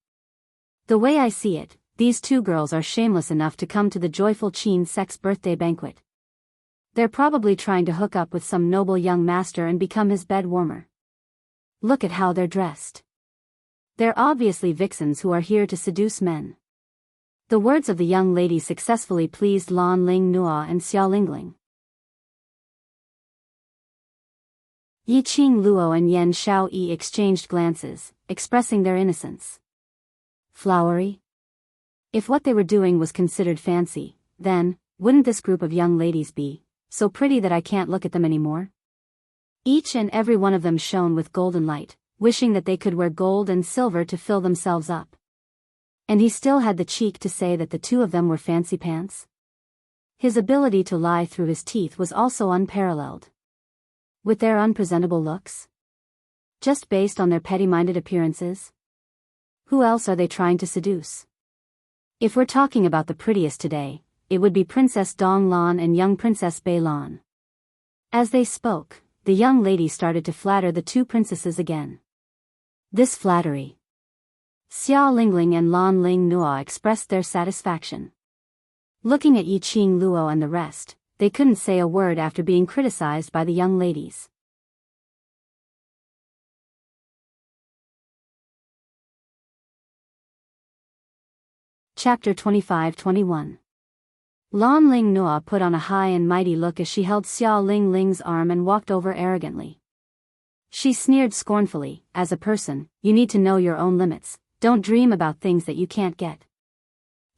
The way I see it, these two girls are shameless enough to come to the joyful Qin sect's birthday banquet. They're probably trying to hook up with some noble young master and become his bed warmer. Look at how they're dressed. They're obviously vixens who are here to seduce men. The words of the young lady successfully pleased Lan Ling Nua and Xiao Lingling. Yiqing Luo and Yan Shao Yi exchanged glances, expressing their innocence. Flowery? If what they were doing was considered fancy, then, wouldn't this group of young ladies be so pretty that I can't look at them anymore? Each and every one of them shone with golden light, wishing that they could wear gold and silver to fill themselves up. And he still had the cheek to say that the two of them were fancy pants? His ability to lie through his teeth was also unparalleled. With their unpresentable looks? Just based on their petty-minded appearances? Who else are they trying to seduce? If we're talking about the prettiest today, it would be Princess Dong Lan and young Princess Bei Lan. As they spoke, the young lady started to flatter the two princesses again. This flattery. Xiao Lingling and Lan Ling Nua expressed their satisfaction. Looking at Yiqing Luo and the rest, they couldn't say a word after being criticized by the young ladies. Chapter 25-21. Lan Ling Nua put on a high and mighty look as she held Xiao Lingling's arm and walked over arrogantly. She sneered scornfully, as a person, you need to know your own limits, don't dream about things that you can't get.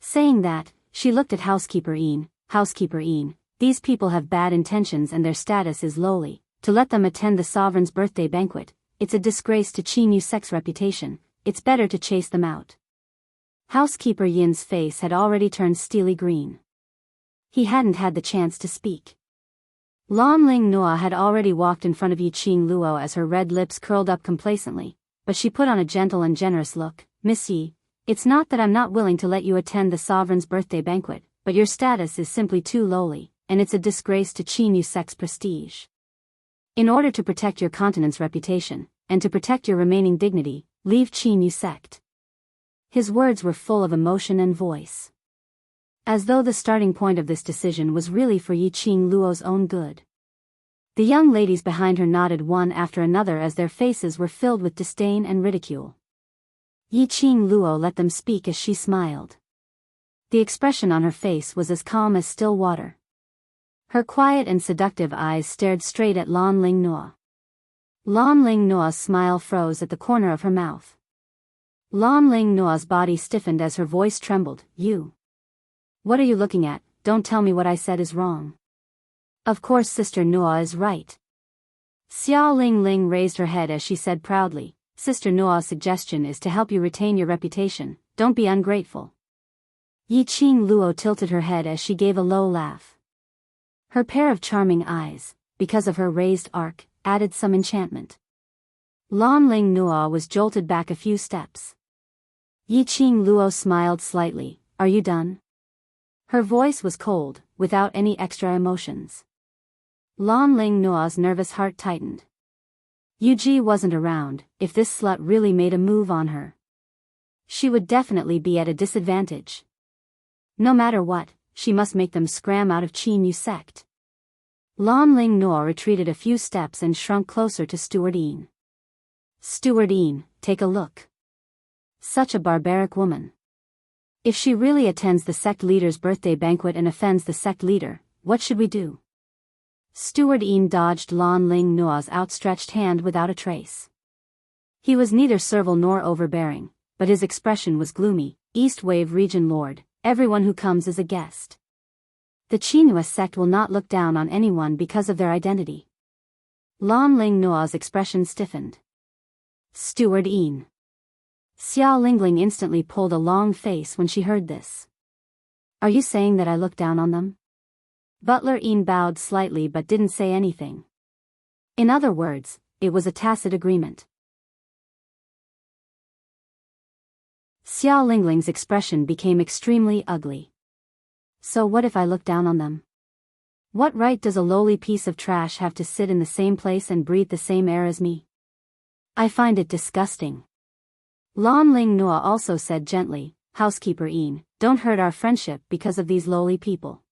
Saying that, she looked at Housekeeper Een. Housekeeper Een, these people have bad intentions and their status is lowly. To let them attend the sovereign's birthday banquet, it's a disgrace to Qinghua sect's reputation, it's better to chase them out. Housekeeper Yin's face had already turned steely green. He hadn't had the chance to speak. Lan Ling Nua had already walked in front of Yiqing Luo as her red lips curled up complacently, but she put on a gentle and generous look. Miss Yi, it's not that I'm not willing to let you attend the sovereign's birthday banquet, but your status is simply too lowly, and it's a disgrace to Qinghua sect's prestige. In order to protect your continent's reputation, and to protect your remaining dignity, leave Qinghua sect. His words were full of emotion and voice. As though the starting point of this decision was really for Yiqing Luo's own good. The young ladies behind her nodded one after another as their faces were filled with disdain and ridicule. Yiqing Luo let them speak as she smiled. The expression on her face was as calm as still water. Her quiet and seductive eyes stared straight at Lan Ling Noa. Lan Ling Noa's smile froze at the corner of her mouth. Lan Ling Noa's body stiffened as her voice trembled. You. What are you looking at? Don't tell me what I said is wrong. Of course Sister Noa is right. Xiao Ling Ling raised her head as she said proudly, Sister Noa's suggestion is to help you retain your reputation, don't be ungrateful. Yi Qing Luo tilted her head as she gave a low laugh. Her pair of charming eyes, because of her raised arc, added some enchantment. Lan Ling Noa was jolted back a few steps. Yi Qing Luo smiled slightly, are you done? Her voice was cold, without any extra emotions. Lan Ling Noa's nervous heart tightened. Yu Ji wasn't around. If this slut really made a move on her, she would definitely be at a disadvantage. No matter what, she must make them scram out of Qin Yu sect. Lan Ling Noa retreated a few steps and shrunk closer to Steward Yin. Steward Yin, take a look. Such a barbaric woman. If she really attends the sect leader's birthday banquet and offends the sect leader, what should we do? Steward Yin dodged Lan Ling Noa's outstretched hand without a trace. He was neither servile nor overbearing, but his expression was gloomy. East Wave Region Lord, everyone who comes is a guest. The Qinhua sect will not look down on anyone because of their identity. Lan Ling Noa's expression stiffened. Steward Yin. Xiao Lingling instantly pulled a long face when she heard this. Are you saying that I look down on them? Butler Yin bowed slightly but didn't say anything. In other words, it was a tacit agreement. Xiao Lingling's expression became extremely ugly. So what if I look down on them? What right does a lowly piece of trash have to sit in the same place and breathe the same air as me? I find it disgusting. Lan Ling Noa also said gently, Housekeeper Yin, don't hurt our friendship because of these lowly people.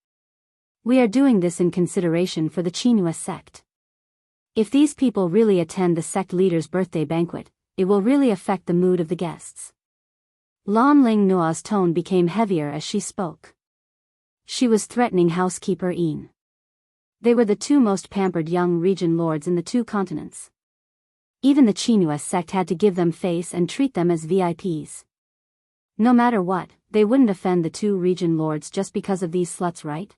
We are doing this in consideration for the Qinhua sect. If these people really attend the sect leader's birthday banquet, it will really affect the mood of the guests. Lan Ling Noa's tone became heavier as she spoke. She was threatening Housekeeper Yin. They were the two most pampered young region lords in the two continents. Even the Qinhua sect had to give them face and treat them as VIPs. No matter what, they wouldn't offend the two region lords just because of these sluts, right?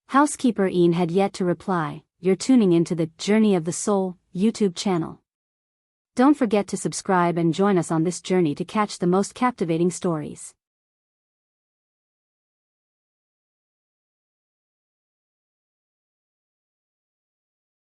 Housekeeper Yin had yet to reply. You're tuning into the Journey of the Soul YouTube channel. Don't forget to subscribe and join us on this journey to catch the most captivating stories.